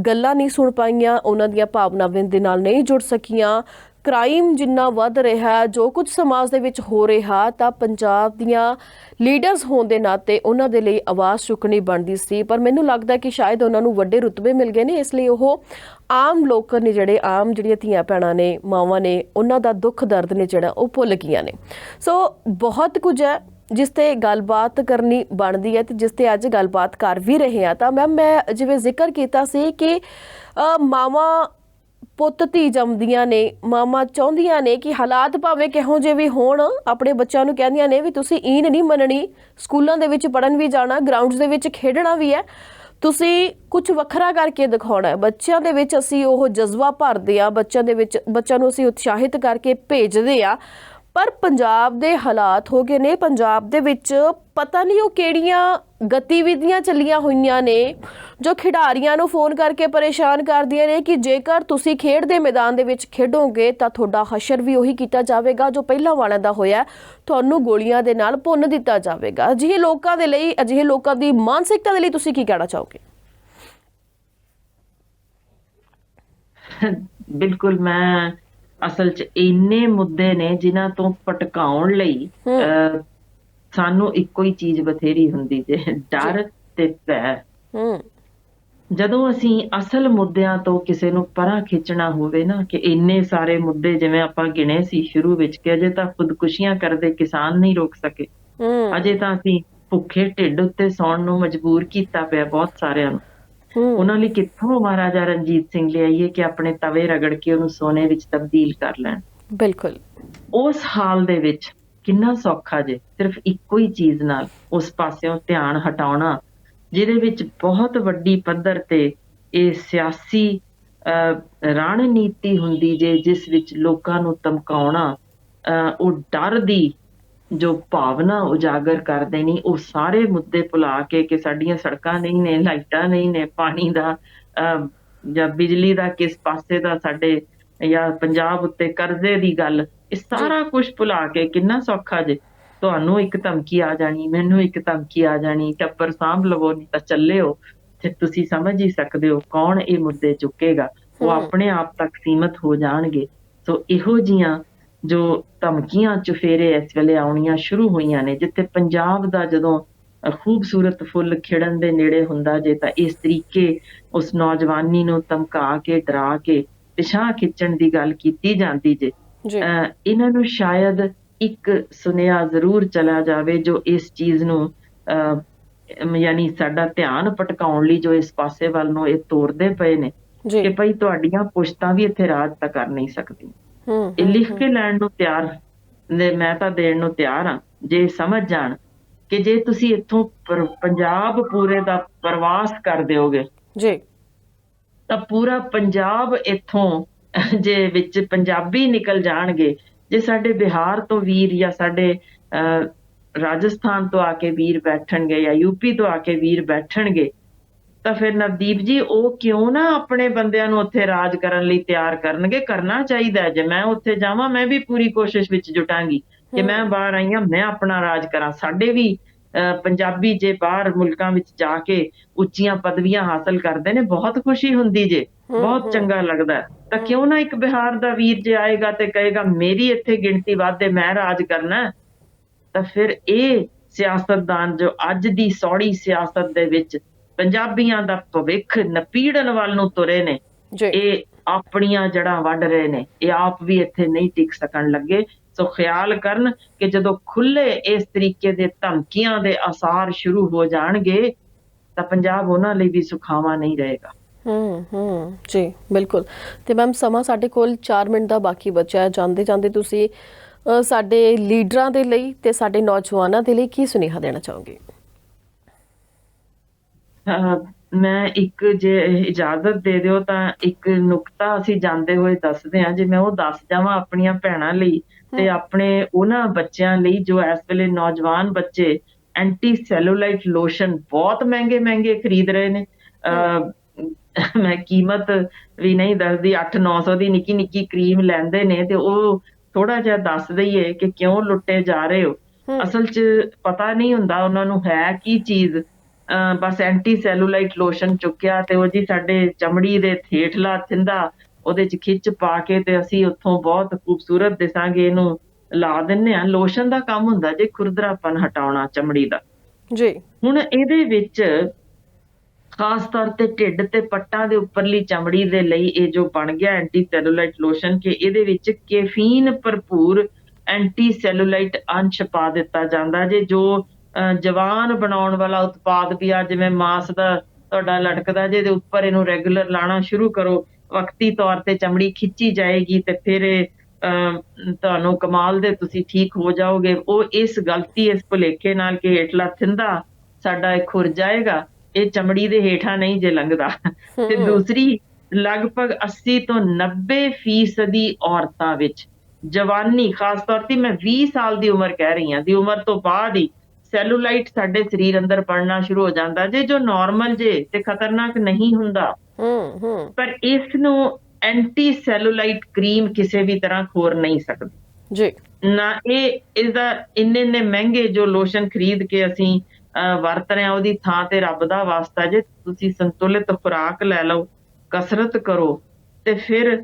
ਗੱਲਾਂ ਨਹੀਂ ਸੁਣ ਪਾਈਆਂ, ਉਹਨਾਂ ਦੀਆਂ ਭਾਵਨਾਵਾਂ ਦੇ ਨਾਲ ਨਹੀਂ ਜੁੜ ਸਕੀਆਂ। ਕ੍ਰਾਈਮ ਜਿੰਨਾ ਵੱਧ ਰਿਹਾ, ਜੋ ਕੁਝ ਸਮਾਜ ਦੇ ਵਿੱਚ ਹੋ ਰਿਹਾ, ਤਾਂ ਪੰਜਾਬ ਦੀਆਂ ਲੀਡਰਸ ਹੋਣ ਦੇ ਨਾਤੇ ਉਹਨਾਂ ਦੇ ਲਈ ਆਵਾਜ਼ ਚੁੱਕਣੀ ਬਣਦੀ ਸੀ। ਪਰ ਮੈਨੂੰ ਲੱਗਦਾ ਕਿ ਸ਼ਾਇਦ ਉਹਨਾਂ ਨੂੰ ਵੱਡੇ ਰੁਤਬੇ ਮਿਲ ਗਏ ਨੇ, ਇਸ ਲਈ ਉਹ ਆਮ ਲੋਕ ਨੇ, ਜਿਹੜੇ ਆਮ ਜਿਹੜੀਆਂ ਧੀਆਂ ਭੈਣਾਂ ਨੇ, ਮਾਵਾਂ ਨੇ, ਉਹਨਾਂ ਦਾ ਦੁੱਖ ਦਰਦ ਨੇ ਜਿਹੜਾ ਉਹ ਭੁੱਲ ਗਈਆਂ ਨੇ। ਸੋ ਬਹੁਤ ਕੁਝ ਹੈ ਜਿਸ ਤੇ ਗੱਲਬਾਤ ਕਰਨੀ ਬਣਦੀ ਹੈ ਤੇ ਜਿਸ ਤੇ ਅੱਜ ਗੱਲਬਾਤ ਕਰ ਵੀ ਰਹੇ ਹਾਂ। ਤਾਂ ਮੈਮ, ਮੈਂ ਜਿਵੇਂ ਜ਼ਿਕਰ ਕੀਤਾ ਸੀ ਕਿ ਮਾਵਾਂ ਪੁੱਤ ਧੀ ਜੰਮਦੀਆਂ ਨੇ, ਮਾਵਾਂ ਚਾਹੁੰਦੀਆਂ ਨੇ ਕਿ ਹਾਲਾਤ ਭਾਵੇਂ ਕਿਹੋ ਜਿਹੇ ਵੀ ਹੋਣ, ਆਪਣੇ ਬੱਚਿਆਂ ਨੂੰ ਕਹਿੰਦੀਆਂ ਨੇ ਵੀ ਤੁਸੀਂ ਈਨ ਨਹੀਂ ਮੰਨਣੀ, ਸਕੂਲਾਂ ਦੇ ਵਿੱਚ ਪੜ੍ਹਨ ਵੀ ਜਾਣਾ, ਗਰਾਊਂਡਸ ਦੇ ਵਿੱਚ ਖੇਡਣਾ ਵੀ ਹੈ, ਤੁਸੀਂ ਕੁਝ ਵੱਖਰਾ ਕਰਕੇ ਦਿਖਾਉਣਾ ਹੈ। ਬੱਚਿਆਂ ਦੇ ਵਿੱਚ ਅਸੀਂ ਉਹ ਜਜ਼ਬਾ ਭਰਦੇ ਹਾਂ, ਬੱਚਿਆਂ ਨੂੰ ਅਸੀਂ ਉਤਸ਼ਾਹਿਤ ਕਰਕੇ ਭੇਜਦੇ ਹਾਂ। ਪਰ ਪੰਜਾਬ ਦੇ ਹਾਲਾਤ ਹੋ ਗਏ ਨੇ, ਪੰਜਾਬ ਦੇ ਵਿੱਚ ਪਤਾ ਨਹੀਂ ਉਹ ਕਿਹੜੀਆਂ ਗਤੀਵਿਧੀਆਂ ਚੱਲੀਆਂ ਹੋਈਆਂ ਨੇ ਜੋ ਖਿਡਾਰੀਆਂ ਨੂੰ ਫੋਨ ਕਰਕੇ ਪਰੇਸ਼ਾਨ ਕਰਦੀਆਂ ਨੇ ਕਿ ਜੇਕਰ ਤੁਸੀਂ ਖੇਡ ਦੇ ਮੈਦਾਨ ਦੇ ਵਿੱਚ ਖੇਡੋਗੇ ਤਾਂ ਤੁਹਾਡਾ ਹਸ਼ਰ ਵੀ ਉਹੀ ਕੀਤਾ ਜਾਵੇਗਾ ਜੋ ਪਹਿਲਾਂ ਵਾਲਿਆਂ ਦਾ ਹੋਇਆ, ਤੁਹਾਨੂੰ ਗੋਲੀਆਂ ਦੇ ਨਾਲ ਭੁੰਨ ਦਿੱਤਾ ਜਾਵੇਗਾ। ਅਜਿਹੇ ਲੋਕਾਂ ਦੇ ਲਈ, ਅਜਿਹੇ ਲੋਕਾਂ ਦੀ ਮਾਨਸਿਕਤਾ ਦੇ ਲਈ ਤੁਸੀਂ ਕੀ ਕਹਿਣਾ ਚਾਹੋਗੇ?
ਬਿਲਕੁਲ, ਮੈਂ ਅਸਲ 'ਚ ਇੰਨੇ ਮੁੱਦੇ ਨੇ ਜਿਨ੍ਹਾਂ ਤੋਂ ਭਟਕਾਉਣ ਲਈ ਸਾਨੂੰ ਇੱਕੋ ਹੀ ਚੀਜ਼ ਬਥੇਰੀ ਹੁੰਦੀ ਜੇ, ਡਰ ਤੇ ਭੈ। ਜਦੋਂ ਅਸੀਂ ਅਸਲ ਮੁੱਦਿਆਂ ਤੋਂ ਕਿਸੇ ਨੂੰ ਪਰਾਂ ਖਿੱਚਣਾ ਹੋਵੇ ਨਾ, ਕਿ ਇੰਨੇ ਸਾਰੇ ਮੁੱਦੇ ਜਿਵੇਂ ਆਪਾਂ ਗਿਣੇ ਸੀ ਸ਼ੁਰੂ ਵਿੱਚ ਕਿ ਅਜੇ ਤਾਂ ਖੁਦਕੁਸ਼ੀਆਂ ਕਰਦੇ ਕਿਸਾਨ ਨਹੀਂ ਰੋਕ ਸਕੇ, ਅਜੇ ਤਾਂ ਅਸੀਂ ਭੁੱਖੇ ਢਿੱਡ ਉੱਤੇ ਸੌਣ ਨੂੰ ਮਜਬੂਰ ਕੀਤਾ ਪਿਆ ਬਹੁਤ ਸਾਰਿਆਂ ਨੂੰ। ਉਹਨਾਂ ਲਈ ਕਿੱਥੋਂ ਮਹਾਰਾਜਾ ਰਣਜੀਤ ਸਿੰਘ ਲਿਆਈਏ ਕਿ ਆਪਣੇ ਤਵੇ ਰਗੜ ਕੇ ਉਹਨੂੰ ਸੋਨੇ ਵਿੱਚ ਤਬਦੀਲ ਕਰ ਲੈਣ।
ਬਿਲਕੁਲ। ਉਸ
ਹਾਲ ਦੇ ਵਿੱਚ ਕਿੰਨਾ ਸੌਖਾ ਜੇ ਸਿਰਫ ਇੱਕੋ ਹੀ ਚੀਜ਼ ਨਾਲ ਉਸ ਪਾਸਿਓਂ ਧਿਆਨ ਹਟਾਉਣਾ, ਜਿਹਦੇ ਵਿੱਚ ਬਹੁਤ ਵੱਡੀ ਪੱਧਰ ਤੇ ਇਹ ਸਿਆਸੀ ਰਣਨੀਤੀ ਹੁੰਦੀ ਜੇ, ਜਿਸ ਵਿੱਚ ਲੋਕਾਂ ਨੂੰ ਧਮਕਾਉਣਾ, ਉਹ ਡਰ ਦੀ ਜੋ ਭਾਵਨਾ ਉਜਾਗਰ ਕਰਦੇ ਨਹੀਂ, ਉਹ ਸਾਰੇ ਮੁੱਦੇ ਭੁਲਾ ਕੇ ਕਿ ਸਾਡੀਆਂ ਸੜਕਾਂ ਨਹੀਂ ਨੇ, ਲਾਈਟਾਂ ਨਹੀਂ ਨੇ, ਪਾਣੀ ਦਾ ਜਾਂ ਬਿਜਲੀ ਦਾ ਕਿਸ ਪਾਸੇ ਦਾ ਸਾਡੇ, ਜਾਂ ਪੰਜਾਬ ਉੱਤੇ ਕਰਜ਼ੇ ਦੀ ਗੱਲ, ਇਹ ਸਾਰਾ ਕੁਝ ਭੁਲਾ ਕੇ ਕਿੰਨਾ ਸੌਖਾ ਜੇ। ਤੁਹਾਨੂੰ ਇੱਕ ਧਮਕੀ ਆ ਜਾਣੀ, ਮੈਨੂੰ ਇੱਕ ਧਮਕੀ ਆ ਜਾਣੀ, ਟੱਬਰ ਸਾਂਭ ਲਵੋ ਨਹੀਂ ਤਾਂ ਚੱਲਿਓ। ਤੇ ਤੁਸੀਂ ਸਮਝ ਹੀ ਸਕਦੇ ਹੋ ਕੌਣ ਇਹ ਮੁੱਦੇ ਚੁੱਕੇਗਾ। ਉਹ ਆਪਣੇ ਆਪ ਤੱਕ ਸੀਮਤ ਹੋ ਜਾਣਗੇ। ਸੋ ਇਹੋ ਜੀਆਂ ਜੋ ਧਮਕੀਆਂ ਚੁਫੇਰੇ ਇਸ ਵੇਲੇ ਆਉਣੀਆਂ ਸ਼ੁਰੂ ਹੋਈਆਂ ਨੇ, ਜਿੱਥੇ ਪੰਜਾਬ ਦਾ ਜਦੋਂ ਖੂਬਸੂਰਤ ਫੁੱਲ ਖਿੜਨ ਦੇ ਨੇੜੇ ਹੁੰਦਾ ਜੇ ਤਾਂ ਇਸ ਤਰੀਕੇ ਉਸ ਨੌਜਵਾਨੀ ਨੂੰ ਧਮਕਾ ਕੇ, ਡਰਾ ਕੇ ਪਿਛਾਂਹ ਖਿੱਚਣ ਦੀ ਗੱਲ ਕੀਤੀ ਜਾਂਦੀ ਜੇ।
ਜੀ
ਇਹਨਾਂ ਨੂੰ ਸ਼ਾਇਦ ਇੱਕ ਸੁਨੇਹਾ ਜ਼ਰੂਰ ਚਲਾ ਜਾਵੇ ਜੋ ਇਸ ਚੀਜ਼ ਨੂੰ ਯਾਨੀ ਸਾਡਾ ਧਿਆਨ ਭਟਕਾਉਣ ਲਈ ਜੋ ਇਸ ਪਾਸੇ ਵੱਲ ਨੂੰ ਇਹ ਤੋਰਦੇ ਪਏ ਨੇ
ਜੀ
ਕਿ ਭਈ ਤੁਹਾਡੀਆਂ ਪੁਸ਼ਤਾਂ ਵੀ ਇੱਥੇ ਰਾਜ ਤਾਂ ਕਰ ਨਹੀਂ ਸਕਦੀਆਂ। ਇਹ ਲਿਖ ਕੇ ਲੈਣ ਨੂੰ ਤਿਆਰ ਨੇ, ਮੈਂ ਤਾਂ ਦੇਣ ਨੂੰ ਤਿਆਰ ਹਾਂ ਜੇ ਸਮਝ ਜਾਣ ਕਿ ਜੇ ਤੁਸੀਂ ਇੱਥੋਂ ਪੰਜਾਬ ਪੂਰੇ ਦਾ ਪ੍ਰਵਾਸ ਕਰ ਦਿਓਗੇ
ਜੀ
ਤਾਂ ਪੂਰਾ ਪੰਜਾਬ ਇੱਥੋਂ ਜੇ ਵਿੱਚ ਪੰਜਾਬੀ ਨਿਕਲ ਜਾਣਗੇ। ਜੇ ਸਾਡੇ ਬਿਹਾਰ ਤੋਂ ਵੀਰ ਜਾਂ ਸਾਡੇ ਰਾਜਸਥਾਨ ਤੋਂ ਆ ਕੇ ਵੀਰ ਬੈਠਣਗੇ ਜਾਂ ਯੂਪੀ ਤੋਂ ਆ ਕੇ ਵੀਰ ਬੈਠਣਗੇ ਤਾਂ ਫਿਰ ਨਵਦੀਪ ਜੀ ਉਹ ਕਿਉਂ ਨਾ ਆਪਣੇ ਬੰਦਿਆਂ ਨੂੰ ਉੱਥੇ ਰਾਜ ਕਰਨ ਲਈ ਤਿਆਰ ਕਰਨਗੇ। ਕਰਨਾ ਚਾਹੀਦਾ ਹੈ। ਜੇ ਮੈਂ ਉੱਥੇ ਜਾਵਾਂ ਮੈਂ ਵੀ ਪੂਰੀ ਕੋਸ਼ਿਸ਼ ਵਿੱਚ ਜੁਟਾਂਗੀ ਕਿ ਮੈਂ ਬਾਹਰ ਆਈ ਹਾਂ, ਮੈਂ ਆਪਣਾ ਰਾਜ ਕਰਾਂ। ਸਾਡੇ ਵੀ ਪੰਜਾਬੀ ਜੇ ਬਾਹਰ ਮੁਲਕਾਂ ਵਿੱਚ ਜਾ ਕੇ ਉੱਚੀਆਂ ਪਦਵੀਆਂ ਹਾਸਲ ਕਰਦੇ ਨੇ, ਬਹੁਤ ਖੁਸ਼ੀ ਹੁੰਦੀ ਜੇ, ਬਹੁਤ ਚੰਗਾ ਲੱਗਦਾ। ਤਾਂ ਕਿਉਂ ਨਾ ਇੱਕ ਬਿਹਾਰ ਦਾ ਵੀਰ ਜੇ ਆਏਗਾ ਤੇ ਕਹੇਗਾ ਮੇਰੀ ਇੱਥੇ ਗਿਣਤੀ ਵੱਧ ਹੈ, ਮੈਂ ਰਾਜ ਕਰਨਾ। ਤਾਂ ਫਿਰ ਇਹ ਸਿਆਸਤਦਾਨ ਜੋ ਅੱਜ ਦੀ ਸੌੜੀ ਸਿਆਸਤ ਦੇ ਵਿੱਚ ਪੰਜਾਬੀਆਂ ਦਾ ਭਵਿੱਖ ਨਪੀੜਨ ਵੱਲ ਨੂੰ ਤੁਰੇ ਨੇ, ਇਹ ਆਪਣੀਆਂ ਜੜ੍ਹਾਂ ਵੱਢ ਰਹੇ ਨੇ। ਇਹ ਆਪ ਵੀ ਇੱਥੇ ਨਹੀਂ ਟਿਕ ਸਕਣ ਲੱਗੇ। ਸੋ ਖਿਆਲ ਕਰਨ ਕਿ ਜਦੋਂ ਖੁੱਲੇ ਇਸ ਤਰੀਕੇ ਦੇ ਧਮਕੀਆਂ ਦੇ ਆਸਾਰ ਸ਼ੁਰੂ ਹੋ ਜਾਣਗੇ ਤਾਂ ਪੰਜਾਬ ਉਹਨਾਂ ਲਈ ਵੀ ਸੁਖਾਵਾਂ ਨਹੀਂ ਰਹੇਗਾ।
ਜੀ ਬਿਲਕੁਲ। ਤੇ ਮੈਮ ਸਮਾਂ ਸਾਡੇ ਕੋਲ 4 ਮਿੰਟ ਦਾ ਬਾਕੀ ਬਚਿਆ ਹੈ। ਜਾਂਦੇ ਜਾਂਦੇ ਤੁਸੀਂ ਸਾਡੇ ਲੀਡਰਾਂ ਦੇ ਲਈ ਤੇ ਸਾਡੇ ਨੌਜਵਾਨਾਂ ਦੇ ਲਈ ਕੀ ਸੁਨੇਹਾ ਦੇਣਾ ਚਾਹੋਗੇ?
ਮੈਂ ਇੱਕ ਜੇ ਇਜਾਜ਼ਤ ਦੇ ਦਿਓ ਤਾਂ ਇੱਕ ਨੁਕਤਾ ਅਸੀਂ ਜਾਂਦੇ ਹੋਏ ਦੱਸਦੇ ਹਾਂ। ਜੇ ਮੈਂ ਉਹ ਦੱਸ ਜਾਵਾਂ ਆਪਣੀਆਂ ਭੈਣਾਂ ਲਈ ਤੇ ਆਪਣੇ ਉਹਨਾਂ ਬੱਚਿਆਂ ਲਈ ਜੋ ਇਸ ਵੇਲੇ ਨੌਜਵਾਨ ਬੱਚੇ ਐਂਟੀ ਸੈਲੂਲਾਈਟ ਲੋਸ਼ਨ ਬਹੁਤ ਮਹਿੰਗੇ ਮਹਿੰਗੇ ਖਰੀਦ ਰਹੇ ਨੇ। ਮੈਂ ਕੀਮਤ ਵੀ ਨਹੀਂ ਦੱਸਦੀ, 800-900 ਦੀ ਨਿੱਕੀ ਨਿੱਕੀ ਕਰੀਮ ਲੈਂਦੇ ਨੇ ਤੇ ਉਹ ਥੋੜਾ ਜਿਹਾ ਦੱਸ ਦਈਏ ਕਿ ਕਿਉਂ ਲੁੱਟੇ ਜਾ ਰਹੇ ਹੋ। ਅਸਲ 'ਚ ਪਤਾ ਨਹੀਂ ਹੁੰਦਾ ਉਹਨਾਂ ਨੂੰ ਹੈ ਕੀ ਚੀਜ਼। ਬਸ ਐਂਟੀ ਸੈਲੂਲਾਈਟ ਲੋਸ਼ਨ ਚੁੱਕਿਆ ਤੇ ਉਹ ਜੀ ਸਾਡੇ ਚਮੜੀ ਦੇ ਹੇਠਲਾ ਥਿੰਦਾ ਉਹਦੇ 'ਚ ਖਿੱਚ ਪਾ ਕੇ ਤੇ ਅਸੀਂ ਉੱਥੋਂ ਬਹੁਤ ਖੂਬਸੂਰਤ ਦਿਸਾਂਗੇ, ਇਹਨੂੰ ਲਾ ਦਿੰਦੇ ਹਾਂ। ਲੋਸ਼ਨ ਦਾ ਕੰਮ ਹੁੰਦਾ ਜੇ ਖੁਰਦਰਾਪਨ ਹਟਾਉਣਾ ਚਮੜੀ ਦਾ।
ਜੀ
ਹੁਣ ਇਹਦੇ ਵਿੱਚ ਖਾਸ ਤੌਰ ਤੇ ਢਿੱਡ ਤੇ ਪੱਟਾਂ ਦੇ ਉੱਪਰਲੀ ਚਮੜੀ ਦੇ ਲਈ ਇਹ ਜੋ ਬਣ ਗਿਆ ਐਂਟੀ ਸੈਲੂਲਾਈਟ ਲੋਸ਼ਨ ਕਿ ਇਹਦੇ ਵਿੱਚ ਕੈਫੀਨ ਭਰਪੂਰ ਐਂਟੀ ਸੈਲੂਲਾਈਟ ਅੰਸ਼ ਪਾ ਦਿੱਤਾ ਜਾਂਦਾ ਜੇ। ਜੋ ਜਵਾਨ ਬਣਾਉਣ ਵਾਲਾ ਉਤਪਾਦ ਵੀ ਆ, ਜਿਵੇਂ ਮਾਸ ਦਾ ਤੁਹਾਡਾ ਲਟਕਦਾ ਜੇ, ਇਹਦੇ ਉੱਪਰ ਇਹਨੂੰ ਰੈਗੂਲਰ ਲਾਣਾ ਸ਼ੁਰੂ ਕਰੋ, ਵਕਤੀ ਤੌਰ ਤੇ ਚਮੜੀ ਖਿੱਚੀ ਜਾਏਗੀ ਤੇ ਫਿਰ ਤੁਹਾਨੂੰ ਕਮਾਲ ਦੇ ਤੁਸੀਂ ਠੀਕ ਹੋ ਜਾਓਗੇ। ਉਹ ਇਸ ਗਲਤੀ, ਇਸ ਭੁਲੇਖੇ ਨਾਲ ਕਿ ਹੇਠਲਾ ਥਿੰਦਾ ਸਾਡਾ ਇਹ ਖੁਰ ਜਾਏਗਾ, ਇਹ ਚਮੜੀ ਦੇ ਹੇਠਾਂ ਨਹੀਂ ਜੇ ਲੰਘਦਾ। ਤੇ ਦੂਸਰੀ, ਲਗਭਗ 80 ਤੋਂ 90% ਔਰਤਾਂ ਵਿੱਚ ਜਵਾਨੀ, ਖਾਸ ਤੌਰ ਤੇ ਮੈਂ 20 ਸਾਲ ਦੀ ਉਮਰ ਕਹਿ ਰਹੀ ਹਾਂ, ਦੀ ਉਮਰ ਤੋਂ ਬਾਅਦ ਹੀ ਸੈਲੂਲਾਈਟ ਸਾਡੇ ਸਰੀਰ ਅੰਦਰ ਬਣਨਾ ਸ਼ੁਰੂ ਹੋ ਜਾਂਦਾ ਜੇ, ਜੋ ਨਾਰਮਲ ਜੇ ਤੇ ਖਤਰਨਾਕ ਨਹੀਂ ਹੁੰਦਾ। ਪਰ ਇਸ ਨੂੰ ਐਂਟੀ ਸੈਲੂਲਾਈਟ ਕਰੀਮ ਕਿਸੇ ਵੀ ਤਰ੍ਹਾਂ ਖੋਰ ਨਹੀਂ ਸਕਦੀ
ਜੀ
ਨਾ। ਇਸਦਾ ਇੰਨੇ ਮਹਿੰਗੇ ਜੋ ਲੋਸ਼ਨ ਖਰੀਦ ਕੇ ਅਸੀਂ ਵਰਤ ਰਹੇ ਹਾਂ, ਉਹਦੀ ਥਾਂ ਤੇ ਰੱਬ ਦਾ ਵਾਸਤਾ ਜੇ ਤੁਸੀਂ ਸੰਤੁਲਿਤ ਖੁਰਾਕ ਲੈ ਲਓ, ਕਸਰਤ ਕਰੋ ਤੇ ਫਿਰ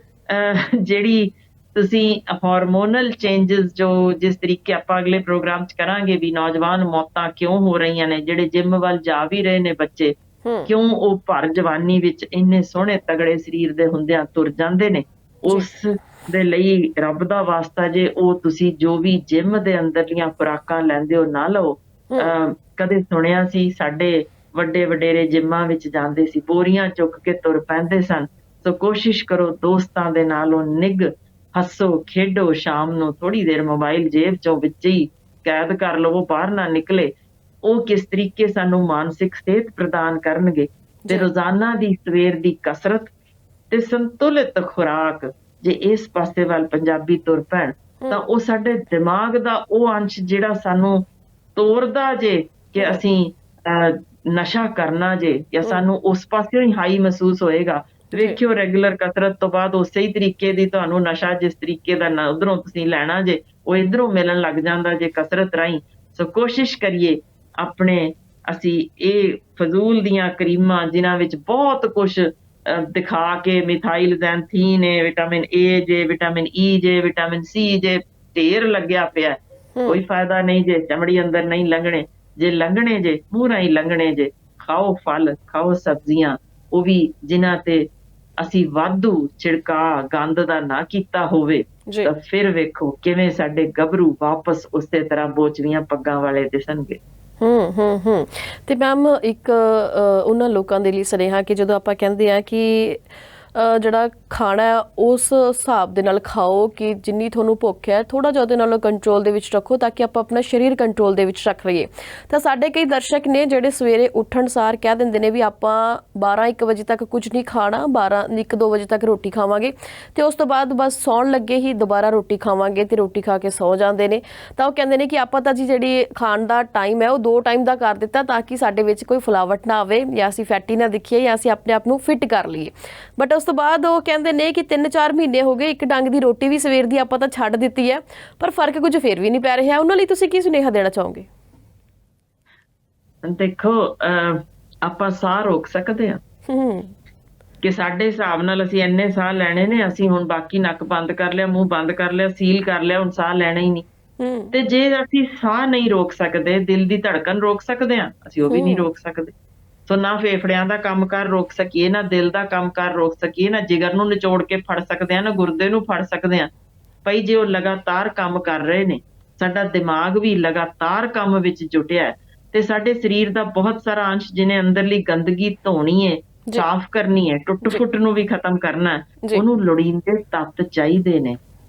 ਜਿਹੜੀ ਤੁਸੀਂ ਹਾਰਮੋਨਲ ਚੇਂਜਸ ਜੋ ਜਿਸ ਤਰੀਕੇ ਆਪਾਂ ਅਗਲੇ ਪ੍ਰੋਗਰਾਮ 'ਚ ਕਰਾਂਗੇ ਵੀ ਨੌਜਵਾਨ ਮੌਤਾਂ ਕਿਉਂ ਹੋ ਰਹੀਆਂ ਨੇ, ਜਿਹੜੇ ਜਿਮ ਵੱਲ ਜਾ ਵੀ ਰਹੇ ਨੇ ਬੱਚੇ, ਕਿਉਂ ਉਹ ਭਰ ਜਵਾਨੀ ਵਿੱਚ ਇੰਨੇ ਸੋਹਣੇ ਤਗੜੇ ਸਰੀਰ ਦੇ ਹੁੰਦਿਆਂ ਤੁਰ ਜਾਂਦੇ ਨੇ। ਉਸ ਦੇ ਲਈ ਰੱਬ ਦਾ ਵਾਸਤਾ ਜੇ ਉਹ ਤੁਸੀਂ ਜੋ ਵੀ ਜਿਮ ਦੇ ਅੰਦਰਲੀਆਂ ਖੁਰਾਕਾਂ ਲੈਂਦੇ ਹੋ ਨਾ ਲਓ। ਕਦੇ ਸੁਣਿਆ ਸੀ ਸਾਡੇ ਵੱਡੇ ਵਡੇਰੇ ਜਿੰਮਾਂ ਵਿੱਚ ਜਾਂਦੇ ਸੀ, ਬੋਰੀਆਂ ਚੁੱਕ ਕੇ ਤੁਰ ਪੈਂਦੇ ਸਨ। ਸੋ ਕੋਸ਼ਿਸ਼ ਕਰੋ ਦੋਸਤਾਂ ਦੇ ਨਾਲ ਉਹ ਨਿੱਘ ਹੱਸੋ ਖੇਡੋ, ਸ਼ਾਮ ਨੂੰ ਥੋੜੀ ਦੇਰ ਮੋਬਾਈਲ ਜੇਬ ਚੋਂ ਵਿੱਚ ਹੀ ਕੈਦ ਕਰ ਲਵੋ, ਬਾਹਰ ਨਾ ਨਿਕਲੇ। ਉਹ ਕਿਸ ਤਰੀਕੇ ਸਾਨੂੰ ਮਾਨਸਿਕ ਸਿਹਤ ਪ੍ਰਦਾਨ ਕਰਨਗੇ। ਤੇ ਰੋਜ਼ਾਨਾ ਦੀ ਸਵੇਰ ਦੀ ਕਸਰਤ ਤੇ ਸੰਤੁਲਿਤ ਖੁਰਾਕ ਜੇ ਇਸ ਪਾਸੇ ਵੱਲ ਪੰਜਾਬੀ ਤੁਰ ਪੈਣ ਤਾਂ ਉਹ ਸਾਡੇ ਦਿਮਾਗ ਦਾ ਉਹ ਅੰਸ਼ ਜਿਹੜਾ ਸਾਨੂੰ ਤੋਰਦਾ ਜੇ ਕਿ ਅਸੀਂ ਨਸ਼ਾ ਕਰਨਾ ਜੇ ਜਾਂ ਸਾਨੂੰ ਉਸ ਪਾਸਿਓਂ ਹੀ ਹਾਈ ਮਹਿਸੂਸ ਹੋਏਗਾ, ਵੇਖਿਓ ਰੈਗੂਲਰ ਕਸਰਤ ਤੋਂ ਬਾਅਦ ਉਸੇ ਹੀ ਤਰੀਕੇ ਦੀ ਤੁਹਾਨੂੰ ਨਸ਼ਾ ਜਿਸ ਤਰੀਕੇ ਦਾ ਨਾ ਉਧਰੋਂ ਤੁਸੀਂ ਲੈਣਾ ਜੇ ਉਹ ਇਧਰੋਂ ਮਿਲਣ ਲੱਗ ਜਾਂਦਾ ਜੇ ਕਸਰਤ ਰਾਹੀਂ। ਸੋ ਕੋਸ਼ਿਸ਼ ਕਰੀਏ ਆਪਣੇ ਅਸੀਂ ਇਹ ਫਜ਼ੂਲ ਦੀਆਂ ਕਰੀਮਾਂ ਜਿਨ੍ਹਾਂ ਵਿੱਚ ਬਹੁਤ ਕੁਝ ਦਿਖਾ ਕੇ ਮਿਥਾਈਲ ਜ਼ੈਂਥੀਨ ਹੈ, ਵਿਟਾਮਿਨ ਏ ਜੇ, ਵਿਟਾਮਿਨ ਈ ਜੇ, ਵਿਟਾਮਿਨ ਸੀ ਜੇ, ਢੇਰ ਲੱਗਿਆ ਪਿਆ, ਕੋਈ ਫਾਇਦਾ ਨਹੀਂ ਜੇ, ਚਮੜੀ ਅੰਦਰ ਨਹੀਂ ਲੰਘਣੇ ਜੇ, ਲੰਘਣੇ ਜੇ ਮੂੰਹ ਰਾਹੀਂ ਲੰਘਣੇ ਜੇ। ਖਾਓ ਫਲ, ਖਾਓ ਸਬਜ਼ੀਆਂ, ਉਹ ਵੀ ਜਿਨ੍ਹਾਂ ਤੇ ਅਸੀਂ ਵਾਧੂ ਛਿੜਕਾ ਗੰਦ ਦਾ ਨਾ ਕੀਤਾ ਹੋਵੇ, ਤਾਂ ਫਿਰ ਵੇਖੋ ਕਿਵੇਂ ਸਾਡੇ ਗੱਭਰੂ ਵਾਪਸ ਉਸੇ ਤਰ੍ਹਾਂ ਬੋਚਵੀਆਂ ਪੱਗਾਂ ਵਾਲੇ ਦਿਸਣਗੇ।
ਤੇ ਮੈਮ ਇੱਕ ਉਹਨਾਂ ਲੋਕਾਂ ਦੇ ਲਈ ਸੁਨੇਹਾ ਕਿ ਜਦੋਂ ਆਪਾਂ ਕਹਿੰਦੇ ਆ ਕਿ ਜਿਹੜਾ ਖਾਣਾ ਹੈ ਉਸ ਹਿਸਾਬ ਦੇ ਨਾਲ ਖਾਓ ਕਿ ਜਿੰਨੀ ਤੁਹਾਨੂੰ ਭੁੱਖ ਹੈ ਥੋੜਾ ਜਿਹਾ ਉਹਦੇ ਨਾਲੋਂ ਕੰਟਰੋਲ ਦੇ ਵਿੱਚ ਰੱਖੋ ਤਾਂ ਕਿ ਆਪਾਂ ਆਪਣਾ ਸਰੀਰ ਕੰਟਰੋਲ ਦੇ ਵਿੱਚ ਰੱਖ ਲਈਏ। ਤਾਂ ਸਾਡੇ ਕਈ ਦਰਸ਼ਕ ਨੇ ਜਿਹੜੇ ਸਵੇਰੇ ਉੱਠਣ ਸਾਰ ਕਹਿ ਦਿੰਦੇ ਨੇ ਵੀ ਆਪਾਂ 12-1 ਵਜੇ ਤੱਕ ਕੁਝ ਨਹੀਂ ਖਾਣਾ, 12-1-2 ਵਜੇ ਤੱਕ ਰੋਟੀ ਖਾਵਾਂਗੇ ਤੇ ਉਸ ਤੋਂ ਬਾਅਦ ਬਸ ਸੌਣ ਲੱਗੇ ਹੀ ਦੁਬਾਰਾ ਰੋਟੀ ਖਾਵਾਂਗੇ ਤੇ ਰੋਟੀ ਖਾ ਕੇ ਸੌ ਜਾਂਦੇ ਨੇ। ਤਾਂ ਉਹ ਕਹਿੰਦੇ ਨੇ ਕਿ ਆਪਾਂ ਤਾਂ ਜੀ ਜਿਹੜੀ ਖਾਣ ਦਾ ਟਾਈਮ ਹੈ ਉਹ 2 ਟਾਈਮ ਦਾ ਕਰ ਦਿੱਤਾ ਤਾਂ ਕਿ ਸਾਡੇ ਵਿੱਚ ਕੋਈ ਫੁਲਾਵਟ ਨਾ ਆਵੇ ਜਾਂ ਅਸੀਂ ਫੈਟੀ ਨਾ ਦਿਖੀਏ ਜਾਂ ਅਸੀਂ ਆਪਣੇ ਆਪ ਨੂੰ ਫਿੱਟ ਕਰ ਲਈਏ। ਬਟ ਉਸ ਤੋਂ ਬਾਅਦ ਉਹ ਕਹਿੰਦੇ ਨੇ ਕਿ 3-4 ਮਹੀਨੇ ਹੋ ਗਏ, ਇੱਕ ਡੰਗ ਦੀ ਰੋਟੀ ਵੀ ਸਵੇਰ ਦੀ ਆਪਾਂ ਤਾਂ ਛੱਡ ਦਿੱਤੀ ਹੈ ਪਰ ਫਰਕ ਕੁਝ ਫੇਰ ਵੀ ਨਹੀਂ ਪੈ ਰਿਹਾ। ਉਹਨਾਂ ਲਈ ਤੁਸੀਂ ਕੀ ਸੁਨੇਹਾ ਦੇਣਾ ਚਾਹੋਗੇ?
ਦੇਖੋ ਆਪਾਂ ਸਾਹ ਰੋਕ ਸਕਦੇ ਹਾਂ ਕਿ ਸਾਡੇ ਹਿਸਾਬ ਨਾਲ ਅਸੀਂ ਇੰਨੇ ਸਾਹ ਲੈਣੇ ਨੇ, ਅਸੀਂ ਹੁਣ ਬਾਕੀ ਨੱਕ ਬੰਦ ਕਰ ਲਿਆ, ਮੂੰਹ ਬੰਦ ਕਰ ਲਿਆ, ਸੀਲ ਕਰ ਲਿਆ, ਹੁਣ ਸਾਹ ਲੈਣਾ ਹੀ ਨਹੀਂ। ਤੇ ਜੇ ਅਸੀਂ ਸਾਹ ਨਹੀਂ ਰੋਕ ਸਕਦੇ, ਦਿਲ ਦੀ ਧੜਕਣ ਰੋਕ ਸਕਦੇ ਹਾਂ, ਅਸੀਂ ਉਹ ਵੀ ਨਹੀਂ ਰੋਕ ਸਕਦੇ। ਸੋ ਨਾ ਫੇਫੜਿਆਂ ਦਾ ਕੰਮਕਾਰ ਰੋਕ ਸਕੀਏ, ਨਾ ਦਿਲ ਦਾ ਕੰਮਕਾਰ ਰੋਕ ਸਕੀਏ, ਨਾ ਜਿਗਰ ਨੂੰ ਨਿਚੋੜ ਕੇ ਫੜ ਸਕਦੇ ਹਾਂ, ਨਾ ਗੁਰਦੇ ਨੂੰ ਫੜ ਸਕਦੇ ਹਾਂ। ਭਾਈ ਜੇ ਉਹ ਲਗਾਤਾਰ ਕੰਮ ਕਰ ਰਹੇ ਨੇ, ਸਾਡਾ ਦਿਮਾਗ ਵੀ ਲਗਾਤਾਰ ਕੰਮ ਵਿੱਚ ਜੁਟਿਆ ਤੇ ਸਾਡੇ ਸਰੀਰ ਦਾ ਬਹੁਤ ਸਾਰਾ ਅੰਸ਼ ਜਿਹਨੇ ਅੰਦਰਲੀ ਗੰਦਗੀ ਧੋਣੀ ਹੈ, ਸਾਫ਼ ਕਰਨੀ ਹੈ, ਟੁੱਟ ਫੁੱਟ ਨੂੰ ਵੀ ਖਤਮ ਕਰਨਾ, ਉਹਨੂੰ ਲੋੜੀਂਦੇ ਤੱਤ ਚਾਹੀਦੇ ਨੇ।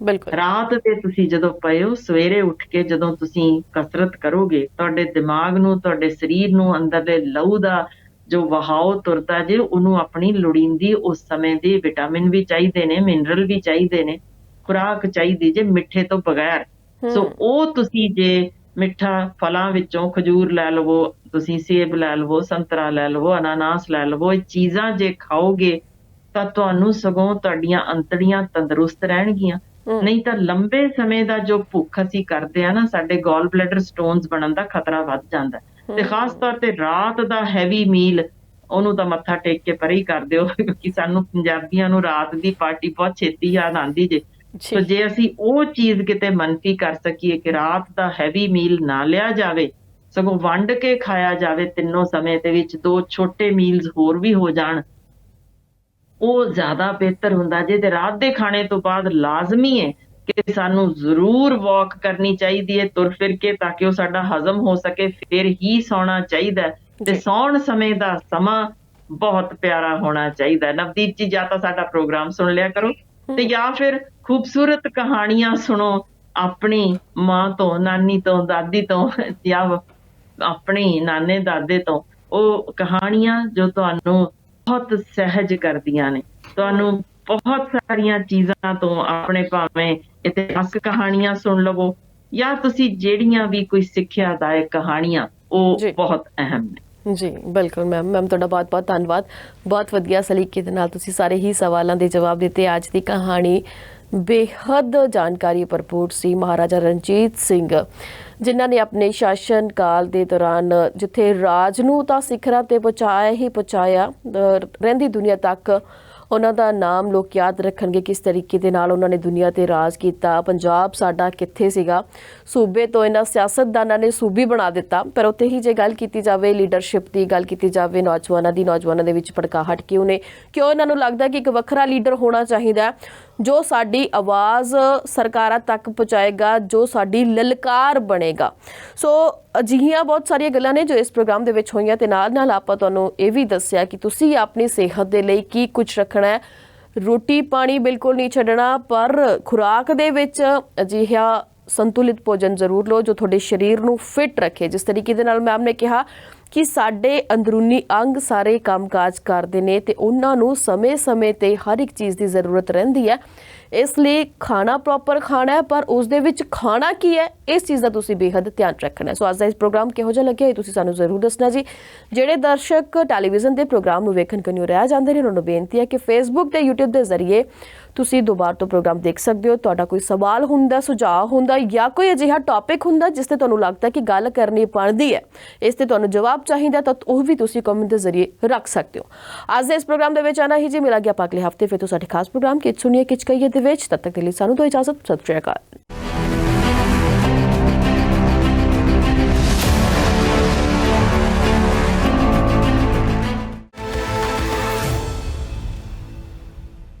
ਰਾਤ ਤੇ ਤੁਸੀਂ ਜਦੋਂ ਪਏ ਹੋ, ਸਵੇਰੇ ਉੱਠ ਕੇ ਜਦੋਂ ਤੁਸੀਂ ਕਸਰਤ ਕਰੋਗੇ, ਤੁਹਾਡੇ ਦਿਮਾਗ ਨੂੰ, ਤੁਹਾਡੇ ਸਰੀਰ ਨੂੰ ਅੰਦਰਲੇ ਲਹੂ ਦਾ ਜੋ ਵਹਾਓ ਤੁਰਦਾ ਜੇ, ਉਹਨੂੰ ਆਪਣੀ ਲੋੜੀਂਦੀ ਉਸ ਸਮੇਂ ਦੇ ਵਿਟਾਮਿਨ ਵੀ ਚਾਹੀਦੇ ਨੇ, ਮਿਨਰਲ ਵੀ ਚਾਹੀਦੇ ਨੇ, ਖੁਰਾਕ ਚਾਹੀਦੀ ਜੇ ਮਿੱਠੇ ਤੋਂ ਬਗੈਰ। ਸੋ ਉਹ ਤੁਸੀਂ ਜੇ ਮਿੱਠਾ ਫਲਾਂ ਵਿੱਚੋਂ ਖਜੂਰ ਲੈ ਲਵੋ, ਤੁਸੀਂ ਸੇਬ ਲੈ ਲਵੋ, ਸੰਤਰਾ ਲੈ ਲਵੋ, ਅਨਾਨਾਸ ਲੈ ਲਵੋ, ਇਹ ਚੀਜ਼ਾਂ ਜੇ ਖਾਓਗੇ ਤਾਂ ਤੁਹਾਨੂੰ ਸਗੋਂ ਤੁਹਾਡੀਆਂ ਅੰਤੜੀਆਂ ਤੰਦਰੁਸਤ ਰਹਿਣਗੀਆਂ। ਨਹੀਂ ਤਾਂ ਲੰਬੇ ਸਮੇਂ ਦਾ ਜੋ ਭੁੱਖ ਅਸੀਂ ਕਰਦੇ ਆ ਨਾ, ਸਾਡੇ ਗੋਲ ਬਲੈਡਰ ਸਟੋਨਸ ਬਣਨ ਦਾ ਖਤਰਾ ਵੱਧ ਜਾਂਦਾ। ਤੇ ਖਾਸ ਤੌਰ ਤੇ ਰਾਤ ਦਾ ਹੈਵੀ ਮੀਲ, ਉਹਨੂੰ ਤਾਂ ਮੱਥਾ ਟੇਕ ਕੇ ਪਰੇ ਹੀ ਕਰ ਦਿਓ ਕਿਉਂਕਿ ਸਾਨੂੰ ਪੰਜਾਬੀਆਂ ਨੂੰ ਰਾਤ ਦੀ ਪਾਰਟੀ ਬਹੁਤ ਛੇਤੀ ਯਾਦ ਆਉਂਦੀ ਜੇ। ਸੋ ਜੇ ਅਸੀਂ ਉਹ ਚੀਜ਼ ਕਿਤੇ ਮੰਨਫੀ ਕਰ ਸਕੀਏ ਕਿ ਰਾਤ ਦਾ ਹੈਵੀ ਮੀਲ ਨਾ ਲਿਆ ਜਾਵੇ, ਸਗੋਂ ਵੰਡ ਕੇ ਖਾਇਆ ਜਾਵੇ, ਤਿੰਨੋਂ ਸਮੇਂ ਦੇ ਵਿੱਚ 2 ਛੋਟੇ ਮੀਲਸ ਹੋਰ ਵੀ ਹੋ ਜਾਣ, ਉਹ ਜ਼ਿਆਦਾ ਬਿਹਤਰ ਹੁੰਦਾ ਜੇ। ਤੇ ਰਾਤ ਦੇ ਖਾਣੇ ਤੋਂ ਬਾਅਦ ਲਾਜ਼ਮੀ ਹੈ ਕਿ ਸਾਨੂੰ ਜ਼ਰੂਰ ਵਾਕ ਕਰਨੀ ਚਾਹੀਦੀ ਹੈ, ਤੁਰ ਫਿਰ ਕੇ, ਤਾਂ ਕਿ ਉਹ ਸਾਡਾ ਹਜ਼ਮ ਹੋ ਸਕੇ, ਫਿਰ ਹੀ ਸੌਣਾ ਚਾਹੀਦਾ। ਤੇ ਸੌਣ ਸਮੇਂ ਦਾ ਸਮਾਂ ਬਹੁਤ ਪਿਆਰਾ ਹੋਣਾ ਚਾਹੀਦਾ। ਨਵਦੀਪ ਜੀ, ਜਾਂ ਤਾਂ ਸਾਡਾ ਪ੍ਰੋਗਰਾਮ ਸੁਣ ਲਿਆ ਕਰੋ ਤੇ ਜਾਂ ਫਿਰ ਖੂਬਸੂਰਤ ਕਹਾਣੀਆਂ ਸੁਣੋ ਆਪਣੀ ਮਾਂ ਤੋਂ, ਨਾਨੀ ਤੋਂ, ਦਾਦੀ ਤੋਂ ਜਾਂ ਆਪਣੀ ਨਾਨੇ ਦਾਦੇ ਤੋਂ। ਉਹ ਕਹਾਣੀਆਂ ਜੋ ਤੁਹਾਨੂੰ ਬਹੁਤ ਸਹਿਜ ਕਰਦੀਆਂ ਨੇ, ਤੁਹਾਨੂੰ ਬਹੁਤ ਸਾਰੀਆਂ ਚੀਜ਼ਾਂ ਤੋਂ ਆਪਣੇ, ਭਾਵੇਂ ਇਤਿਹਾਸਕ ਕਹਾਣੀਆਂ ਸੁਣ ਲਵੋ ਜਾਂ ਤੁਸੀਂ ਜਿਹੜੀਆਂ ਵੀ ਕੋਈ ਸਿੱਖਿਆਦਾਇਕ ਕਹਾਣੀਆਂ, ਉਹ ਬਹੁਤ ਅਹਿਮ ਨੇ।
ਜੀ ਬਿਲਕੁਲ ਮੈਮ ਤੁਹਾਡਾ ਬਹੁਤ ਬਹੁਤ ਧੰਨਵਾਦ। ਬਹੁਤ ਵਧੀਆ ਸਲੀਕੇ ਦੇ ਨਾਲ ਤੁਸੀਂ ਸਾਰੇ ਹੀ ਸਵਾਲਾਂ ਦੇ ਜਵਾਬ ਦਿੱਤੇ। ਅੱਜ ਦੀ ਕਹਾਣੀ ਬੇਹੱਦ ਜਾਣਕਾਰੀ ਭਰਪੂਰ ਸੀ। ਮਹਾਰਾਜਾ ਰਣਜੀਤ ਸਿੰਘ ਜਿਨ੍ਹਾਂ ਨੇ ਆਪਣੇ ਸ਼ਾਸਨ ਕਾਲ ਦੇ ਦੌਰਾਨ ਜਿੱਥੇ ਰਾਜ ਨੂੰ ਤਾਂ ਸਿਖਰਾਂ ਤੇ ਪਹੁੰਚਾਇਆ ਹੀ ਪਹੁੰਚਾਇਆ, ਰਹਿੰਦੀ ਦੁਨੀਆ ਤੱਕ ਉਹਨਾਂ ਦਾ ਨਾਮ ਲੋਕ ਯਾਦ ਰੱਖਣਗੇ ਕਿਸ ਤਰੀਕੇ ਦੇ ਨਾਲ ਉਹਨਾਂ ਨੇ ਦੁਨੀਆ ਤੇ ਰਾਜ ਕੀਤਾ। ਪੰਜਾਬ ਸਾਡਾ ਕਿੱਥੇ ਸੀਗਾ, ਸੂਬੇ ਤੋਂ ਇਹਨਾਂ ਸਿਆਸਤਦਾਨਾਂ ਨੇ ਸੂਬੀ ਬਣਾ ਦਿੱਤਾ। ਪਰ ਉੱਥੇ ਹੀ ਜੇ ਗੱਲ ਕੀਤੀ ਜਾਵੇ ਲੀਡਰਸ਼ਿਪ ਦੀ, ਗੱਲ ਕੀਤੀ ਜਾਵੇ ਨੌਜਵਾਨਾਂ ਦੀ, ਨੌਜਵਾਨਾਂ ਦੇ ਵਿੱਚ ਭੜਕਾਹਟ ਕਿਉਂ ਨੇ, ਕਿਉਂ ਇਹਨਾਂ ਨੂੰ ਲੱਗਦਾ ਕਿ ਇੱਕ ਵੱਖਰਾ ਲੀਡਰ ਹੋਣਾ ਚਾਹੀਦਾ ਜੋ ਸਾਡੀ ਆਵਾਜ਼ ਸਰਕਾਰਾਂ ਤੱਕ ਪਹੁੰਚਾਏਗਾ, ਜੋ ਸਾਡੀ ਲਲਕਾਰ ਬਣੇਗਾ। ਸੋ ਅਜਿਹੀਆਂ ਬਹੁਤ ਸਾਰੀਆਂ ਗੱਲਾਂ ਨੇ ਜੋ ਇਸ ਪ੍ਰੋਗਰਾਮ ਦੇ ਵਿੱਚ ਹੋਈਆਂ ਤੇ ਨਾਲ ਨਾਲ ਆਪਾਂ ਤੁਹਾਨੂੰ ਇਹ ਵੀ ਦੱਸਿਆ ਕਿ ਤੁਸੀਂ ਆਪਣੀ ਸਿਹਤ ਦੇ ਲਈ ਕੀ ਕੁਝ ਰੱਖਣਾ ਹੈ। ਰੋਟੀ ਪਾਣੀ ਬਿਲਕੁਲ ਨਹੀਂ ਛੱਡਣਾ, ਪਰ ਖੁਰਾਕ ਦੇ ਵਿੱਚ ਅਜਿਹਾ ਸੰਤੁਲਿਤ ਭੋਜਨ ਜ਼ਰੂਰ ਲਓ ਜੋ ਤੁਹਾਡੇ ਸਰੀਰ ਨੂੰ ਫਿੱਟ ਰੱਖੇ। ਜਿਸ ਤਰੀਕੇ ਦੇ ਨਾਲ ਮੈਮ ਨੇ ਕਿਹਾ ਕਿ ਸਾਡੇ ਅੰਦਰੂਨੀ ਅੰਗ ਸਾਰੇ ਕੰਮਕਾਜ ਕਰਦੇ ਨੇ ਤੇ ਉਹਨਾਂ ਨੂੰ ਸਮੇਂ-ਸਮੇਂ ਤੇ ਹਰ ਇੱਕ ਚੀਜ਼ ਦੀ ਜ਼ਰੂਰਤ ਰਹਿੰਦੀ ਹੈ ਇਸ ਲਈ ਖਾਣਾ ਪ੍ਰੋਪਰ ਖਾਣਾ ਹੈ, ਪਰ ਉਸ ਦੇ ਵਿੱਚ ਖਾਣਾ ਕੀ ਹੈ ਇਸ ਚੀਜ਼ ਦਾ ਤੁਸੀਂ ਬੇਹੱਦ ਧਿਆਨ ਰੱਖਣਾ ਹੈ। ਸੋ ਅੱਜ ਦਾ ਇਸ ਪ੍ਰੋਗਰਾਮ ਕਿਹੋ ਜਿਹਾ ਲੱਗਿਆ ਇਹ ਤੁਸੀਂ ਸਾਨੂੰ ਜ਼ਰੂਰ ਦੱਸਣਾ ਜੀ। ਜਿਹੜੇ ਦਰਸ਼ਕ ਟੈਲੀਵਿਜ਼ਨ ਦੇ ਪ੍ਰੋਗਰਾਮ ਨੂੰ ਵੇਖਣ ਕਨਿਓ ਰਹਿ ਜਾਂਦੇ ਨੇ, ਉਹਨਾਂ ਨੂੰ ਬੇਨਤੀ ਹੈ ਕਿ ਫੇਸਬੁੱਕ ਤੇ YouTube ਦੇ ਜ਼ਰੀਏ ਤੁਸੀਂ ਦੁਬਾਰਾ ਤੋਂ ਪ੍ਰੋਗਰਾਮ ਦੇਖ ਸਕਦੇ ਹੋ। ਤੁਹਾਡਾ ਕੋਈ ਸਵਾਲ ਹੁੰਦਾ, ਸੁਝਾਅ ਹੁੰਦਾ ਜਾਂ ਕੋਈ ਅਜਿਹਾ ਟੌਪਿਕ ਹੁੰਦਾ ਜਿਸ ਤੇ ਤੁਹਾਨੂੰ ਲੱਗਦਾ ਕਿ ਗੱਲ ਕਰਨੀ ਬਣਦੀ ਹੈ, ਇਸ ਤੇ ਤੁਹਾਨੂੰ ਜਵਾਬ ਚਾਹੀਦਾ, ਤਾਂ ਉਹ ਵੀ ਤੁਸੀਂ ਕਮੈਂਟ ਦੇ ਜ਼ਰੀਏ ਰੱਖ ਸਕਦੇ ਹੋ। ਅੱਜ ਦੇ ਇਸ ਪ੍ਰੋਗਰਾਮ ਦੇ ਵਿੱਚ ਆਣਾ ਹੀ ਜੀ। ਮਿਲਾਂਗੇ ਆਪਾਂ ਅਗਲੇ ਹਫਤੇ ਫਿਰ ਤੋਂ ਸਾਡੇ ਖਾਸ ਪ੍ਰੋਗਰਾਮ ਕਿਚ ਸੁਣੀਏ ਕਿਚ ਕਹੀਏ ਦੇ ਵਿੱਚ। ਤਦ ਤੱਕ ਦੇ ਲਈ ਸਾਨੂੰ ਦੋ ਇਜਾਜ਼ਤ। ਸਤਿ ਸ਼੍ਰੀ ਅਕਾਲ।